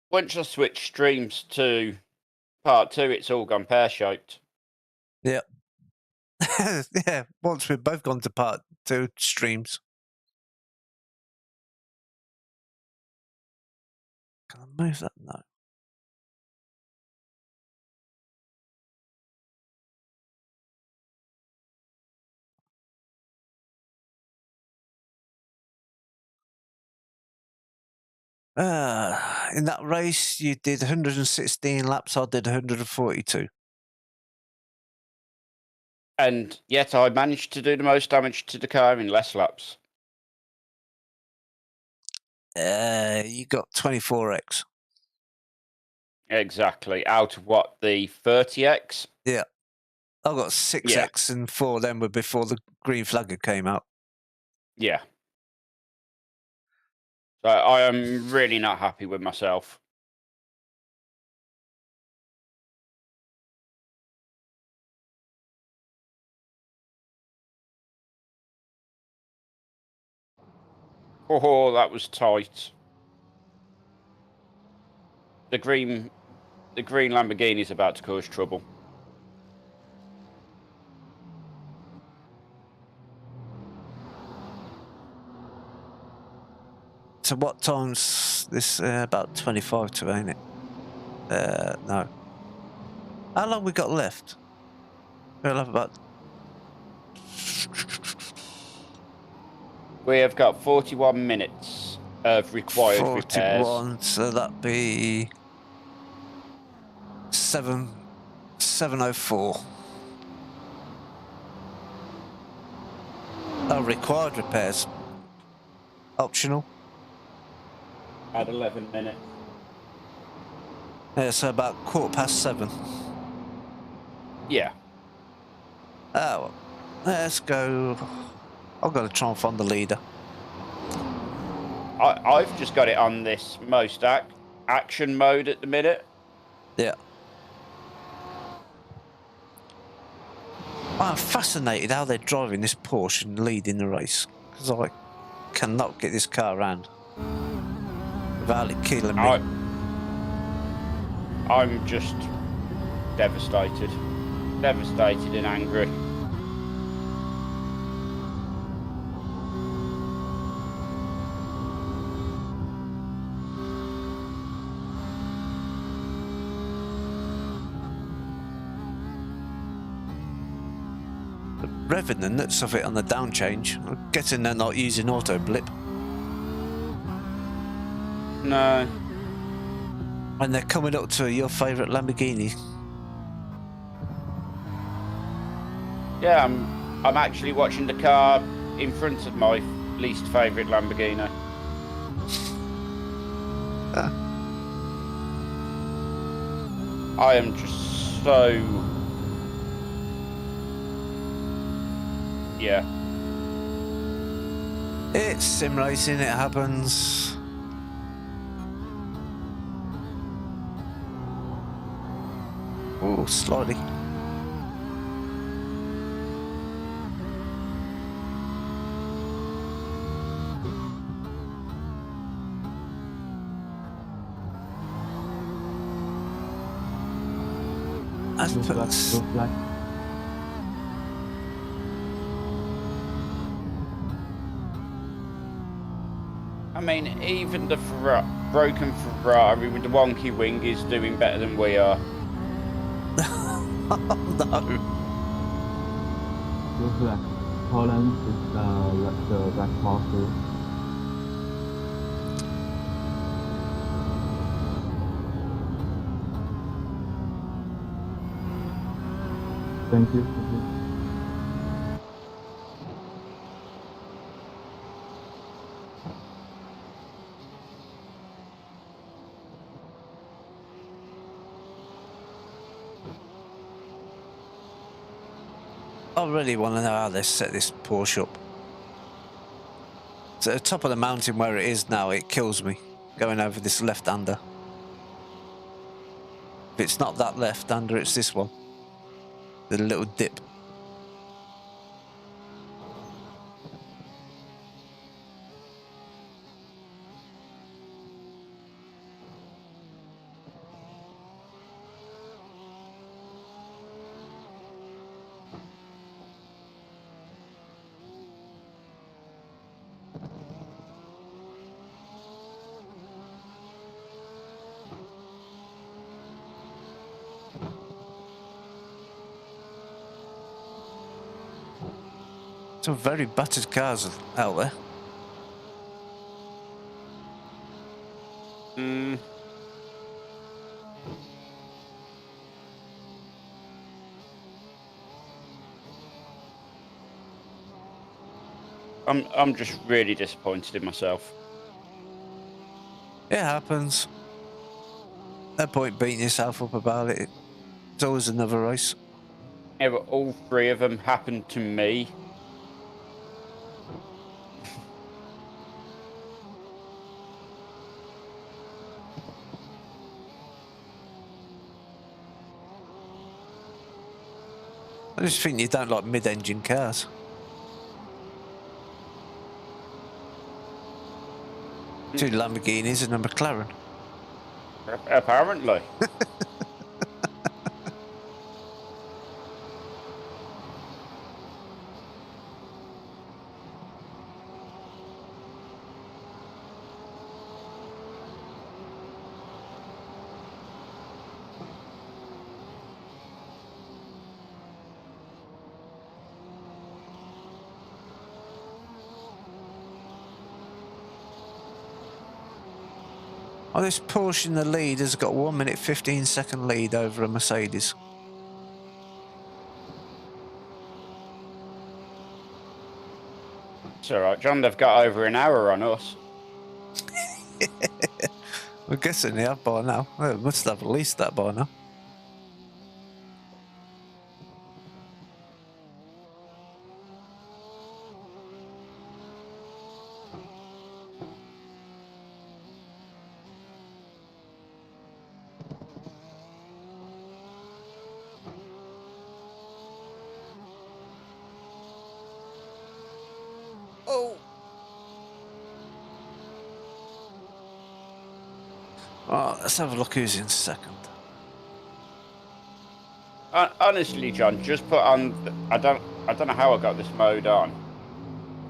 once I switched streams to part 2, it's all gone pear-shaped. Yeah. Yeah, once we've both gone to part 2 streams. Can I move that? No. In that race, you did 116 laps. I did 142. And yet I managed to do the most damage to the car in less laps. You got 24x. Exactly. Out of what, the 30x? Yeah. I got 6x and 4 of them were before the green flagger came out. Yeah. So I am really not happy with myself. Oh, that was tight. The green Lamborghini is about to cause trouble. So what time's this? About 25 to, ain't it? No. How long we got left? We'll have about... We have got 41 minutes of required 41, repairs. so that'd be 7:04. Oh, required repairs. Optional. At 11 minutes. Yeah, so about 7:15. Yeah. Oh, well, let's go. I've got to try and find the leader. I've just got it on this most action mode at the minute. Yeah. I'm fascinated how they're driving this Porsche and leading the race, because I cannot get this car around without it killing me. I'm just devastated and angry. Revving the nuts of it on the down change. I'm guessing they're not using auto blip. No. And they're coming up to your favourite Lamborghini. Yeah, I'm actually watching the car in front of my least favourite Lamborghini. I am just so Yeah. It's sim racing, it happens. Oh, slightly. That's Blue flag, blue flag. I mean, even the broken Ferrari with the wonky wing is doing better than we are. Oh, no. Blue flag. Holland is the red marker. Thank you. Thank you. I really want to know how they set this Porsche up. So at the top of the mountain where it is now, it kills me going over this left-hander. If it's not that left-hander, it's this one. The little dip. Some very battered cars out there. Hmm. I'm just really disappointed in myself. It happens. No point beating yourself up about it. It's always another race. Yeah, but all three of them happened to me. I just think you don't like mid-engine cars. Two Lamborghinis and a McLaren. Apparently. Oh, this Porsche in the lead has got 1 minute 15-second lead over a Mercedes. It's alright, John, they've got over an hour on us. I'm guessing they have by now. They must have at least that by now. Oh! Right, let's have a look who's in second. Honestly, John, just put on. I don't know how I got this mode on,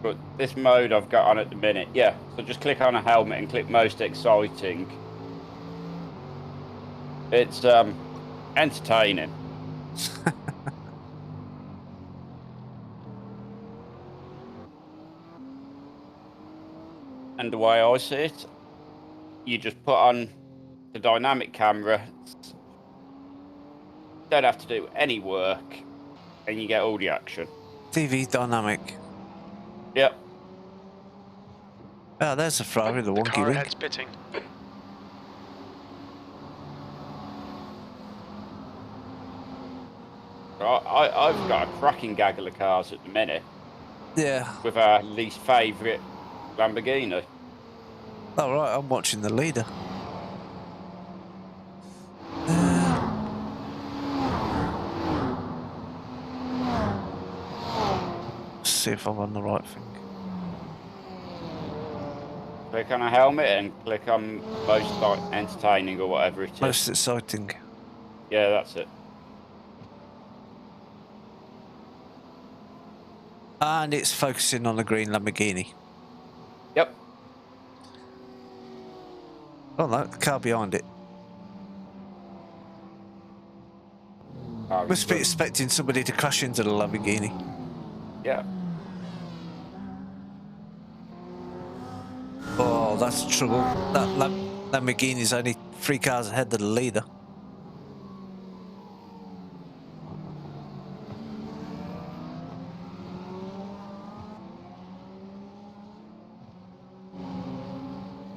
but this mode I've got on at the minute. Yeah, so just click on a helmet and click most exciting. It's entertaining. And the way I see it, you just put on the dynamic camera. Don't have to do any work, and you get all the action. TV dynamic. Yep. Oh, there's a Ferrari, the wonky car wing. ahead's pitting. I've got a cracking gaggle of cars at the minute. Yeah. with our least favourite Lamborghini. All right, I'm watching the leader. See if I'm on the right thing. Click on a helmet and click on most like entertaining or whatever it is. Most exciting. Yeah, that's it. And it's focusing on the green Lamborghini. Yep. Oh no, the car behind it. Must be expecting somebody to crash into the Lamborghini. Yeah. Oh, that's trouble. That Lamborghini's only 3 cars ahead of the leader.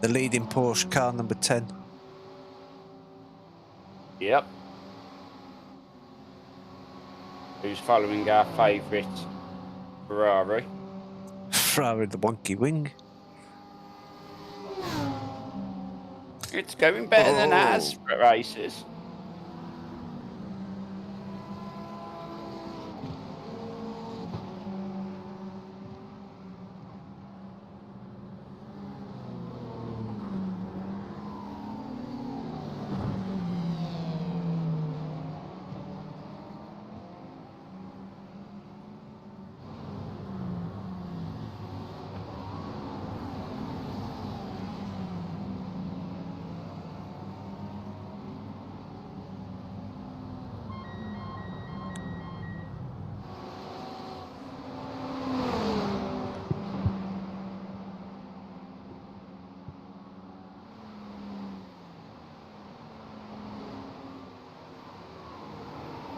The leading Porsche car number 10. Yep. Who's following our favourite Ferrari? Ferrari the wonky wing. It's going better than ours races.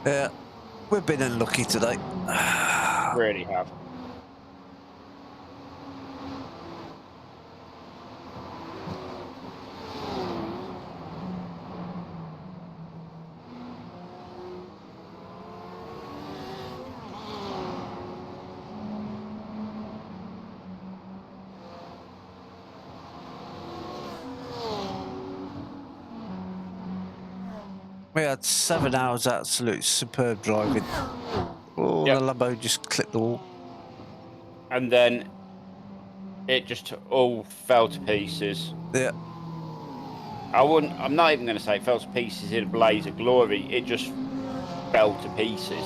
Yeah, we've been unlucky today. Really have. We had 7 hours absolute superb driving. Oh, Yep. the Lambo just clipped the wall. And then it just all fell to pieces. Yeah. I'm not even going to say it fell to pieces in a blaze of glory. It just fell to pieces.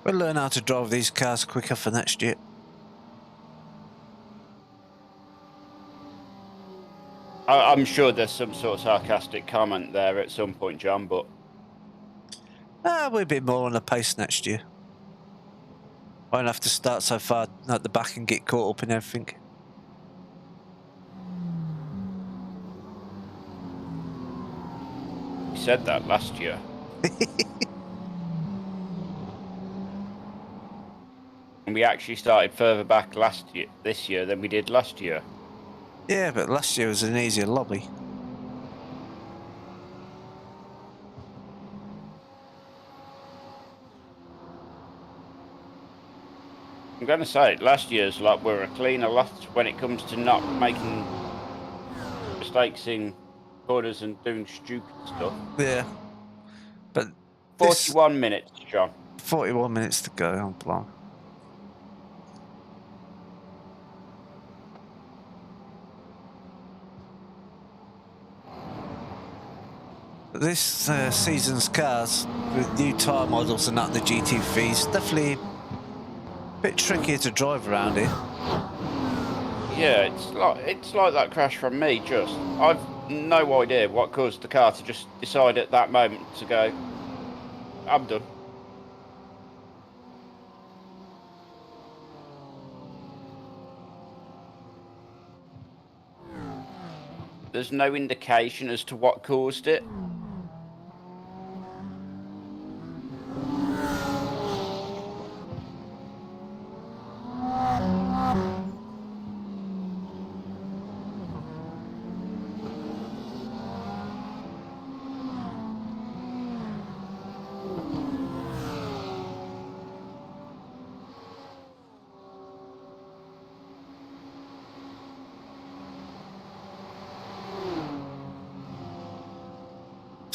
We'll learn how to drive these cars quicker for next year. I'm sure there's some sort of sarcastic comment there at some point, John, but We'll be more on the pace next year. Won't have to start so far at the back and get caught up in everything. you said that last year. And we actually started further back this year than we did last year. Yeah, but last year was an easier lobby. I'm going to say last year's lot were a cleaner lot when it comes to not making mistakes in corners and doing stupid stuff. Yeah. But 41 minutes, John. 41 minutes to go. Oh, blimey. This season's cars with new tyre models and that, the GT3 is definitely a bit trickier to drive around here. Yeah, it's like that crash from me. I've no idea what caused the car to just decide at that moment to go, I'm done. There's no indication as to what caused it.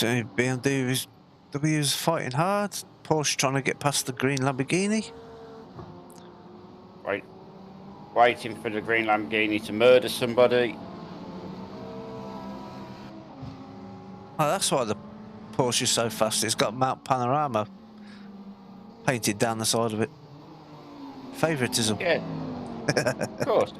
BMW is fighting hard. Porsche trying to get past the green Lamborghini. Right. Waiting for the green Lamborghini to murder somebody. Oh, that's why the Porsche is so fast. It's got Mount Panorama painted down the side of it. Favoritism. Yeah. Of course.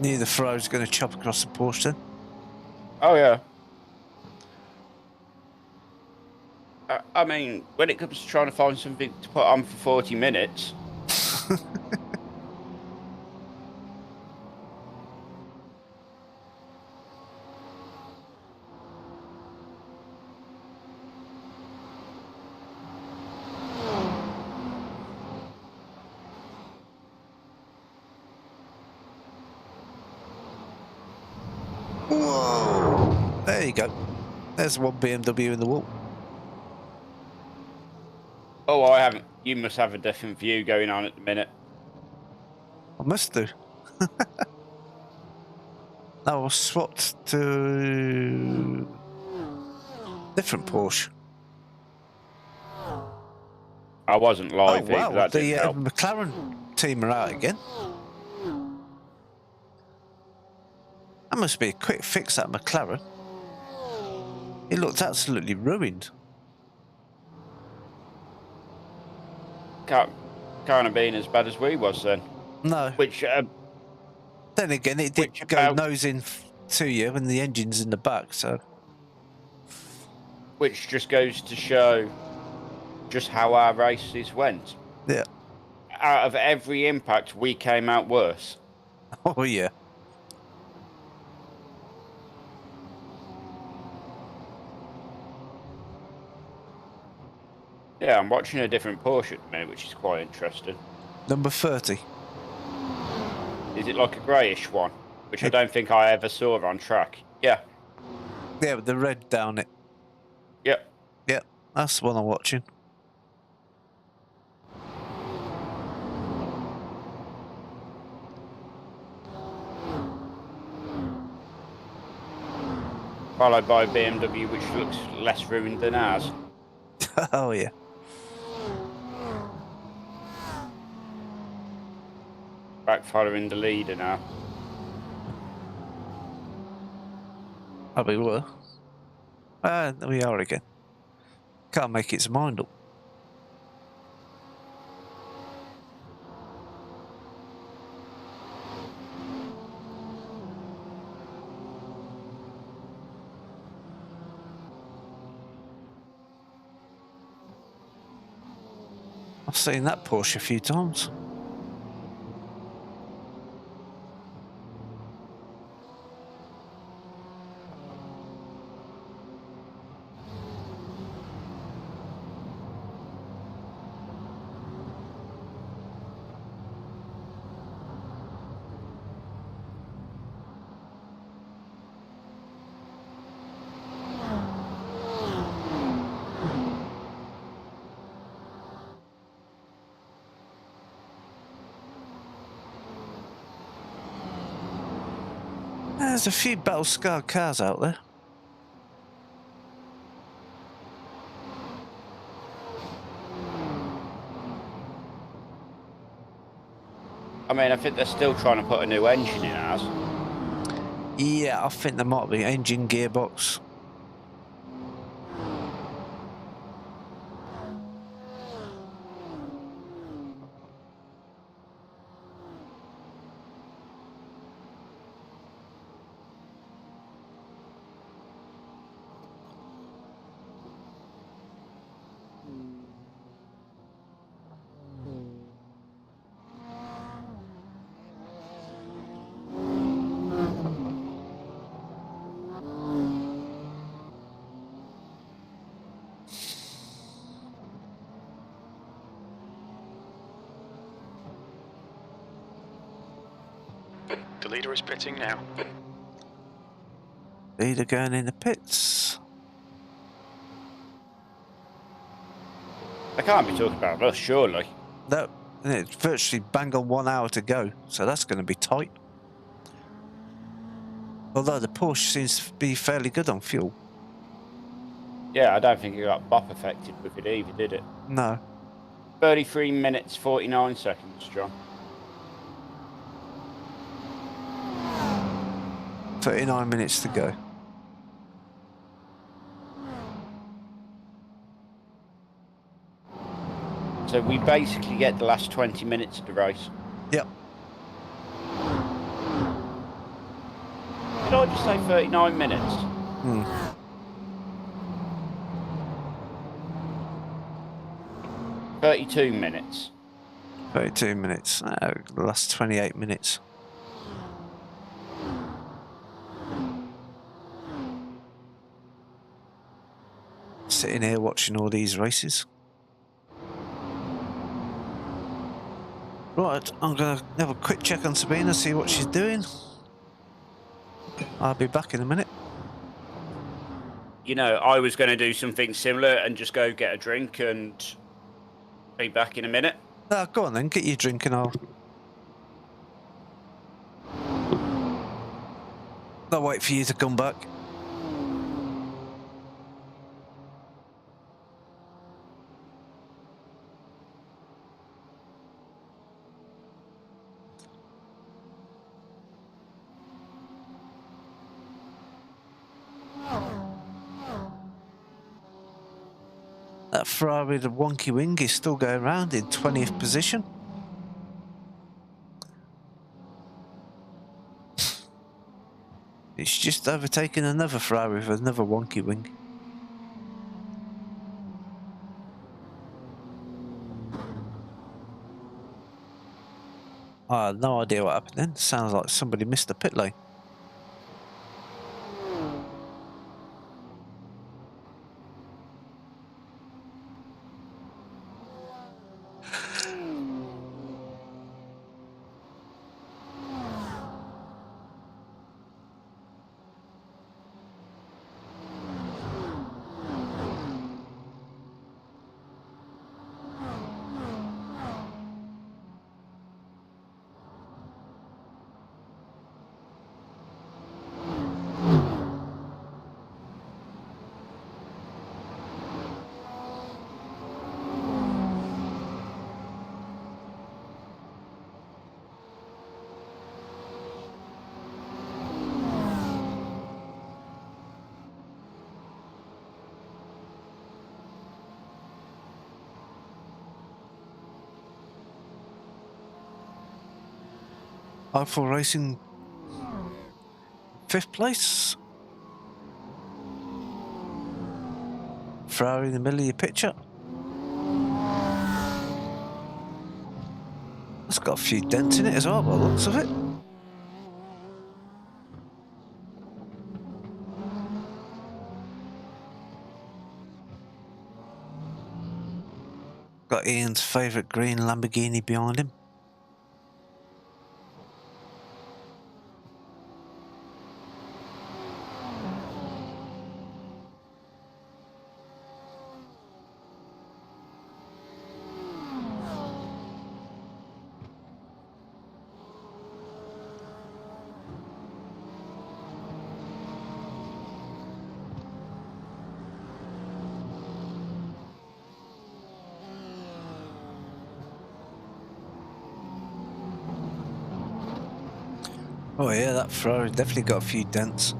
Knew the Ferrari was going to chop across the Porsche then. Oh, yeah. I mean, when it comes to trying to find something to put on for 40 minutes... Whoa! There you go. There's one BMW in the wall. Oh, I haven't. You must have a different view going on at the minute. I must do. No, I swapped to different Porsche. I wasn't live Oh wow, either. That the didn't help. McLaren team are out again. That must be a quick fix, that McLaren. It looked absolutely ruined. Can't have been as bad as we was then. No. Which, Then again, it did which go about- nose in to you when the engine's in the back, so... Which just goes to show just how our races went. Yeah. Out of every impact, we came out worse. Oh, yeah. Yeah, I'm watching a different Porsche at the minute, which is quite interesting. Number 30. Is it like a greyish one? Which I don't think I ever saw on track. Yeah. Yeah, with the red down it. Yep. Yeah, that's the one I'm watching. Followed by a BMW, which looks less ruined than ours. Oh, yeah. Back following the leader now. Oh, we were. There we are again. Can't make its mind up. I've seen that Porsche a few times. There's a few battle-scarred cars out there. I mean, I think they're still trying to put a new engine in ours. Yeah, I think there might be engine gearbox. The leader is pitting now. Leader going in the pits. They can't be talking about us, surely. No, it's virtually bang on 1 hour to go, so that's going to be tight. Although the Porsche seems to be fairly good on fuel. Yeah, I don't think it got bop affected with it either, did it? No. 33 minutes, 49 seconds, John. 39 minutes to go. So we basically get the last 20 minutes of the race. Yep. Did I just say 39 minutes? Hmm. 32 minutes. 32 minutes. The last 28 minutes. Sitting here watching all these races. Right, I'm going to have a quick check on Sabina, see what she's doing. I'll be back in a minute. You know, I was going to do something similar and just go get a drink and be back in a minute. Go on then, get your drink and I'll wait for you to come back. That Ferrari, the wonky wing, is still going around in 20th position. It's just overtaken another Ferrari with another wonky wing. I had no idea what happened then. Sounds like somebody missed the pit lane. i4 Racing 5th place. Ferrari in the middle of your picture. It's got a few dents in it as well, by the looks of it. Got Ian's favourite green Lamborghini behind him. Oh yeah, that Ferrari definitely got a few dents.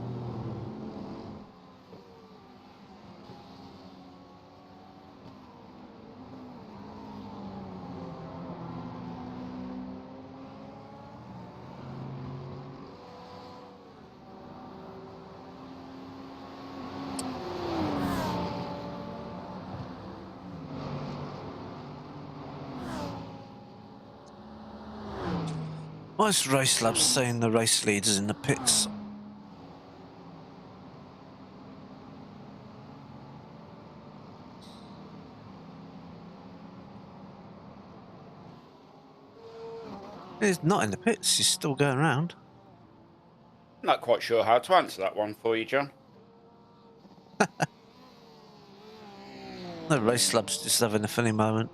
Why is Race Labs saying the race leaders in the pits? He's not in the pits, he's still going around. Not quite sure how to answer that one for you, John. The Race Labs just having a funny moment.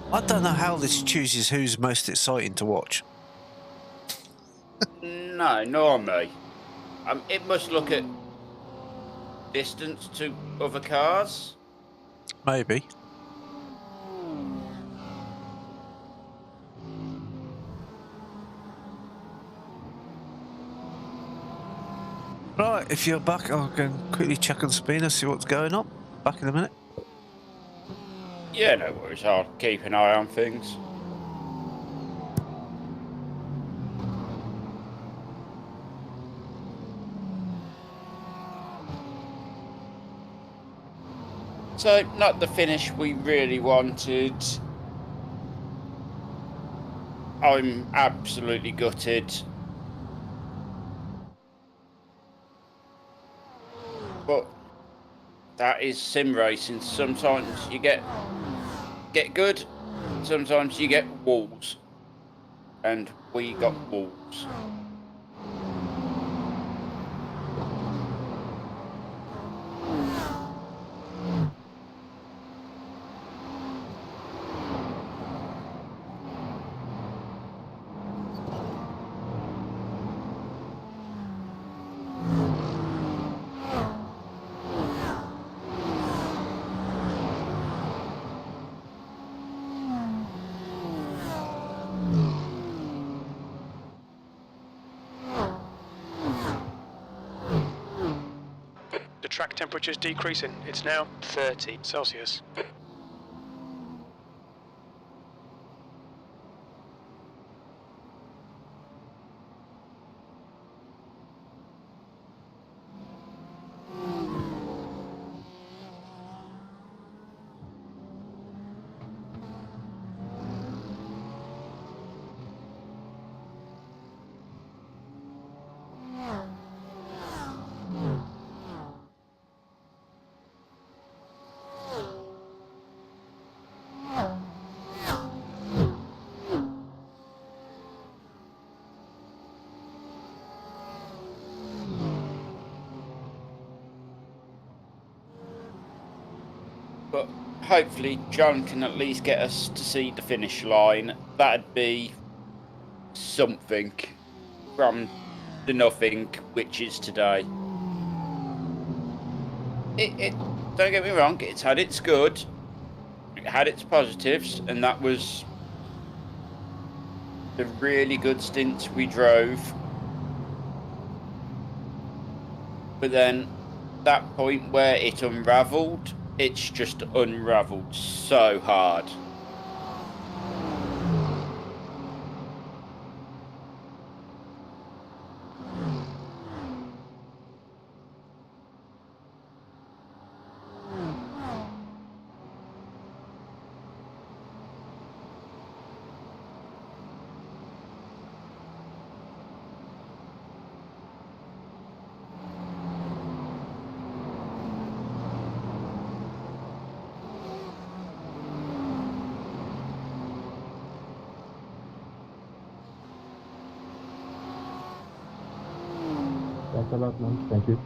I don't know how this chooses who's most exciting to watch. No, nor me. It must look at distance to other cars. Maybe. Right, if you're back, I'll go and quickly check on Spina, see what's going on. Back in a minute. Yeah, no worries. I'll keep an eye on things. So, not the finish we really wanted. I'm absolutely gutted. But that is sim racing. Sometimes you get good, sometimes you get walls. And we got walls. The track temperature is decreasing. It's now 30 Celsius. But hopefully John can at least get us to see the finish line. That'd be something from the nothing which is today. Don't get me wrong, it's had its good, it had its positives, and that was the really good stints we drove. But then that point where it unravelled, it's just unravelled so hard. Thanks a lot, man. Thank you.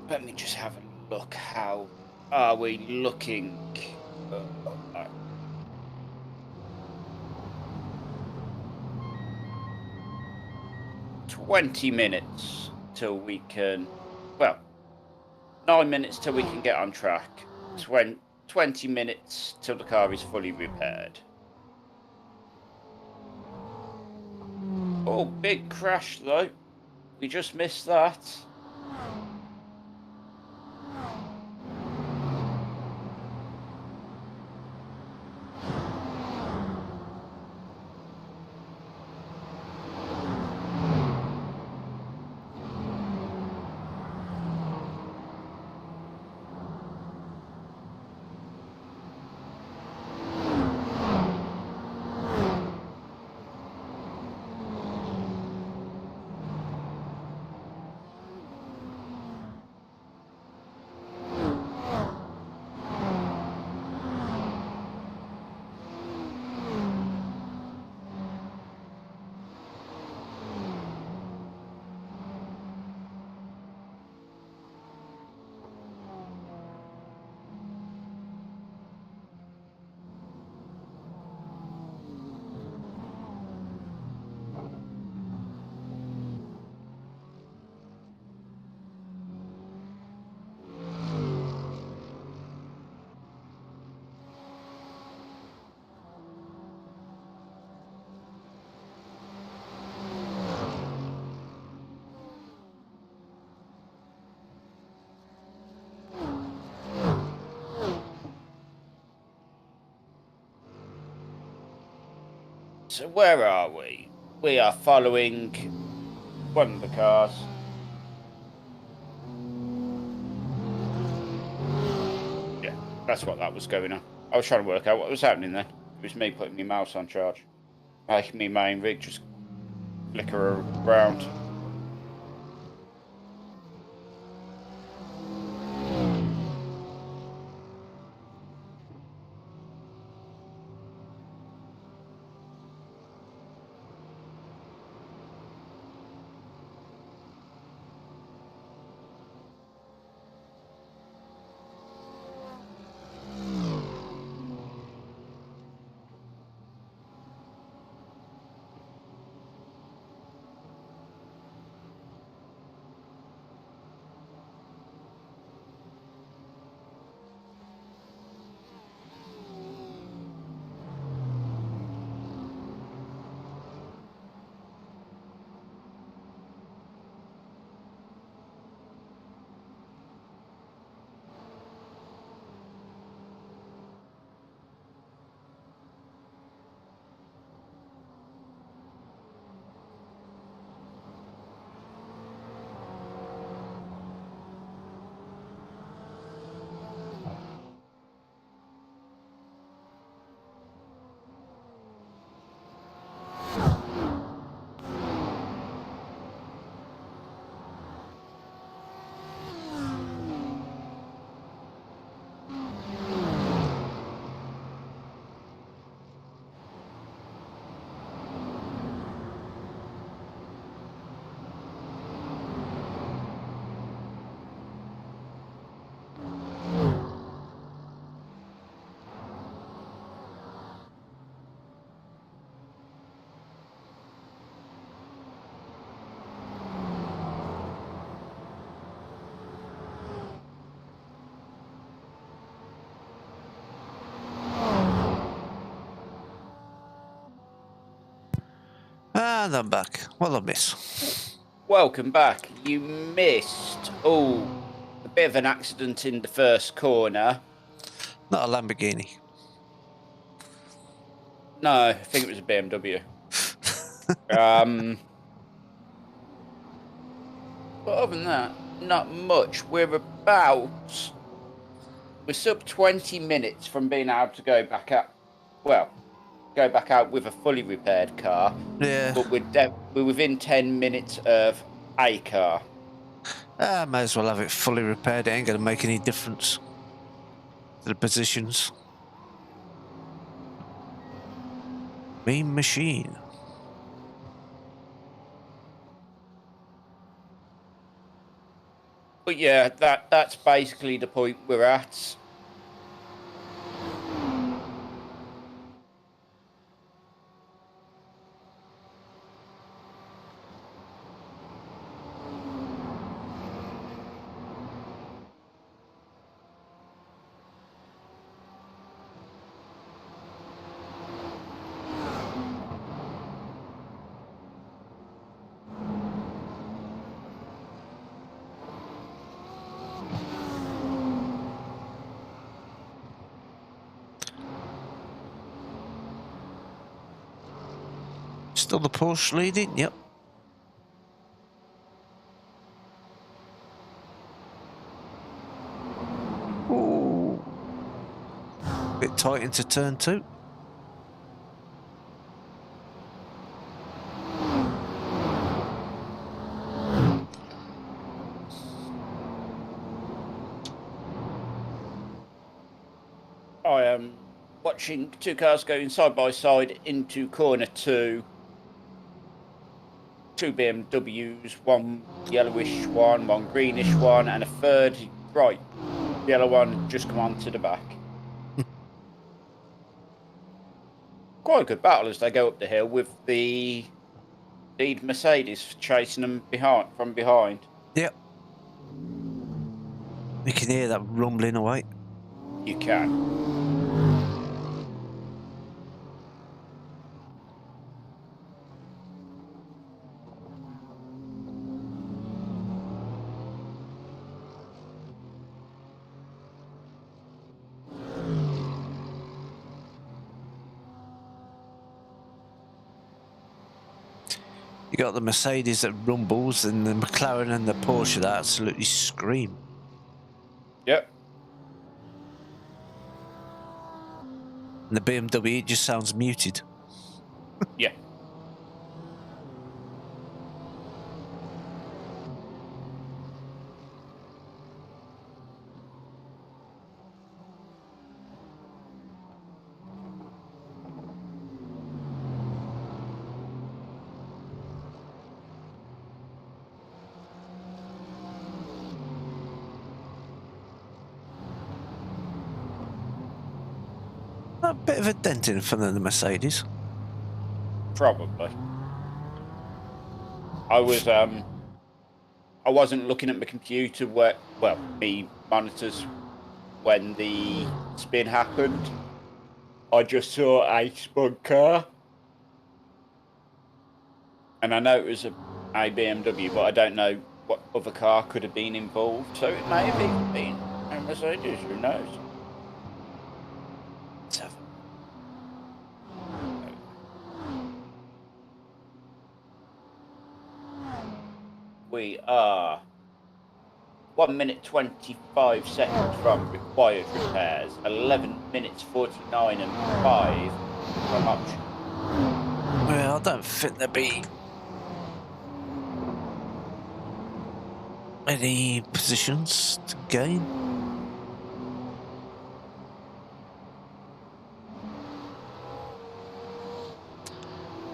Let me just have a look. How are we looking? 20 minutes till we can, well, 9 minutes till we can get on track. 20 minutes till the car is fully repaired. Oh, big crash though. We just missed that. So where are we? We are following one of the cars. Yeah, that's what that was going on. I was trying to work out what was happening then. It was me putting my mouse on charge. Making me main rig just flicker around. And I'm back. What'll I miss? Welcome back. You missed, a bit of an accident in the first corner. Not a Lamborghini. No, I think it was a BMW. But other than that, not much. We're sub 20 minutes from being able to go back out. Well, go back out with a fully repaired car. Yeah. But we're within 10 minutes of a car. I might as well have it fully repaired. It ain't going to make any difference to the positions. Mean machine. But yeah, that's basically the point we're at. Still the Porsche leading? Yep. Ooh. Bit tight into turn 2. I am watching two cars going side by side into corner 2. Two BMWs, one yellowish one greenish one, and a third bright yellow one just come onto the back. Quite a good battle as they go up the hill with the lead Mercedes chasing them from behind. Yep. You can hear that rumbling away. You can. You got the Mercedes that rumbles, and the McLaren and the Porsche that absolutely scream. Yep. And the BMW, it just sounds muted. Yeah. A bit of a dent in front of the Mercedes. Probably. I wasn't looking at my computer my monitors when the spin happened. I just saw a spun car. And I know it was a BMW, but I don't know what other car could have been involved. So it may have even been a Mercedes, who knows? We are 1 minute 25 seconds from required repairs, 11 minutes 49 and 5 from option. Well, I don't think there'll be any positions to gain.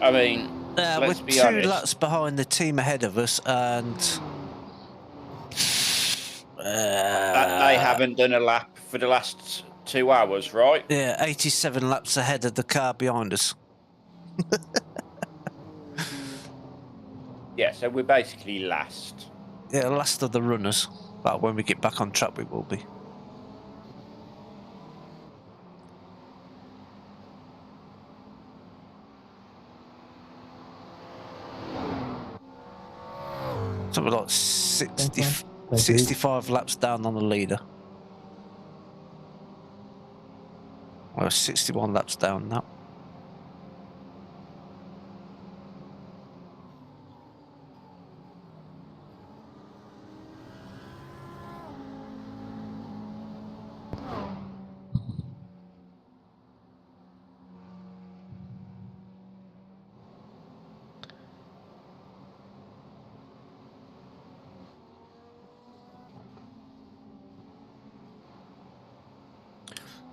I mean, let's we're be 2 honest. laps behind the team ahead of us, and They haven't done a lap for the last 2 hours, right? yeah, 87 laps ahead of the car behind us. Yeah, so we're basically last. Yeah, last of the runners. But when we get back on track, we will be. Something like 65 laps down on the leader. Well, 61 laps down now.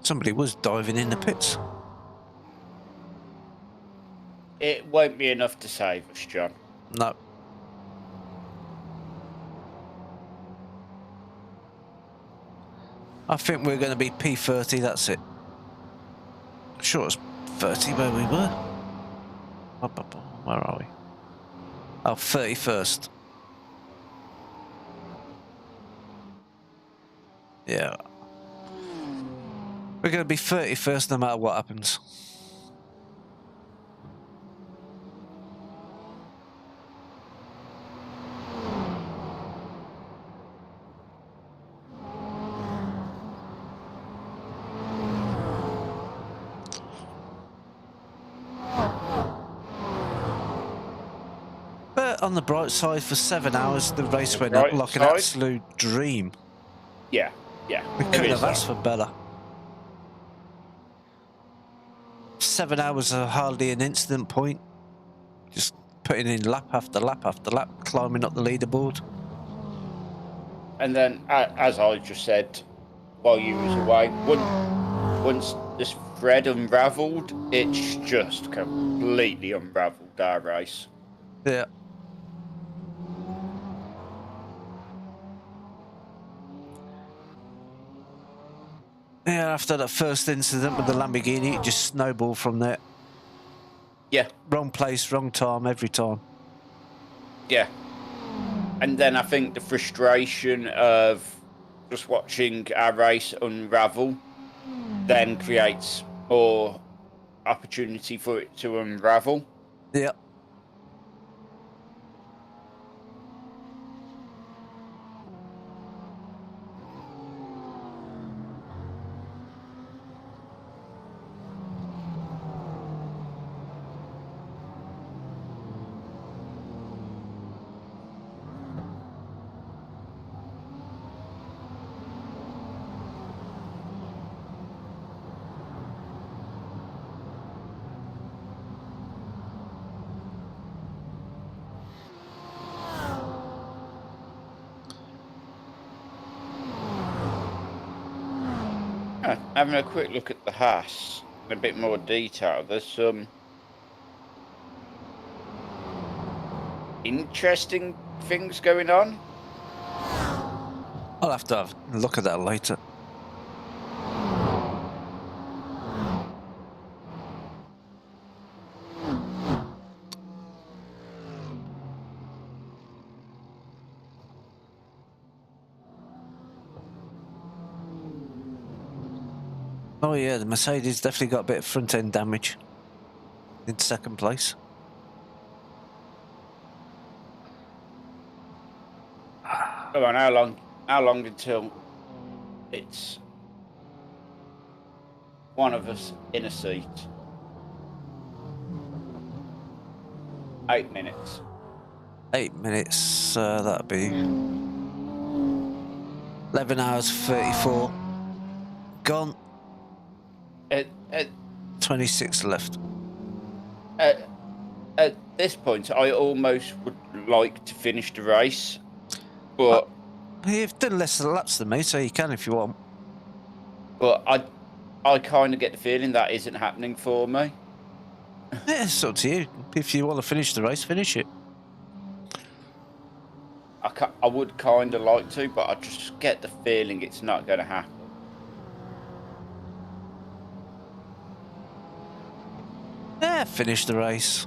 Somebody was diving in the pits. It won't be enough to save us, John. No. I think we're going to be P30, that's it. Sure, it's 30 where we were. Where are we? Oh, 31st. Yeah. We're going to be 31st no matter what happens. But on the bright side, for 7 hours, the race went up like an absolute dream. Yeah, yeah. We couldn't have asked for better. 7 hours are hardly an incident point. Just putting in lap after lap after lap, climbing up the leaderboard. And then, as I just said, while you was away, once this thread unravelled, it's just completely unravelled our race. Yeah. Yeah, after that first incident with the Lamborghini, it just snowballed from there. Yeah. Wrong place, wrong time, every time. Yeah. And then I think the frustration of just watching our race unravel then creates more opportunity for it to unravel. Yeah. having a quick look at the Haas in a bit more detail, there's some interesting things going on. I'll have to have a look at that later. Oh yeah, the Mercedes definitely got a bit of front end damage in second place. Come on, how long until it's one of us in a seat? 8 minutes. 8 minutes, that'd be 11 hours 34. Gone. At 26 left. at this point, I almost would like to finish the race, but You've done less laps than me, so you can if you want. but I kind of get the feeling that isn't happening for me. Yeah, it's up to you. If you want to finish the race, finish it. I would kind of like to, but I just get the feeling it's not going to happen. Yeah, finish the race.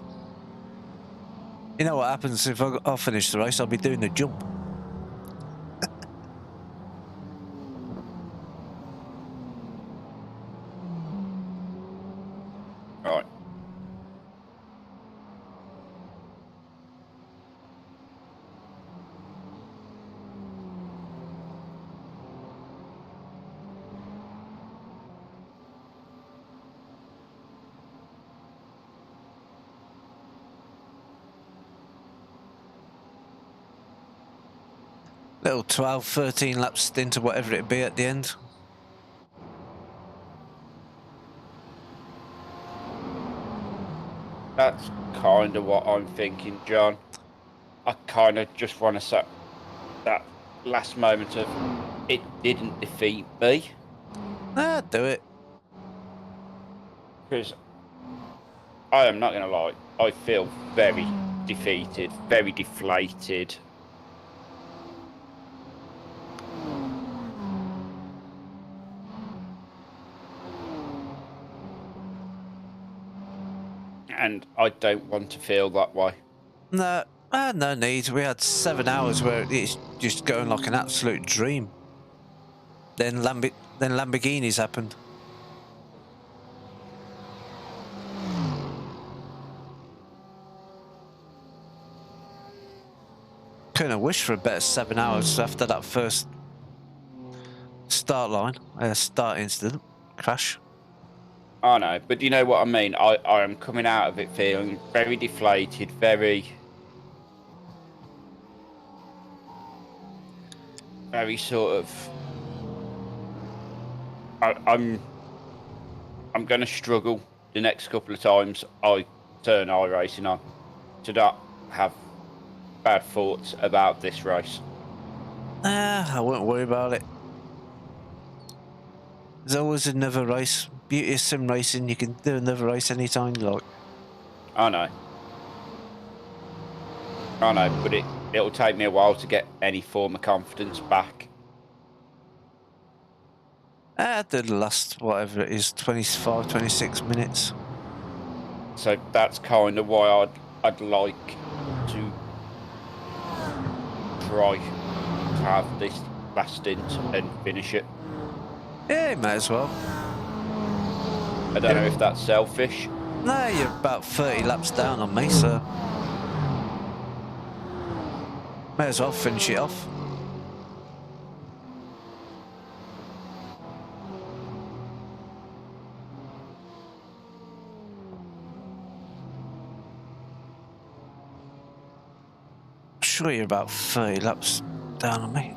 You know what happens if I'll finish the race? I'll be doing the jump. Right. Little 12, 13 lap stint or whatever it'd be at the end. That's kind of what I'm thinking, John. I kind of just want to say that last moment of it didn't defeat me. Ah, do it. Because I am not going to lie, I feel very defeated, very deflated. And I don't want to feel that way. No, no need. We had 7 hours where it's just going like an absolute dream. Then Lamborghinis happened. Couldn't have wished for a better 7 hours after that first start line, start incident, crash. I know, but you know what I mean? I am coming out of it feeling very deflated, very sort of... I'm going to struggle the next couple of times I turn iRacing on to not have bad thoughts about this race. I wouldn't worry about it. There's always another race. Beauty of sim racing, you can do another race anytime you like. I know, but it'll take me a while to get any form of confidence back. I did the last, whatever it is, 25, 26 minutes. So that's kind of why I'd like to try to have this last stint and finish it. Yeah, might as well. I don't know if that's selfish. No, you're about 30 laps down on me, so may as well finish it off. Sure, you're about 30 laps down on me.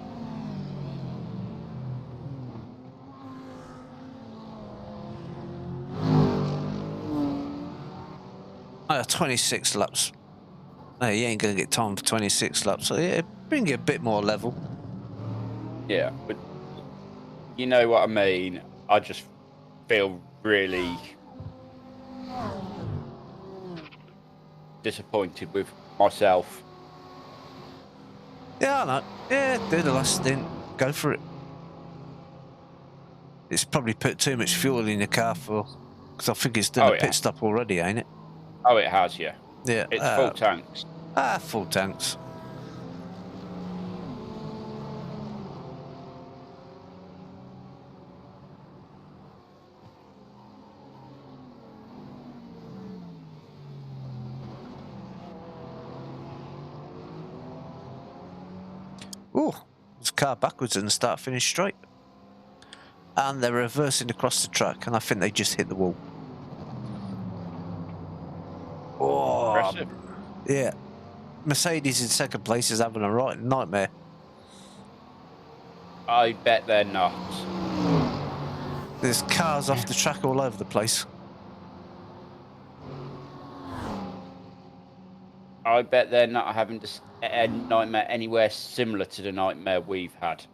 26 laps. No, you ain't gonna get time for 26 laps, so yeah, bring it a bit more level. Yeah, but you know what I mean? I just feel really disappointed with myself. Yeah, I know. Yeah, do the last stint. Go for it. It's probably put too much fuel in the car for... Because I think it's done Oh, a yeah. pit stop already, ain't it? Oh, it has, yeah. Yeah. It's full tanks. Full tanks. Ooh, there's a car backwards and start finish straight. And they're reversing across the track, and I think they just hit the wall. Oh, Impressive. yeah. Mercedes in second place is having a right nightmare. I bet they're not. There's cars off the track all over the place. I bet they're not having a nightmare anywhere similar to the nightmare we've had.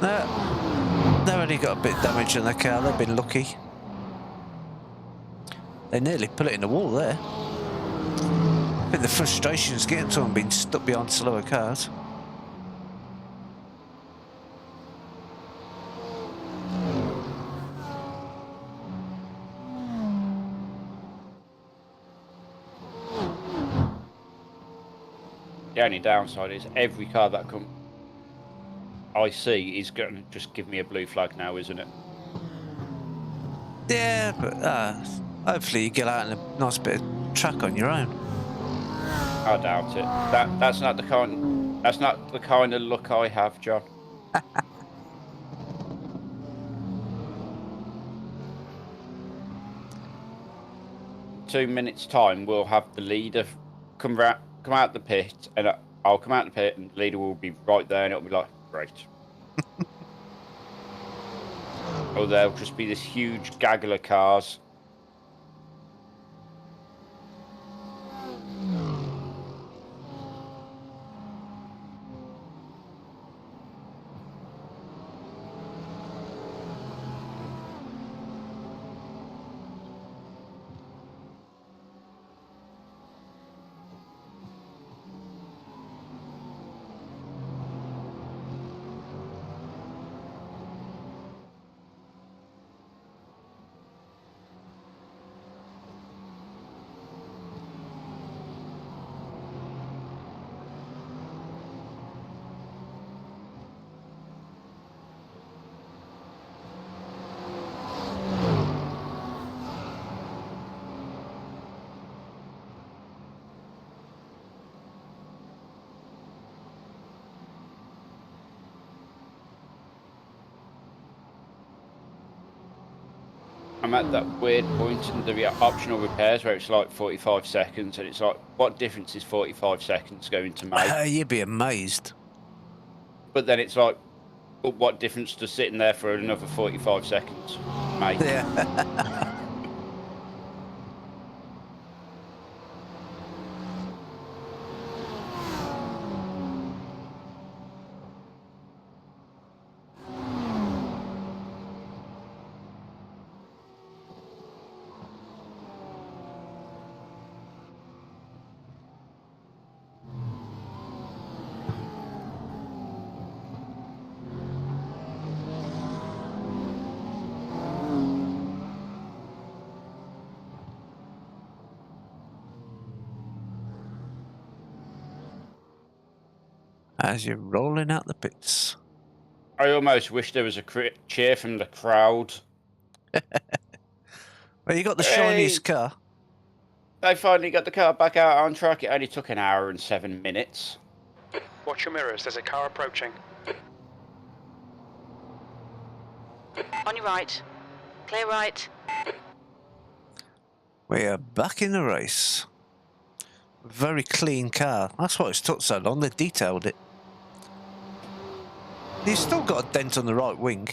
No, they've only got a bit of damage on their car. They've been lucky. They nearly put it in the wall there. I think the frustration's getting to them being stuck behind slower cars. The only downside is every car that I see is going to just give me a blue flag now, isn't it? Yeah, but hopefully you get out in a nice bit of track on your own. I doubt it. That's not the kind of luck I have, John. 2 minutes time, we'll have the leader come out the pit, and I'll come out the pit, and the leader will be right there, and it'll be like, great. Or there'll just be this huge gaggle of cars. I'm at that weird point in the optional repairs where it's like 45 seconds, and it's like, what difference is 45 seconds going to make? You'd be amazed. But then it's like, well, what difference does sitting there for another 45 seconds make? Yeah. As you're rolling out the pits. I almost wish there was a cheer from the crowd. Well, you got the Hey! shiniest car. They finally got the car back out on track. It only took an hour and 7 minutes. Watch your mirrors, there's a car approaching. On your right. Clear right. We are back in the race. Very clean car. That's why it's took so long. They detailed it. He's still got a dent on the right wing.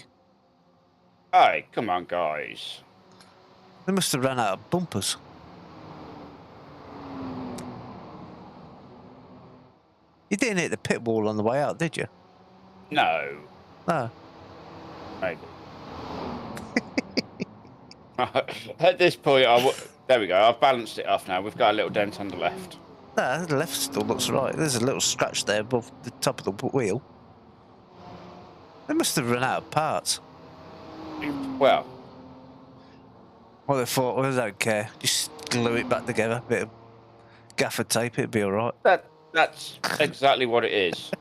Hey, come on, guys. They must have ran out of bumpers. You didn't hit the pit wall on the way out, did you? No. No. Maybe. At this point, there we go. I've balanced it off now. We've got a little dent on the left. No, the left still looks right. There's a little scratch there above the top of the wheel. They must have run out of parts. Well, Well, they thought, well, I don't care. Just glue it back together. Bit of gaffer tape, it'd be all right. that's exactly what it is.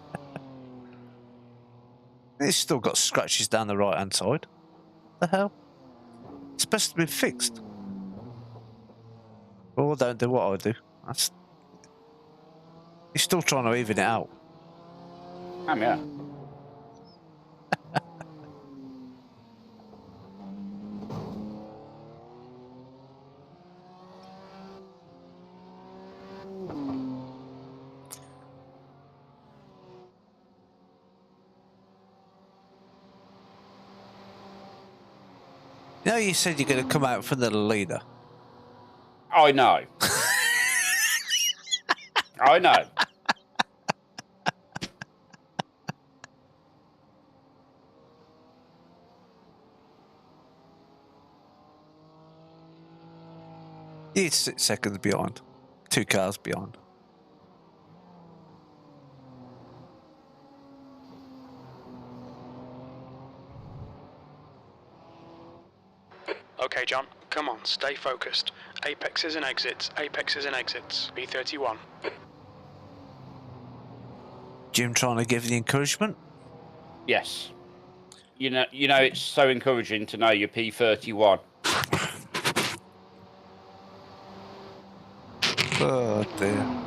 It's still got scratches down the right-hand side. The hell? It's supposed to be fixed. Well, don't do what I do. That's... You're still trying to even it out. Yeah. You know, you said you're going to come out for the leader. I know. I know. You're 6 seconds behind. 2 cars behind. Okay, John, come on, stay focused. Apexes and exits, apexes and exits. B31. Jim trying to give the encouragement? Yes. You know, it's so encouraging to know you're P31. Oh dear.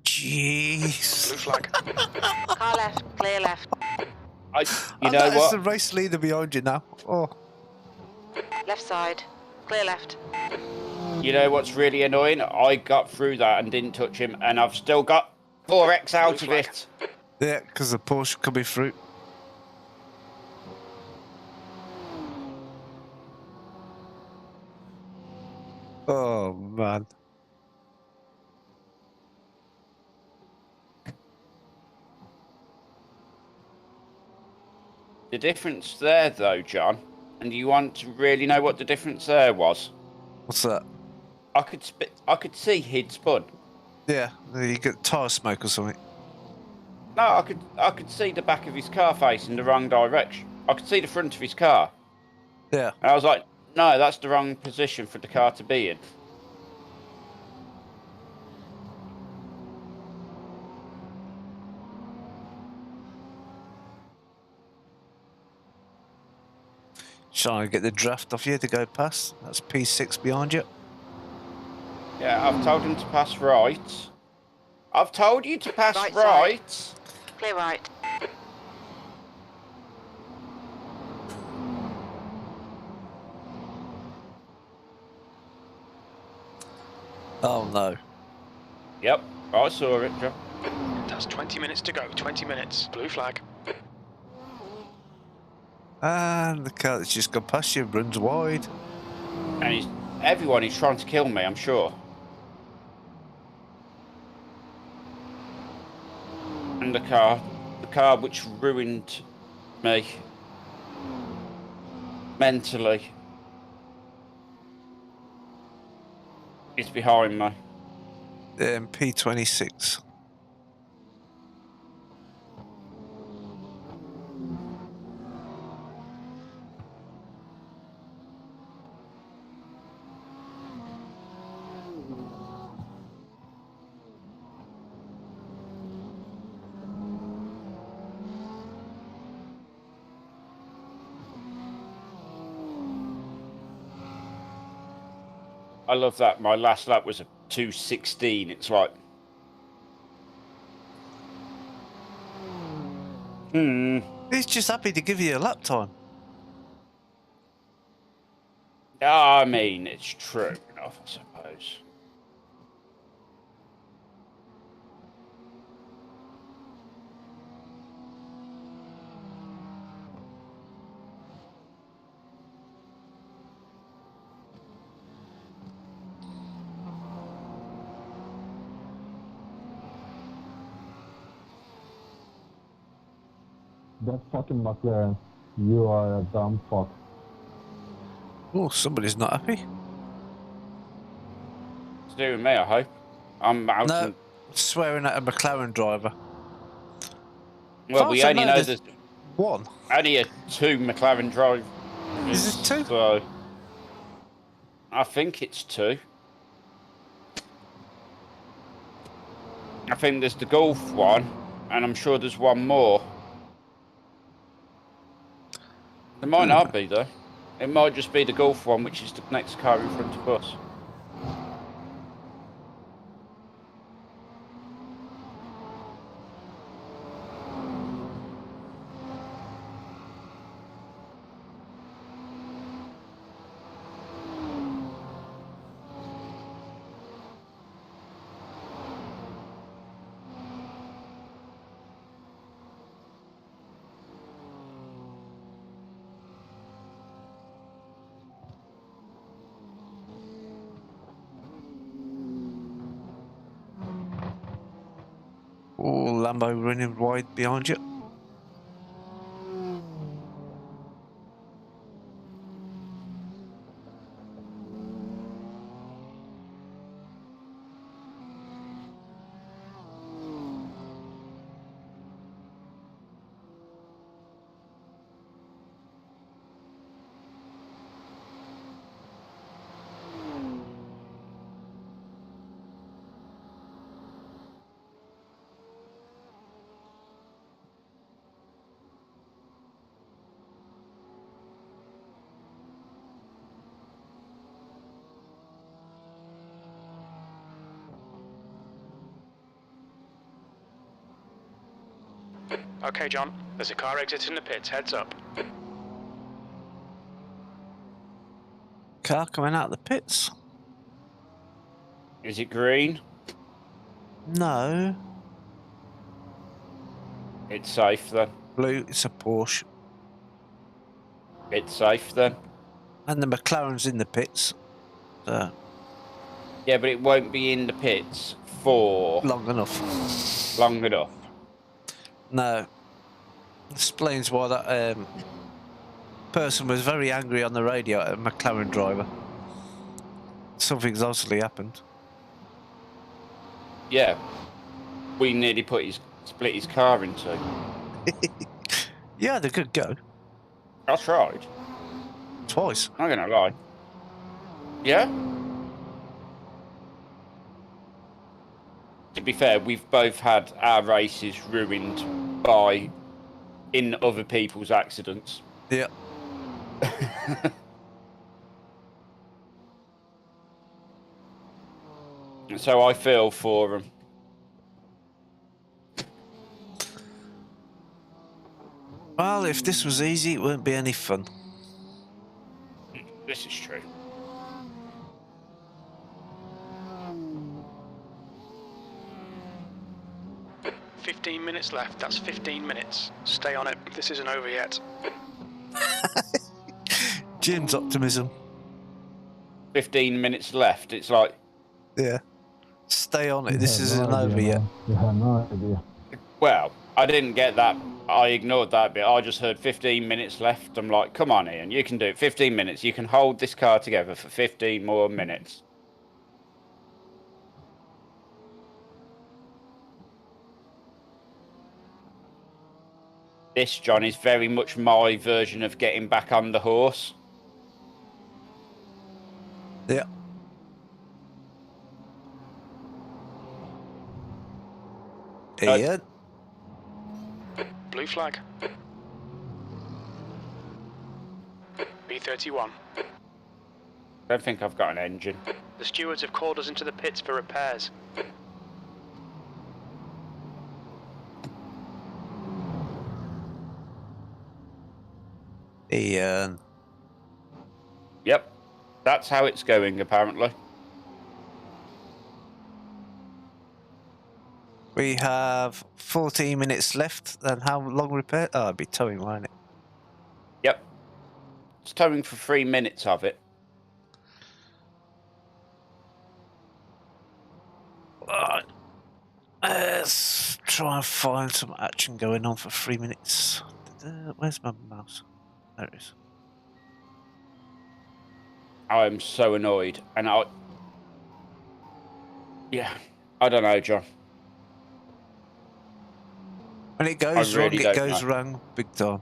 Jeez. Blue flag. Car left, clear left. You know It's the what? race leader behind you now. Oh. Left side, clear left. You know what's really annoying? I got through that and didn't touch him, and I've still got 4x out of it. Yeah, because the Porsche coming through. Oh, man. The difference there, though, John, and you want to really know what the difference there was? What's that? I could see he'd spun. Yeah, you get tyre smoke or something. No, I could see the back of his car facing the wrong direction. I could see the front of his car. Yeah. And I was like, no, that's the wrong position for the car to be in. Trying to get the draft off you to go past. That's P6 behind you. Yeah, I've told him to pass right. I've told you to pass Right right. side. Clear right. Oh, no. Yep, I saw it, John. That's 20 minutes to go, 20 minutes. Blue flag. And the car that's just gone past you runs wide. And everyone is trying to kill me, I'm sure. And the car which ruined me mentally is behind me. P26. I love that. My last lap was a 2:16. It's like, He's just happy to give you a lap time. I mean, it's true enough, I suppose. That fucking McLaren. You are a dumb fuck. Oh, somebody's not happy. It's doing me, I hope. I'm out. No, swearing at a McLaren driver. Well, we only know there's one. only 2 McLaren drivers. Is it 2? So I think it's 2. I think there's the Golf one, and I'm sure there's one more. There might not be, though. It might just be the Golf one, which is the next car in front of us. Oh, Lambo running wide behind you. Okay, John, there's a car exiting the pits, heads up. Car coming out of the pits. Is it green? No. It's safe then. Blue, it's a Porsche. It's safe then. And the McLaren's in the pits. So, Yeah, but it won't be in the pits for long enough. long enough. No. Explains why that person was very angry on the radio at a McLaren driver. Something's obviously happened. Yeah. We nearly split his car in 2. Yeah, they could go. I tried. Twice. I'm not gonna lie. Yeah? To be fair, we've both had our races ruined in other people's accidents. Yeah. So I feel for them. Well, if this was easy, it wouldn't be any fun. This is true. "15 minutes left, that's 15 minutes. Stay on it, this isn't over yet." Jim's optimism. 15 minutes left. It's like, Yeah. Stay on it. This isn't over yet. You have no idea. well, I didn't get that. I ignored that bit. I just heard 15 minutes left. I'm like, come on, Ian, you can do it. 15 minutes. You can hold this car together for 15 more minutes. This, John, is very much my version of getting back on the horse. Yeah. Ian? Blue flag. B31. I don't think I've got an engine. The stewards have called us into the pits for repairs. Ian. Yep, that's how it's going, apparently. We have 14 minutes left. And how long repair? Oh, it'd be towing, won't it? Yep. It's towing for 3 minutes of it. Right. Let's try and find some action going on for 3 minutes. Where's my mouse? There it is. I'm so annoyed. And yeah, I don't know, John. When it goes wrong, really it don't goes know. wrong big time.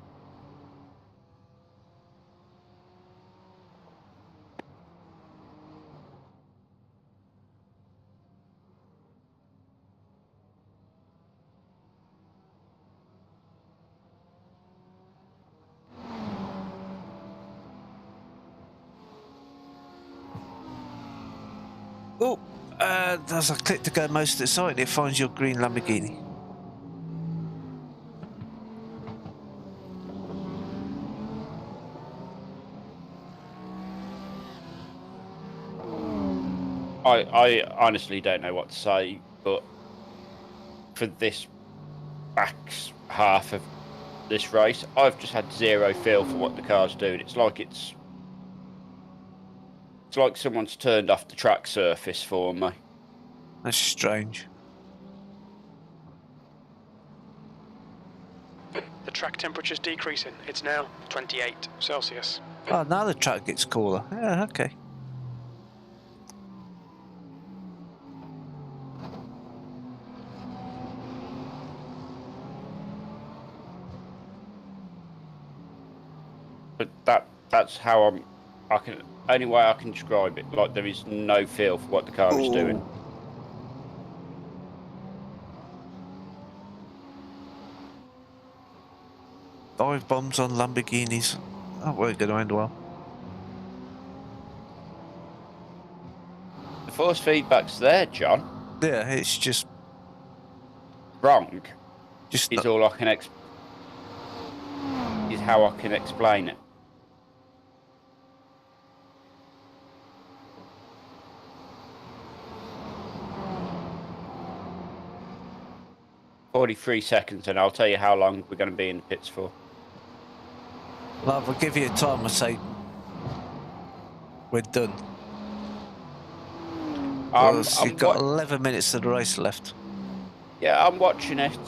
Oh, as I click to go most of the site, it finds your green Lamborghini. I honestly don't know what to say, but for this back half of this race, I've just had zero feel for what the car's doing. It's like someone's turned off the track surface for me. That's strange. The track temperature's decreasing. It's now 28 Celsius. Oh, now the track gets cooler. Yeah, okay. But that's how only way I can describe it. Like, there is no feel for what the car is doing. Dive bombs on Lamborghinis. That weren't going to end well. The force feedback's there, John. Yeah, it's just Wrong Just is not, all I can is how I can explain it. "43 seconds, and I'll tell you how long we're going to be in the pits for." love, I'll give you a time. I say we're done. Because you've got 11 minutes of the race left. Yeah, I'm watching it.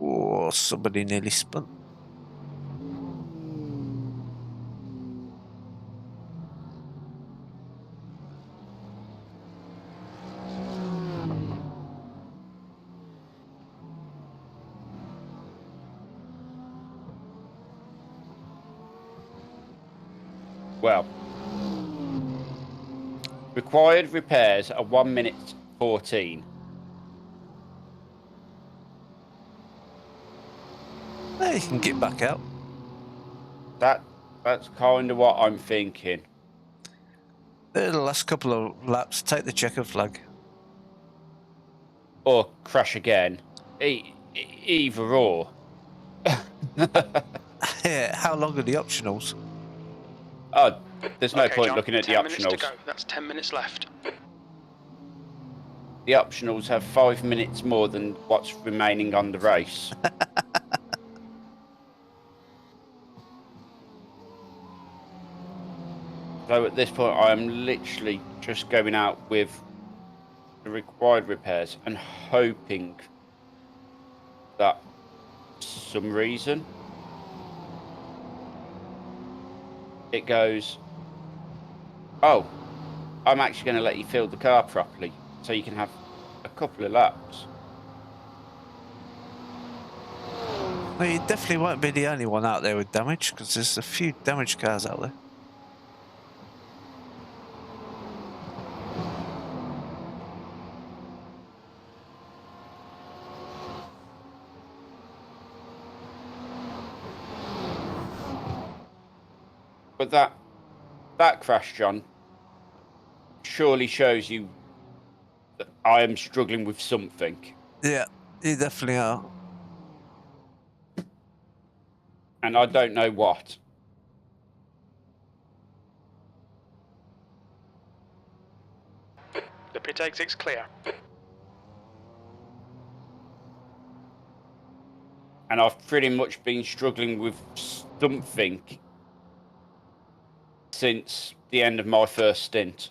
Oh, somebody nearly spun. Well, required repairs are 1 minute 14. There, you can get back out. That's kind of what I'm thinking. The last couple of laps, take the checker flag. Or crash again. Either or. Yeah, how long are the optionals? Oh, there's no Okay, point John, looking at the 10 minutes to optionals. go. That's 10 minutes left. The optionals have 5 minutes more than what's remaining on the race. So at this point, I am literally just going out with the required repairs and hoping that for some reason it goes, oh, I'm actually going to let you feel the car properly, so you can have a couple of laps. Well, you definitely won't be the only one out there with damage, because there's a few damaged cars out there. But that crash, John, surely shows you that I am struggling with something. Yeah, you definitely are. And I don't know what. The pit exit's clear. And I've pretty much been struggling with something since the end of my first stint.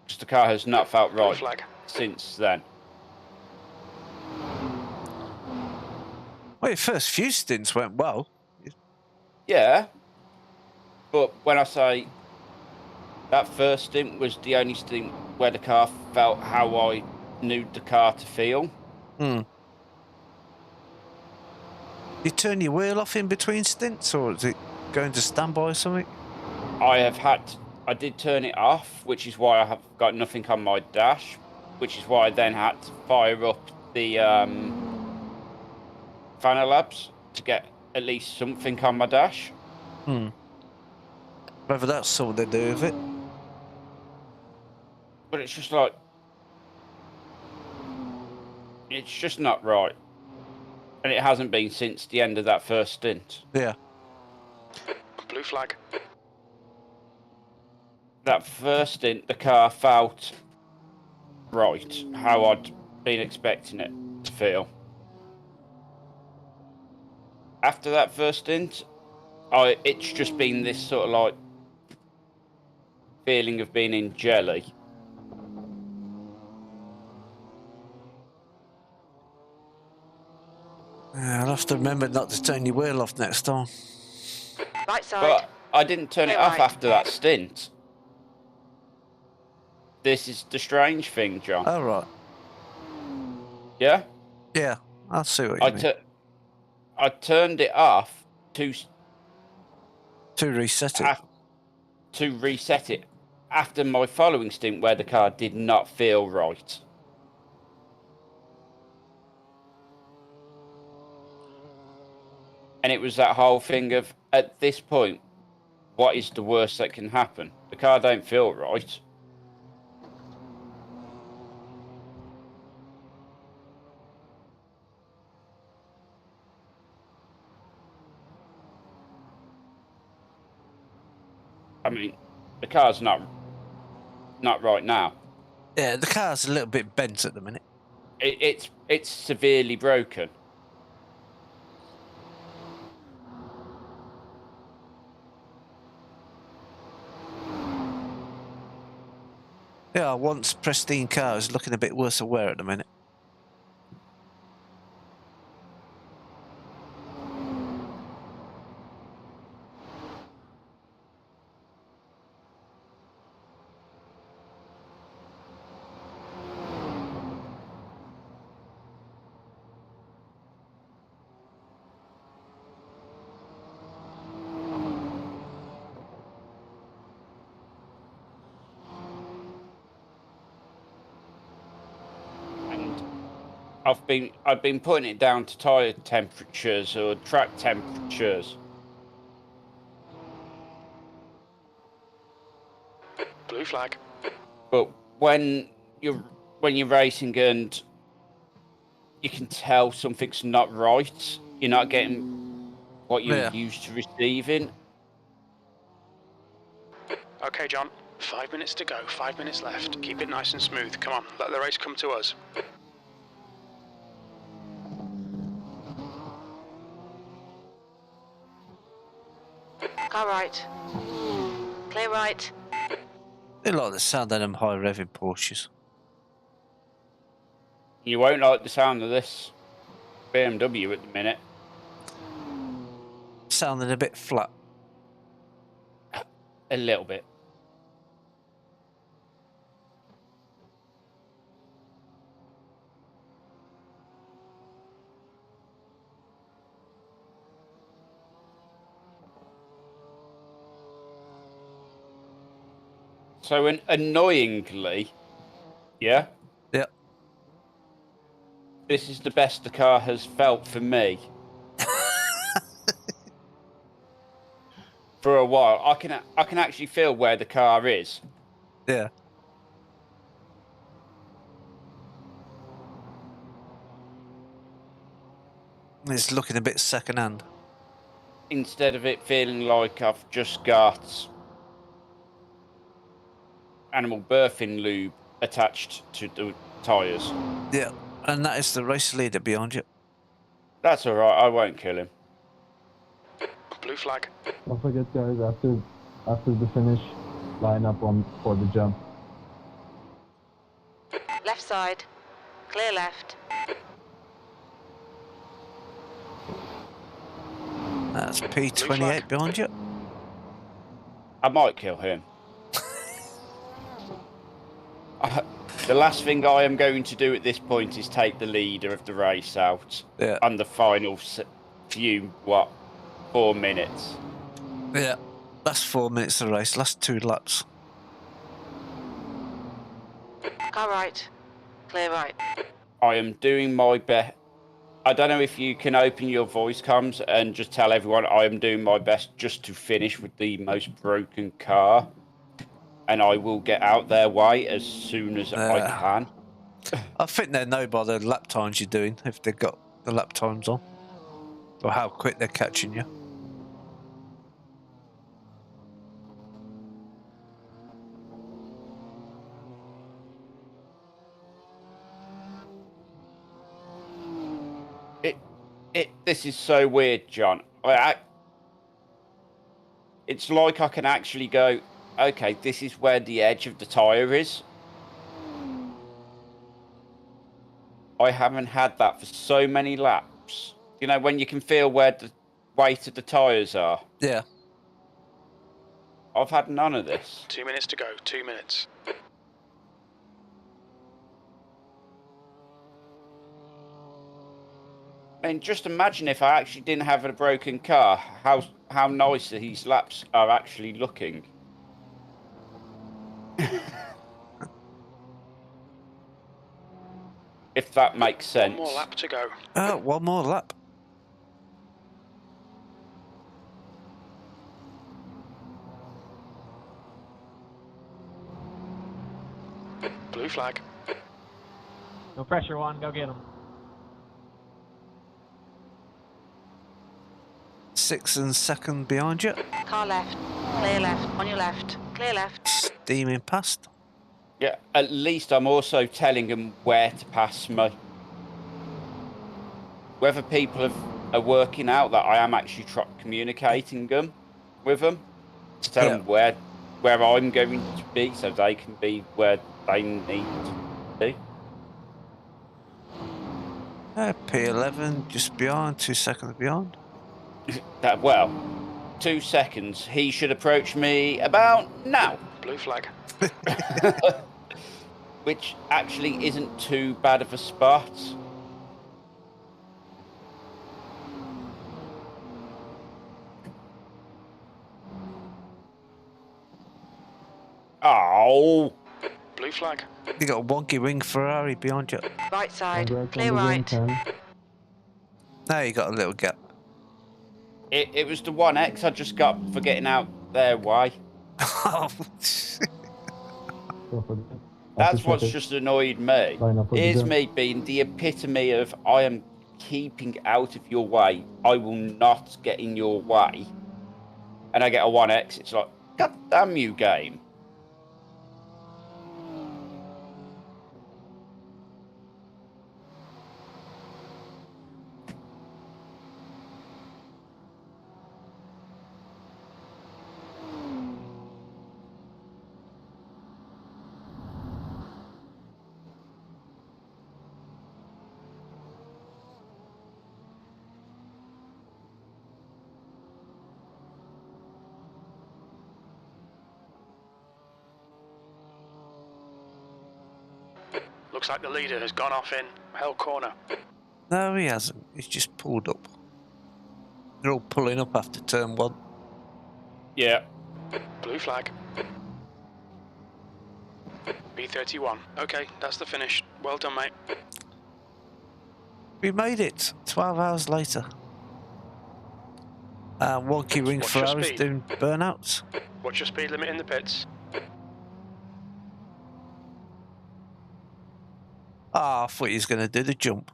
Because the car has not felt Blue right flag. since then. Well, your first few stints went well. Yeah. But when I say that first stint was the only stint where the car felt how I knew the car to feel. Hmm. You turn your wheel off in between stints, or is it going to standby or something? I did turn it off, which is why I have got nothing on my dash, which is why I then had to fire up the Fanatec to get at least something on my dash. Hmm. Whether that's something they do with it. But it's just like, it's just not right. And it hasn't been since the end of that first stint. Yeah. Blue flag. That first stint, the car felt right, how I'd been expecting it to feel. After that first stint, it's just been this sort of like feeling of being in jelly. Yeah, I'll have to remember not to turn your wheel off next time. Right side. But I didn't turn it Clear off right. after that stint. This is the strange thing, John. Oh, right. Yeah? Yeah, I'll see what you mean. I turned it off to reset it. to reset it after my following stint where the car did not feel right. And it was that whole thing of, at this point, what is the worst that can happen? The car don't feel right. I mean, the car's not right now. Yeah, the car's a little bit bent at the minute. It's severely broken. Yeah, once pristine car is looking a bit worse for wear at the minute. I've been putting it down to tyre temperatures or track temperatures. Blue flag. But when you're racing and you can tell something's not right, you're not getting what you're used to receiving. Okay, John. 5 minutes to go. 5 minutes left. Keep it nice and smooth. Come on, let the race come to us. Car right. Clear right. They like the sound of them high revving Porsches. You won't like the sound of this BMW at the minute. Sounding a bit flat. A little bit. So annoyingly, yeah? Yeah. This is the best the car has felt for me. For a while. I can actually feel where the car is. Yeah. It's looking a bit second-hand. Instead of it feeling like I've just got animal birthing lube attached to the tyres. Yeah, and that is the race leader behind you. That's alright, I won't kill him. Blue flag. Don't forget, guys, after the finish, line up for the jump. Left side. Clear left. That's P28 behind you. I might kill him. The last thing I am going to do at this point is take the leader of the race out. Yeah. On the final few, 4 minutes. Yeah. Last 4 minutes of the race, last 2 laps. Car right. Clear right. I am doing my best. I don't know if you can open your voice comms and just tell everyone I am doing my best just to finish with the most broken car. And I will get out their way as soon as I can. I think they know by the lap times you're doing, if they've got the lap times on. Or how quick they're catching you. This is so weird, John. It's like I can actually go, okay, this is where the edge of the tyre is. I haven't had that for so many laps. You know, when you can feel where the weight of the tyres are. Yeah. I've had none of this. 2 minutes to go. 2 minutes. I mean, just imagine if I actually didn't have a broken car, how nice these laps are actually looking. If that makes sense. 1 more lap to go. 1 more lap. Blue flag. No pressure, Juan. Go get him. 6 and 2nd behind you. Car left. Clear left. On your left. Clear left. Steaming past. Yeah, at least I'm also telling them where to pass me. Whether people are working out that I am actually communicating with them to tell them where I'm going to be so they can be where they need to be. P11 just behind, 2 seconds behind. Well, 2 seconds. He should approach me about now. Blue flag. Which actually isn't too bad of a spot. Oh! Blue flag. You got a wonky wing Ferrari behind you. Right side. Congrats Clear on the win, right. Ken. Now you got a little gap. It was the 1X I just got for getting out their way. Oh, Don't forget. That's After what's traffic, just annoyed me. line up for the Here's jump. me being the epitome of I am keeping out of your way. I will not get in your way. And I get a 1X. It's like, God damn you, game. Looks like the leader has gone off in Hell Corner. no, he hasn't. He's just pulled up. They're all pulling up after turn 1. Yeah. Blue flag. B31. Okay, that's the finish. Well done, mate. We made it 12 hours later. Wonky Ring What's your Ferrari's speed? doing burnouts. What's your speed limit in the pits? Ah, I thought he was going to do the jump.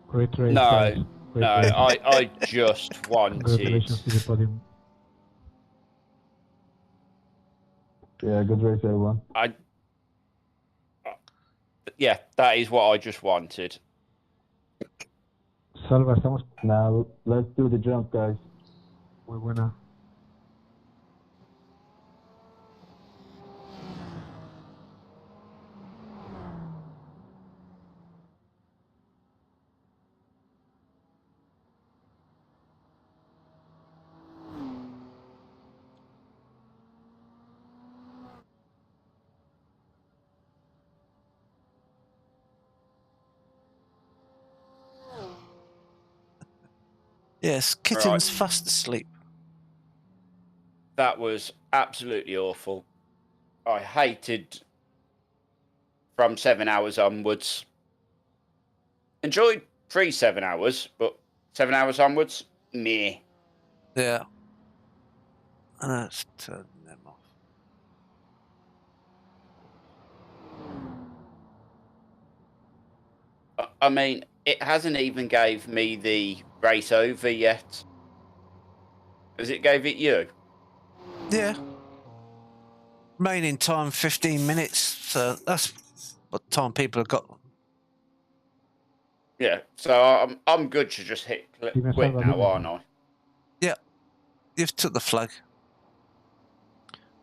Great race, No, guys. Great no, race. I just wanted. Congratulations to the podium. Yeah, good race, everyone. Yeah, that is what I just wanted. Salva, estamos... Now, let's do the jump, guys. Muy buena. Yes, kitten's fast asleep. That was absolutely awful. I hated from 7 hours onwards. Enjoyed pre 7 hours, but 7 hours onwards, meh. Yeah. And let's turn them off. I mean, it hasn't even gave me the race over yet. Has it gave it you? Yeah. Remaining time 15 minutes. So that's what time people have got. Yeah, so I'm good to just hit quit now, aren't I? Yeah. You've took the flag.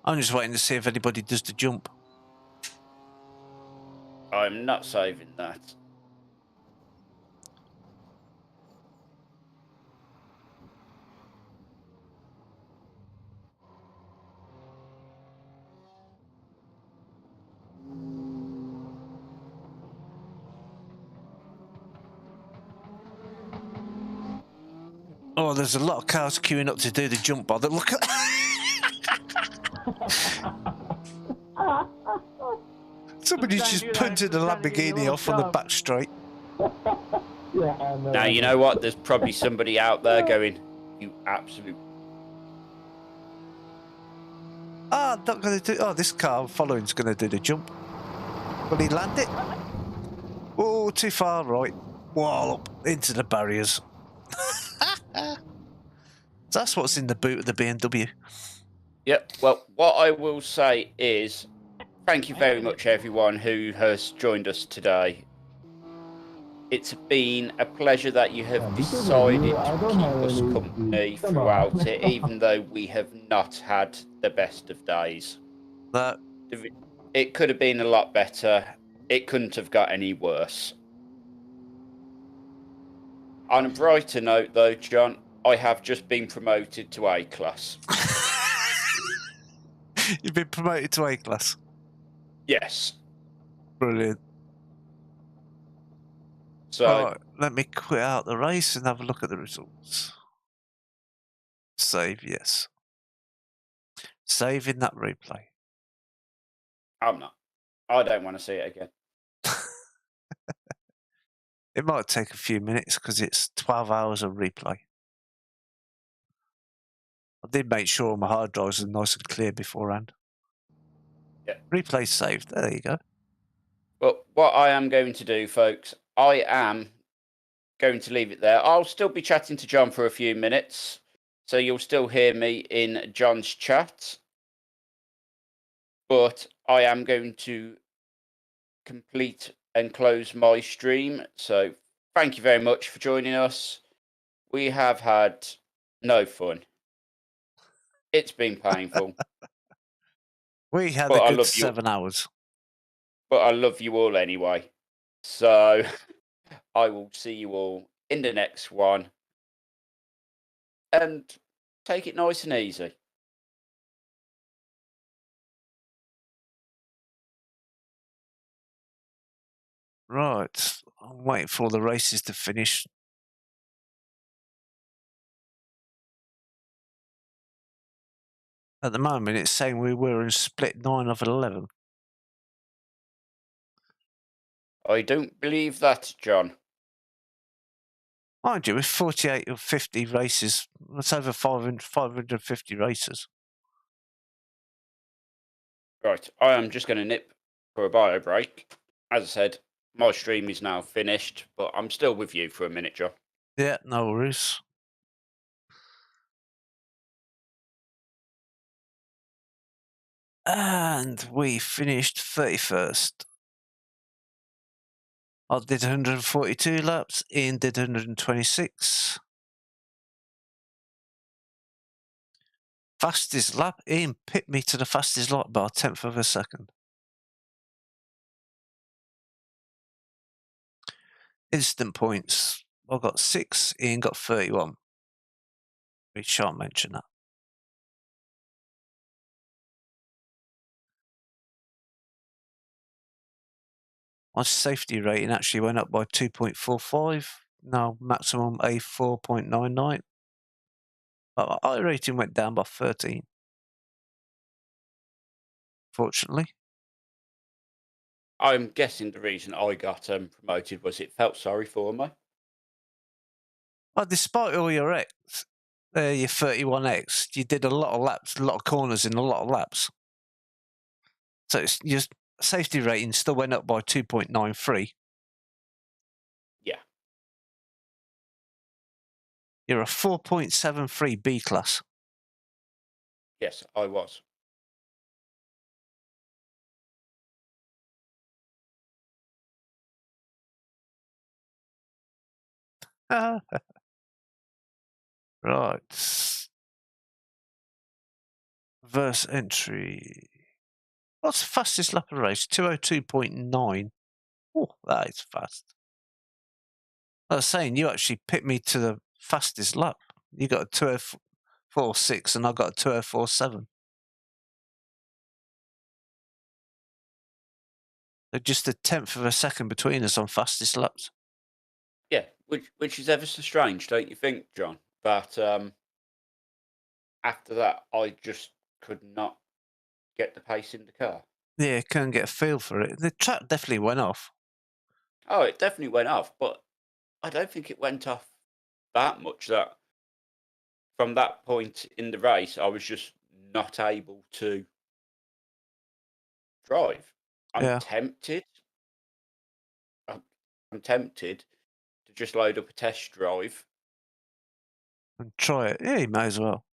I'm just waiting to see if anybody does the jump. I'm not saving that. Oh, there's a lot of cars queuing up to do the jump by the look at. Somebody's just punted a Lamborghini off on the back straight. Yeah, Now, you know what? There's probably somebody out there going, you absolute... Ah, not going to do... Oh, this car following's going to do the jump. Will he land it? Oh, too far right. Wallop into the barriers. That's what's in the boot of the BMW. Yep, well, what I will say is, thank you very much, everyone who has joined us today. It's been a pleasure that you have decided to keep us company throughout it, even though we have not had the best of days. No. It could have been a lot better. It couldn't have got any worse. On a brighter note, though, John, I have just been promoted to A class. You've been promoted to A class? Yes. Brilliant. So, right, let me quit out the race and have a look at the results. Save, yes. Save in that replay. I'm not. I don't want to see it again. It might take a few minutes because it's 12 hours of replay. I did make sure my hard drives are nice and clear beforehand. Yeah. Replay saved. There you go. But what I am going to do, folks, I am going to leave it there. I'll still be chatting to John for a few minutes, so you'll still hear me in John's chat. But I am going to complete and close my stream. So thank you very much for joining us. We have had no fun. It's been painful. We had But a I good love you. 7 hours. But I love you all anyway. So I will see you all in the next one. And take it nice and easy. Right. I'm waiting for all the races to finish. At the moment, it's saying we were in split 9 of 11. I don't believe that, John. Mind you, with 48 or 50 races, that's over 550 races. Right, I am just going to nip for a bio break. As I said, my stream is now finished, but I'm still with you for a minute, John. Yeah, no worries. And we finished 31st. I did 142 laps, Ian did 126. Fastest lap, Ian pipped me to the fastest lap by a tenth of a second. Instant points, I got 6, Ian got 31. We shan't mention that. My safety rating actually went up by 2.45, now maximum a 4.99. But my I rating went down by 13. Fortunately. I'm guessing the reason I got promoted was it felt sorry for me. Well, despite all your your 31X, you did a lot of laps, a lot of corners in a lot of laps. So it's, your safety rating still went up by 2.93. Yeah. You're a 4.73 B class. Yes, I was. Right. Verse entry. What's the fastest lap of the race? 202.9. Oh, that is fast. I was saying, you actually picked me to the fastest lap. You got a 204.6 and I got a 204.7. So just a tenth of a second between us on fastest laps. Yeah, which is ever so strange, don't you think, John? But after that, I just could not get the pace in the car. Yeah, couldn't get a feel for it. The track definitely went off. Oh, it definitely went off, but I don't think it went off that much. That from that point in the race, I was just not able to drive. I'm Yeah. tempted. I'm tempted to just load up a test drive, And try it. Yeah, you may as well.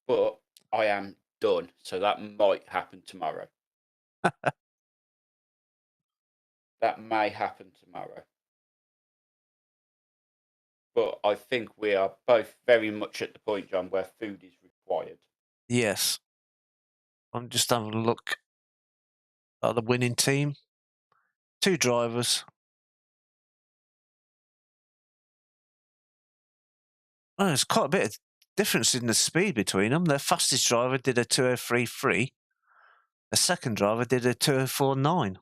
but I am done. So that might happen tomorrow. That may happen tomorrow. But I think we are both very much at the point, John, where food is required. Yes. I'm just having a look at the winning team. 2 drivers. Oh, there's quite a bit of difference in the speed between them. The fastest driver did a 203.3. The second driver did a 204.9.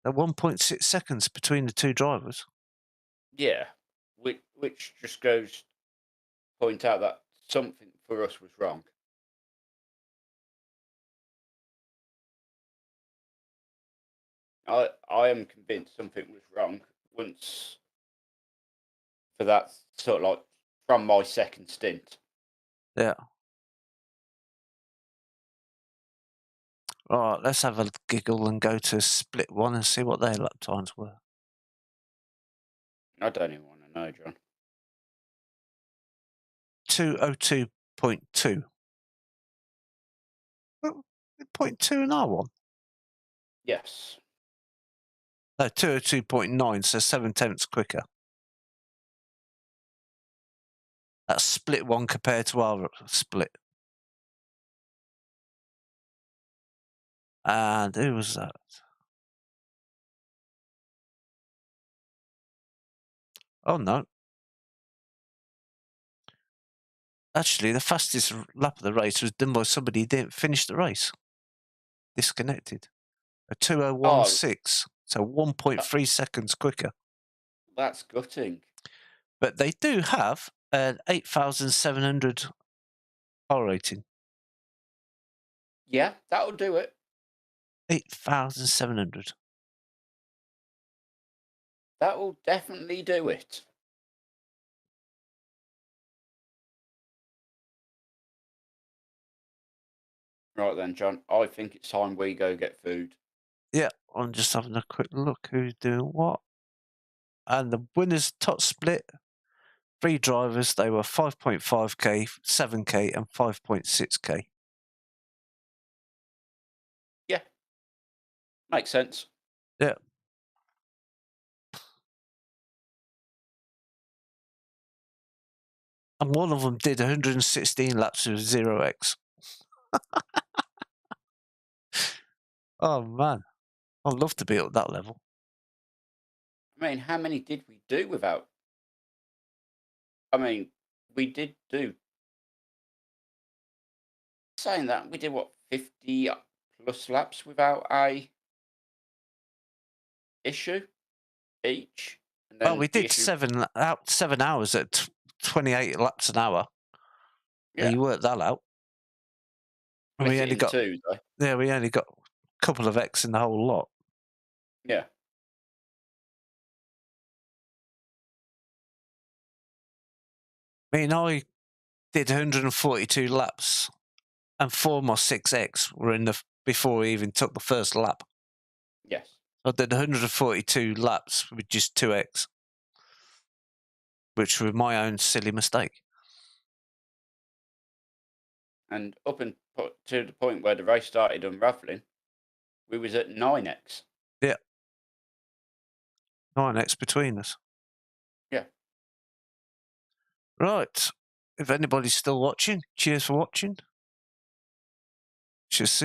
At 1.6 seconds between the 2 drivers. Yeah, which just goes to point out that something for us was wrong. I am convinced something was wrong once for that sort of like from my second stint. Yeah. All right, let's have a giggle and go to split one and see what their lap times were. I don't even want to know, John. 202.2. 0.2 in R1? Yes. No, 202.9, so 7 tenths quicker. That's split one compared to our split. And who was that? Oh, no. Actually, the fastest lap of the race was done by somebody who didn't finish the race. Disconnected. A 201.6, so 1.3 seconds quicker. That's gutting. But they do have an 8,700 power rating. Yeah, that'll do it. 8,700. That will definitely do it. Right then, John. I think it's time we go get food. Yeah, I'm just having a quick look who's doing what. And the winners top split, 3 drivers, they were 5.5k, 7k and 5.6k. Yeah. Makes sense. Yeah. And one of them did 116 laps with 0x. Oh man, I'd love to be at that level. I mean, how many did we do without? I mean, we did do. Saying that, we did what, 50 plus laps without a issue each? And Well, then we the did issue, 7 hours at 28 laps an hour. yeah, You worked that out. And split we it only in got, two, though. yeah, we only got a couple of X in the whole lot. Yeah. I mean, I did 142 laps, and 4 of my 6X were in the before we even took the first lap. Yes. I did 142 laps with just 2X, which was my own silly mistake. And up and to the point where the race started unraveling, we was at 9x. Yeah. 9X between us. Yeah. Right. If anybody's still watching, cheers for watching. Should see